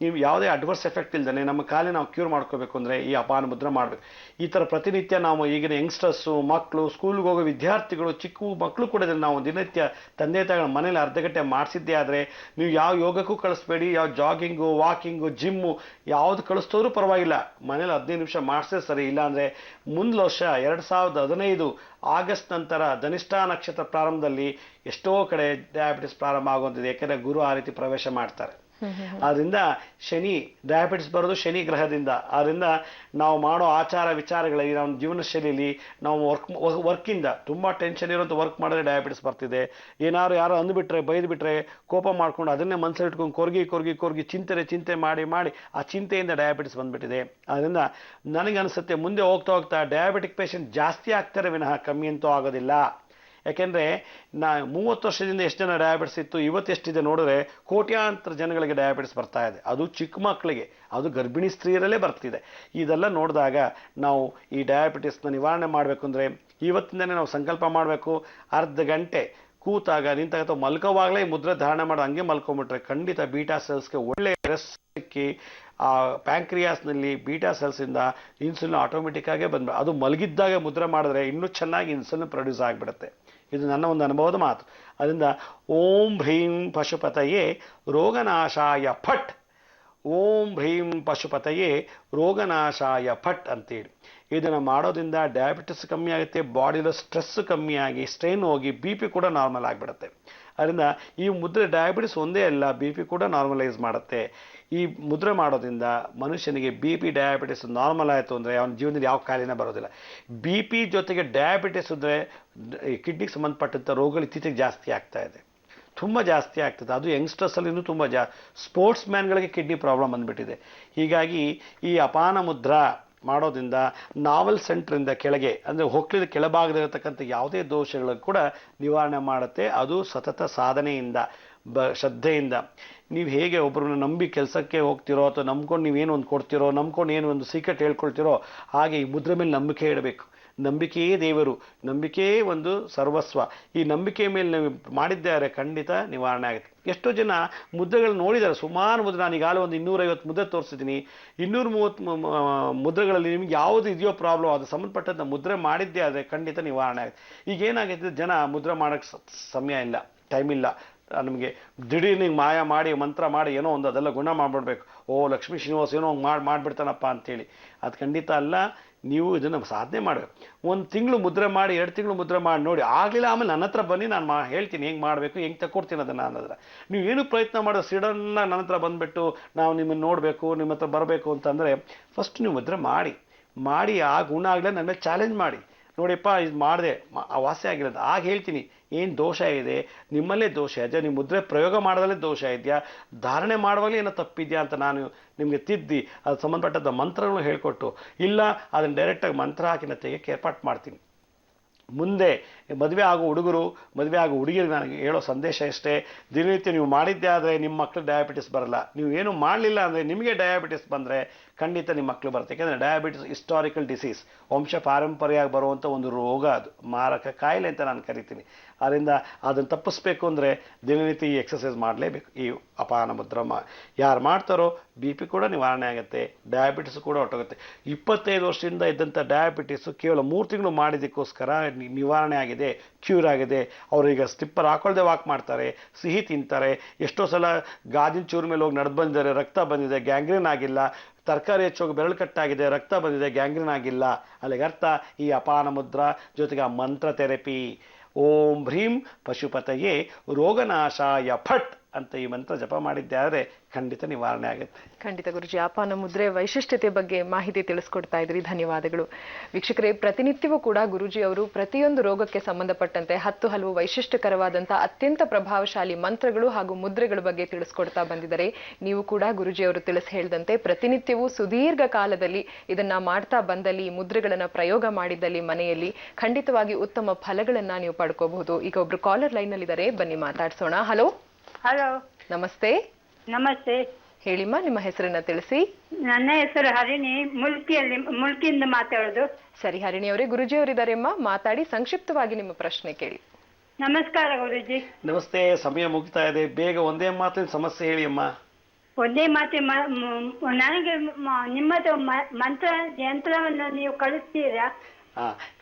ನೀವು ಯಾವುದೇ ಅಡ್ವರ್ಸ್ ಎಫೆಕ್ಟ್ ಇಲ್ದೇ ನಮ್ಮ ಕಾಲೇ ನಾವು ಕ್ಯೂರ್ ಮಾಡ್ಕೋಬೇಕು ಅಂದರೆ ಈ ಅಪಾನ ಮುದ್ರೆ ಮಾಡಬೇಕು. ಈ ಥರ ಪ್ರತಿನಿತ್ಯ ನಾವು ಈಗಿನ ಯಂಗ್ಸ್ಟರ್ಸು, ಮಕ್ಕಳು, ಸ್ಕೂಲ್ಗೆ ಹೋಗೋ ವಿದ್ಯಾರ್ಥಿಗಳು, ಚಿಕ್ಕ ಮಕ್ಕಳು ಕೂಡ ಇದನ್ನು ನಾವು ದಿನನಿತ್ಯ ತಂದೆ ತಾಯಿಗಳ ಮನೇಲಿ ಅರ್ಧ ಗಂಟೆ ಮಾಡಿಸಿದ್ದೇ ಆದರೆ, ನೀವು ಯಾವ ಯೋಗಕ್ಕೂ ಕಳಿಸ್ಬೇಡಿ, ಯಾವ ಜಾಗಿಂಗು, ವಾಕಿಂಗು, ಜಿಮ್ಮು ಯಾವುದು ಕಳಿಸ್ತೋದ್ರೂ ಪರವಾಗಿಲ್ಲ, ಮನೇಲಿ 15 ನಿಮಿಷ ಮಾಡಿಸೇ ಸರಿ. ಇಲ್ಲಾಂದರೆ ಮುಂದಿನ ವರ್ಷ 2015 ಆಗಸ್ಟ್ ನಂತರ ಧನಿಷ್ಠಾ ನಕ್ಷತ್ರ ಪ್ರಾರಂಭದಲ್ಲಿ ಎಷ್ಟೋ ಕಡೆ ಡಯಾಬಿಟಿಸ್ ಪ್ರಾರಂಭ ಆಗುವಂಥದ್ದು. ಯಾಕೆಂದರೆ ಗುರು ಆ ರೀತಿ ಪ್ರವೇಶ ಮಾಡ್ತಾರೆ. ಆದ್ರಿಂದ ಶನಿ, ಡಯಾಬಿಟಿಸ್ ಬರೋದು ಶನಿ ಗ್ರಹದಿಂದ. ಆದ್ರಿಂದ ನಾವು ಮಾಡೋ ಆಚಾರ ವಿಚಾರಗಳಲ್ಲಿ, ನಮ್ಮ ಜೀವನ ಶೈಲಿಯಲ್ಲಿ ನಾವು ವರ್ಕಿಂದ ತುಂಬ ಟೆನ್ಷನ್ ಇರೋಂಥ ವರ್ಕ್ ಮಾಡಿದ್ರೆ ಡಯಾಬಿಟಿಸ್ ಬರ್ತಿದೆ. ಯಾರೋ ಅಂದುಬಿಟ್ರೆ, ಬೈದುಬಿಟ್ರೆ, ಕೋಪ ಮಾಡ್ಕೊಂಡು ಅದನ್ನೇ ಮನಸ್ಸಲ್ಲಿ ಇಟ್ಕೊಂಡು ಕೊರ್ಗಿ ಚಿಂತೆ ಮಾಡಿ ಆ ಚಿಂತೆಯಿಂದ ಡಯಾಬಿಟಿಸ್ ಬಂದ್ಬಿಟ್ಟಿದೆ. ಅದರಿಂದ ನನಗನ್ಸುತ್ತೆ ಮುಂದೆ ಹೋಗ್ತಾ ಡಯಾಬಿಟಿಕ್ ಪೇಷಂಟ್ ಜಾಸ್ತಿ ಆಗ್ತಾರೆ ವಿನಃ ಕಮ್ಮಿ ಅಂತೂ ಆಗೋದಿಲ್ಲ. ಯಾಕೆಂದರೆ 30 ವರ್ಷದಿಂದ ಎಷ್ಟು ಜನ ಡಯಾಬಿಟಿಸ್ ಇತ್ತು, ಇವತ್ತು ಎಷ್ಟಿದೆ ನೋಡಿದ್ರೆ ಕೋಟ್ಯಾಂತರ ಜನಗಳಿಗೆ ಡಯಾಬಿಟಿಸ್ ಬರ್ತಾ ಇದೆ. ಅದು ಚಿಕ್ಕ ಮಕ್ಕಳಿಗೆ, ಅದು ಗರ್ಭಿಣಿ ಸ್ತ್ರೀಯರಲ್ಲೇ ಬರ್ತಿದೆ. ಇದೆಲ್ಲ ನೋಡಿದಾಗ ನಾವು ಈ ಡಯಾಬಿಟಿಸ್ನ ನಿವಾರಣೆ ಮಾಡಬೇಕು ಅಂದರೆ ಇವತ್ತಿಂದನೇ ನಾವು ಸಂಕಲ್ಪ ಮಾಡಬೇಕು. ಅರ್ಧ ಗಂಟೆ ಕೂತಾಗ, ನಿಂತಾಗ ಅಥವಾ ಮಲ್ಕೋವಾಗಲೇ ಮುದ್ರೆ ಧಾರಣೆ ಮಾಡೋದು, ಹಂಗೆ ಮಲ್ಕೊಂಬಿಟ್ರೆ ಖಂಡಿತ ಬೀಟಾ ಸೆಲ್ಸ್ಗೆ ಒಳ್ಳೆ ರೆಸ್ಟ್ ಸಿಕ್ಕಿ ಆ ಪ್ಯಾಂಕ್ರಿಯಾಸ್ನಲ್ಲಿ ಬೀಟಾ ಸೆಲ್ಸಿಂದ ಇನ್ಸುಲಿನ್ ಆಟೋಮೆಟಿಕ್ಕಾಗೇ ಬಂದ್ಬಿಡ. ಅದು ಮಲಗಿದ್ದಾಗ ಮುದ್ರೆ ಮಾಡಿದ್ರೆ ಇನ್ನೂ ಚೆನ್ನಾಗಿ ಇನ್ಸುಲಿನ್ ಪ್ರೊಡ್ಯೂಸ್ ಆಗಿಬಿಡುತ್ತೆ. ಇದು ನನ್ನ ಒಂದು ಅನುಭವದ ಮಾತು. ಅದರಿಂದ ಓಂ ಭ್ರೀಂ ಪಶುಪತಯೇ ರೋಗನಾಶಾಯ ಫಟ್, ಓಂ ಭ್ರೀಂ ಪಶುಪತಯೇ ರೋಗನಾಶಾಯ ಫಟ್ ಅಂತೇಳಿ ಇದನ್ನು ಮಾಡೋದ್ರಿಂದ ಡಯಾಬಿಟಿಸ್ ಕಮ್ಮಿ ಆಗುತ್ತೆ, ಬಾಡಿలో ಸ್ಟ್ರೆಸ್ ಕಮ್ಮಿಯಾಗಿ ಸ್ಟ್ರೈನ್ ಹೋಗಿ BP ಕೂಡ ನಾರ್ಮಲ್ ಆಗಿಬಿಡುತ್ತೆ. ಅದರಿಂದ ಈ ಮುದ್ರೆ ಡಯಾಬಿಟಿಸ್ ಒಂದೇ ಅಲ್ಲ, BP ಕೂಡ ನಾರ್ಮಲೈಸ್ ಮಾಡುತ್ತೆ. ಈ ಮುದ್ರೆ ಮಾಡೋದ್ರಿಂದ ಮನುಷ್ಯನಿಗೆ BP ಡಯಾಬಿಟಿಸ್ ನಾರ್ಮಲ್ ಆಯಿತು ಅಂದರೆ ಅವನ ಜೀವನದಲ್ಲಿ ಯಾವ ಕಾಯಿಲೆನೇ ಬರೋದಿಲ್ಲ. BP ಜೊತೆಗೆ ಡಯಾಬಿಟಿಸ್ ಅಂದರೆ ಕಿಡ್ನಿಗೆ ಸಂಬಂಧಪಟ್ಟಂಥ ರೋಗಗಳು ಇತ್ತೀಚೆಗೆ ಜಾಸ್ತಿ ಆಗ್ತಾ ಇದೆ. ತುಂಬ ಜಾಸ್ತಿ ಆಗ್ತದೆ. ಅದು ಯಂಗ್ಸ್ಟರ್ಸಲ್ಲಿ ಇನ್ನೂ ತುಂಬ ಸ್ಪೋರ್ಟ್ಸ್ ಮ್ಯಾನ್ಗಳಿಗೆ ಕಿಡ್ನಿ ಪ್ರಾಬ್ಲಮ್ ಬಂದ್ಬಿಟ್ಟಿದೆ. ಹೀಗಾಗಿ ಈ ಅಪಾನ ಮುದ್ರಾ ಮಾಡೋದ್ರಿಂದ ನಾವಲ್ ಸೆಂಟ್ರಿಂದ ಕೆಳಗೆ ಅಂದರೆ ಹೊಕ್ಕಳಿದ ಕೆಳಭಾಗದಲ್ಲಿರತಕ್ಕಂಥ ಯಾವುದೇ ದೋಷಗಳನ್ನು ಕೂಡ ನಿವಾರಣೆ ಮಾಡುತ್ತೆ. ಅದು ಸತತ ಸಾಧನೆಯಿಂದ ಶ್ರದ್ಧೆಯಿಂದ ನೀವು ಹೇಗೆ ಒಬ್ಬರನ್ನ ನಂಬಿ ಕೆಲಸಕ್ಕೆ ಹೋಗ್ತಿರೋ ಅಥವಾ ನಂಬ್ಕೊಂಡು ನೀವೇನು ಒಂದು ಕೊಡ್ತಿರೋ, ನಂಬ್ಕೊಂಡು ಏನು ಒಂದು ಸೀಕ್ರೆಟ್ ಹೇಳ್ಕೊಳ್ತಿರೋ, ಹಾಗೆ ಈ ಮುದ್ರೆ ಮೇಲೆ ನಂಬಿಕೆ ಇಡಬೇಕು. ನಂಬಿಕೆಯೇ ದೇವರು, ನಂಬಿಕೆಯೇ ಒಂದು ಸರ್ವಸ್ವ. ಈ ನಂಬಿಕೆ ಮೇಲೆ ನೀವು ಮಾಡಿದ್ದಾರೆ ಖಂಡಿತ ನಿವಾರಣೆ ಆಗುತ್ತೆ. ಎಷ್ಟೋ ಜನ ಮುದ್ರೆಗಳು ನೋಡಿದ್ದಾರೆ, ಸುಮಾರು ಮುದ್ರೆ. ನಾನು ಈಗಾಗಲೇ ಒಂದು 250 ಮುದ್ರೆ ತೋರಿಸಿದ್ದೀನಿ. 230 ಮುದ್ರೆಗಳಲ್ಲಿ ನಿಮ್ಗೆ ಯಾವುದು ಇದೆಯೋ ಪ್ರಾಬ್ಲಮ್, ಅದು ಸಂಬಂಧಪಟ್ಟಂಥ ಮುದ್ರೆ ಮಾಡಿದ್ದೇ ಆದರೆ ಖಂಡಿತ ನಿವಾರಣೆ ಆಗುತ್ತೆ. ಈಗೇನಾಗುತ್ತೆ, ಜನ ಮುದ್ರೆ ಮಾಡೋಕ್ಕೆ ಸಮಯ ಇಲ್ಲ, ಟೈಮ್ ಇಲ್ಲ. ನಮಗೆ ದಿಢೀರ್ನ ಮಾಯ ಮಾಡಿ ಮಂತ್ರ ಮಾಡಿ ಏನೋ ಒಂದು ಅದೆಲ್ಲ ಗುಣ ಮಾಡಿಬಿಡ್ಬೇಕು. ಓ ಲಕ್ಷ್ಮೀ ಶ್ರೀನಿವಾಸ ಏನೋ ಮಾಡಿಬಿಡ್ತಾನಪ್ಪ ಅಂತೇಳಿ, ಅದು ಖಂಡಿತ ಅಲ್ಲ. ನೀವು ಇದನ್ನು ಸಾಧನೆ ಮಾಡಬೇಕು. 1 ತಿಂಗಳು ಮುದ್ರೆ ಮಾಡಿ, 2 ತಿಂಗಳು ಮುದ್ರೆ ಮಾಡಿ ನೋಡಿ, ಆಗಲಿಲ್ಲ ಆಮೇಲೆ ನನ್ನ ಹತ್ರ ಬನ್ನಿ, ನಾನು ಹೇಳ್ತೀನಿ ಹೆಂಗೆ ಮಾಡಬೇಕು, ಹೆಂಗೆ ತಗೊಡ್ತೀನಿ ಅದನ್ನು ಅನ್ನೋದ್ರ. ನೀವು ಏನು ಪ್ರಯತ್ನ ಮಾಡೋ ಸಿಡನ್ನ ನನ್ನ ಹತ್ರ ಬಂದುಬಿಟ್ಟು ನಾವು ನಿಮ್ಮನ್ನು ನೋಡಬೇಕು, ನಿಮ್ಮ ಹತ್ರ ಬರಬೇಕು ಅಂತಂದರೆ ಫಸ್ಟ್ ನೀವು ಮುದ್ರೆ ಮಾಡಿ ಆ ಗುಣ ಆಗಲೇ ನನ್ನ ಮೇಲೆ ಚಾಲೆಂಜ್ ಮಾಡಿ. ನೋಡಿಪ್ಪ ಇದು ಮಾಡಿದೆ ವಾಸಿ ಆಗಿರೋದು, ಆಗ ಹೇಳ್ತೀನಿ ಏನು ದೋಷ ಇದೆ, ನಿಮ್ಮಲ್ಲೇ ದೋಷ ಇದೆಯಾ, ನೀವು ಮುದ್ರೆ ಪ್ರಯೋಗ ಮಾಡೋದಲ್ಲೇ ದೋಷ ಇದೆಯಾ, ಧಾರಣೆ ಮಾಡುವಾಗಲೇ ಏನೋ ತಪ್ಪಿದೆಯಾ ಅಂತ ನಾನು ನಿಮಗೆ ತಿದ್ದಿ ಅದು ಸಂಬಂಧಪಟ್ಟಂಥ ಮಂತ್ರಗಳು ಹೇಳಿಕೊಟ್ಟು, ಇಲ್ಲ ಅದನ್ನು ಡೈರೆಕ್ಟಾಗಿ ಮಂತ್ರ ಹಾಕಿ ನಾನು ತೆಗೆಯೋಕ್ಕೆ ಏರ್ಪಾಟ್ ಮಾಡ್ತೀನಿ. ಮುಂದೆ ಮದುವೆ ಆಗೋ ಹುಡುಗರು, ಮದುವೆ ಆಗೋ ಹುಡುಗಿರಿಗೆ ನನಗೆ ಹೇಳೋ ಸಂದೇಶ ಇಷ್ಟೇ: ದಿನನಿತ್ಯ ನೀವು ಮಾಡಿದ್ದೇ ಆದರೆ ನಿಮ್ಮ ಮಕ್ಕಳು ಡಯಾಬಿಟಿಸ್ ಬರಲ್ಲ. ನೀವು ಏನು ಮಾಡಲಿಲ್ಲ ಅಂದರೆ ನಿಮಗೆ ಡಯಾಬಿಟಿಸ್ ಬಂದರೆ ಖಂಡಿತ ನಿಮ್ಮ ಮಕ್ಕಳು ಬರುತ್ತೆ. ಯಾಕೆಂದರೆ ಡಯಾಬಿಟಿಸ್ ಹಿಸ್ಟಾರಿಕಲ್ ಡಿಸೀಸ್, ವಂಶ ಪಾರಂಪರ್ಯವಾಗಿ ಬರುವಂಥ ಒಂದು ರೋಗ, ಅದು ಮಾರಕ ಕಾಯಿಲೆ ಅಂತ ನಾನು ಕರಿತೀನಿ. ಆದ್ದರಿಂದ ಅದನ್ನು ತಪ್ಪಿಸ್ಬೇಕು ಅಂದರೆ ದಿನನಿತ್ಯ ಈ ಎಕ್ಸಸೈಸ್ ಮಾಡಲೇಬೇಕು. ಈ ಅಪಾನ ಮುದ್ರಾ ಯಾರು ಮಾಡ್ತಾರೋ BP ಕೂಡ ನಿವಾರಣೆ ಆಗುತ್ತೆ, ಡಯಾಬಿಟಿಸ್ ಕೂಡ ಹೊರಟೋಗುತ್ತೆ. 25 ವರ್ಷದಿಂದ ಇದ್ದಂಥ ಡಯಾಬಿಟಿಸು ಕೇವಲ 3 ತಿಂಗಳು ಮಾಡಿದ್ದಕ್ಕೋಸ್ಕರ ನಿವಾರಣೆ ಆಗಿದೆ, ಕ್ಯೂರ್ ಆಗಿದೆ. ಅವರೀಗ ಸ್ಟಿಪ್ಪರ್ ಹಾಕೊಳ್ಳದೆ ವಾಕ್ ಮಾಡ್ತಾರೆ, ಸಿಹಿ ತಿಂತಾರೆ, ಎಷ್ಟೋ ಸಲ ಗಾಜಿನ ಚೂರು ಮೇಲೆ ಹೋಗಿ ನಡೆದು ಬಂದಿದ್ದಾರೆ, ರಕ್ತ ಬಂದಿದೆ, ಗ್ಯಾಂಗ್ರೀನ್ ಆಗಿಲ್ಲ. ತರಕಾರಿ ಹೆಚ್ಚೋಗಿ ಬೆರಳು ಕಟ್ಟಾಗಿದೆ, ರಕ್ತ ಬಂದಿದೆ, ಗ್ಯಾಂಗ್ರೀನ್ ಆಗಿಲ್ಲ. ಅಲ್ಲಿಗೆ ಅರ್ಥ ಈ ಅಪಾನ ಮುದ್ರಾ ಜೊತೆಗೆ ಆ ಮಂತ್ರ ಥೆರಪಿ. ಓಂ ಭ್ರೀಂ ಪಶುಪತಯೇ ರೋಗನಾಶಾಯ ಫಟ್ ಅಂತ ಈ ಮಂತ್ರ ಜಪ ಮಾಡಿದ್ದೆ ಆದರೆ ಖಂಡಿತ ನಿವಾರಣೆ ಆಗುತ್ತೆ. ಖಂಡಿತ ಗುರುಜಿ, ಅಪಾನ ಮುದ್ರೆ ವೈಶಿಷ್ಟ್ಯತೆ ಬಗ್ಗೆ ಮಾಹಿತಿ ತಿಳಿಸ್ಕೊಡ್ತಾ ಇದ್ರಿ, ಧನ್ಯವಾದಗಳು. ವೀಕ್ಷಕರೇ, ಪ್ರತಿನಿತ್ಯವೂ ಕೂಡ ಗುರುಜಿ ಅವರು ಪ್ರತಿಯೊಂದು ರೋಗಕ್ಕೆ ಸಂಬಂಧಪಟ್ಟಂತೆ 10 ಹಲವು ವೈಶಿಷ್ಟ್ಯಕರವಾದಂತಹ ಅತ್ಯಂತ ಪ್ರಭಾವಶಾಲಿ ಮಂತ್ರಗಳು ಹಾಗೂ ಮುದ್ರೆಗಳ ಬಗ್ಗೆ ತಿಳಿಸ್ಕೊಡ್ತಾ ಬಂದಿದ್ದಾರೆ. ನೀವು ಕೂಡ ಗುರುಜಿ ಅವರು ತಿಳಿಸಿ ಹೇಳಿದಂತೆ ಪ್ರತಿನಿತ್ಯವೂ ಸುದೀರ್ಘ ಕಾಲದಲ್ಲಿ ಇದನ್ನ ಮಾಡ್ತಾ ಬಂದಲ್ಲಿ, ಮುದ್ರೆಗಳನ್ನ ಪ್ರಯೋಗ ಮಾಡಿದ್ದಲ್ಲಿ ಮನೆಯಲ್ಲಿ ಖಂಡಿತವಾಗಿ ಉತ್ತಮ ಫಲಗಳನ್ನ ನೀವು ಪಡ್ಕೋಬಹುದು. ಈಗ ಒಬ್ರು ಕಾಲರ್ ಲೈನ್ ನಲ್ಲಿ ಇದ್ದಾರೆ, ಬನ್ನಿ ಮಾತಾಡ್ಸೋಣ. ಹಲೋ. ಹಲೋ, ನಮಸ್ತೆ. ನಮಸ್ತೆ. ಹೇಳಿಮ್ಮ, ನಿಮ್ಮ ಹೆಸರನ್ನ ತಿಳಿಸಿ. ನನ್ನ ಹೆಸರು ಹರಿಣಿ, ಮುಲ್ಕಿಯಿಂದ ಮಾತಾಡೋದು. ಸರಿ ಹರಿಣಿ ಅವರೇ, ಗುರುಜಿ ಅವರಿದ್ದಾರೆ ಅಮ್ಮ, ಮಾತಾಡಿ ಸಂಕ್ಷಿಪ್ತವಾಗಿ ನಿಮ್ಮ ಪ್ರಶ್ನೆ ಕೇಳಿ. ನಮಸ್ಕಾರ ಗುರುಜಿ. ನಮಸ್ತೆ. ಸಮಯ ಮುಗಿತಾ ಇದೆ, ಬೇಗ ಒಂದೇ ಮಾತಿನ ಸಮಸ್ಯೆ ಹೇಳಿ ಅಮ್ಮ. ಒಂದೇ ಮಾತೆ ನನಗೆ ನಿಮ್ಮದು ಮಂತ್ರ ಯಂತ್ರವನ್ನು ನೀವು ಕಳಿಸ್ತೀರಾ?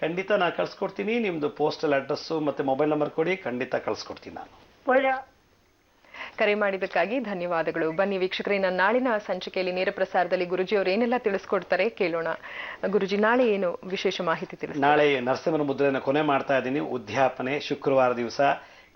ಖಂಡಿತ ನಾನು ಕಳ್ಸಿಕೊಡ್ತೀನಿ. ನಿಮ್ಮದು ಪೋಸ್ಟಲ್ ಅಡ್ರೆಸ್ಸು ಮತ್ತು ಮೊಬೈಲ್ ನಂಬರ್ ಕೊಡಿ, ಖಂಡಿತ ಕಳ್ಸಿಕೊಡ್ತೀನಿ ನಾನು. ಕರೆ ಮಾಡಿದ್ದಕ್ಕಾಗಿ ಧನ್ಯವಾದಗಳು. ಬನ್ನಿ ವೀಕ್ಷಕರೇ, ನಾಳಿನ ಸಂಚಿಕೆಯಲ್ಲಿ ನೇರ ಪ್ರಸಾರದಲ್ಲಿ ಗುರುಜಿ ಅವರು ಏನೆಲ್ಲ ತಿಳಿಸ್ಕೊಡ್ತಾರೆ ಕೇಳೋಣ. ಗುರುಜಿ, ನಾಳೆ ಏನು ವಿಶೇಷ ಮಾಹಿತಿ ತಿಳಿಸಿ? ನಾಳೆ ನರಸಿಂಹನ ಮುದ್ರೆಯನ್ನು ಕೊನೆ ಮಾಡ್ತಾ ಇದ್ದೀನಿ. ಉದ್ಯಾಪನೆ ಶುಕ್ರವಾರ ದಿವಸ.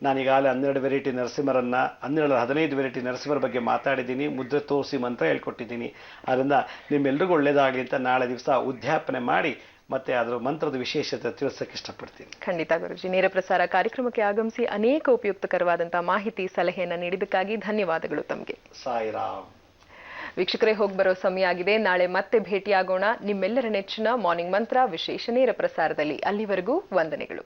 ನಾನೀಗಾಗಲೇ 12 ವೆರೈಟಿ ನರಸಿಂಹರನ್ನ 15 ವೆರೈಟಿ ನರಸಿಂಹರ ಬಗ್ಗೆ ಮಾತಾಡಿದ್ದೀನಿ, ಮುದ್ರೆ ತೋರಿಸಿ ಮಂತ್ರ ಹೇಳ್ಕೊಟ್ಟಿದ್ದೀನಿ. ಅದರಿಂದ ನಿಮ್ಮೆಲ್ರಿಗೂ ಒಳ್ಳೇದಾಗಲಿ ಅಂತ ನಾಳೆ ದಿವಸ ಉದ್ಯಾಪನೆ ಮಾಡಿ ಮತ್ತೆ ಅದರ ಮಂತ್ರದ ವಿಶೇಷತೆ ತಿಳಿಸಕ್ಕೆ ಇಷ್ಟಪಡ್ತೀನಿ. ಖಂಡಿತ ಗುರುಜಿ, ನೇರ ಪ್ರಸಾರ ಕಾರ್ಯಕ್ರಮಕ್ಕೆ ಆಗಮಿಸಿ ಅನೇಕ ಉಪಯುಕ್ತಕರವಾದಂತಹ ಮಾಹಿತಿ ಸಲಹೆಯನ್ನು ನೀಡಿದ್ದಕ್ಕಾಗಿ ಧನ್ಯವಾದಗಳು ತಮಗೆ. ಸಾಯಿರಾಮ್. ವೀಕ್ಷಕರೇ, ಹೋಗಿ ಬರೋ ಸಮಯ ಆಗಿದೆ. ನಾಳೆ ಮತ್ತೆ ಭೇಟಿಯಾಗೋಣ ನಿಮ್ಮೆಲ್ಲರ ನೆಚ್ಚಿನ ಮಾರ್ನಿಂಗ್ ಮಂತ್ರ ವಿಶೇಷ ನೇರ ಪ್ರಸಾರದಲ್ಲಿ. ಅಲ್ಲಿವರೆಗೂ ವಂದನೆಗಳು.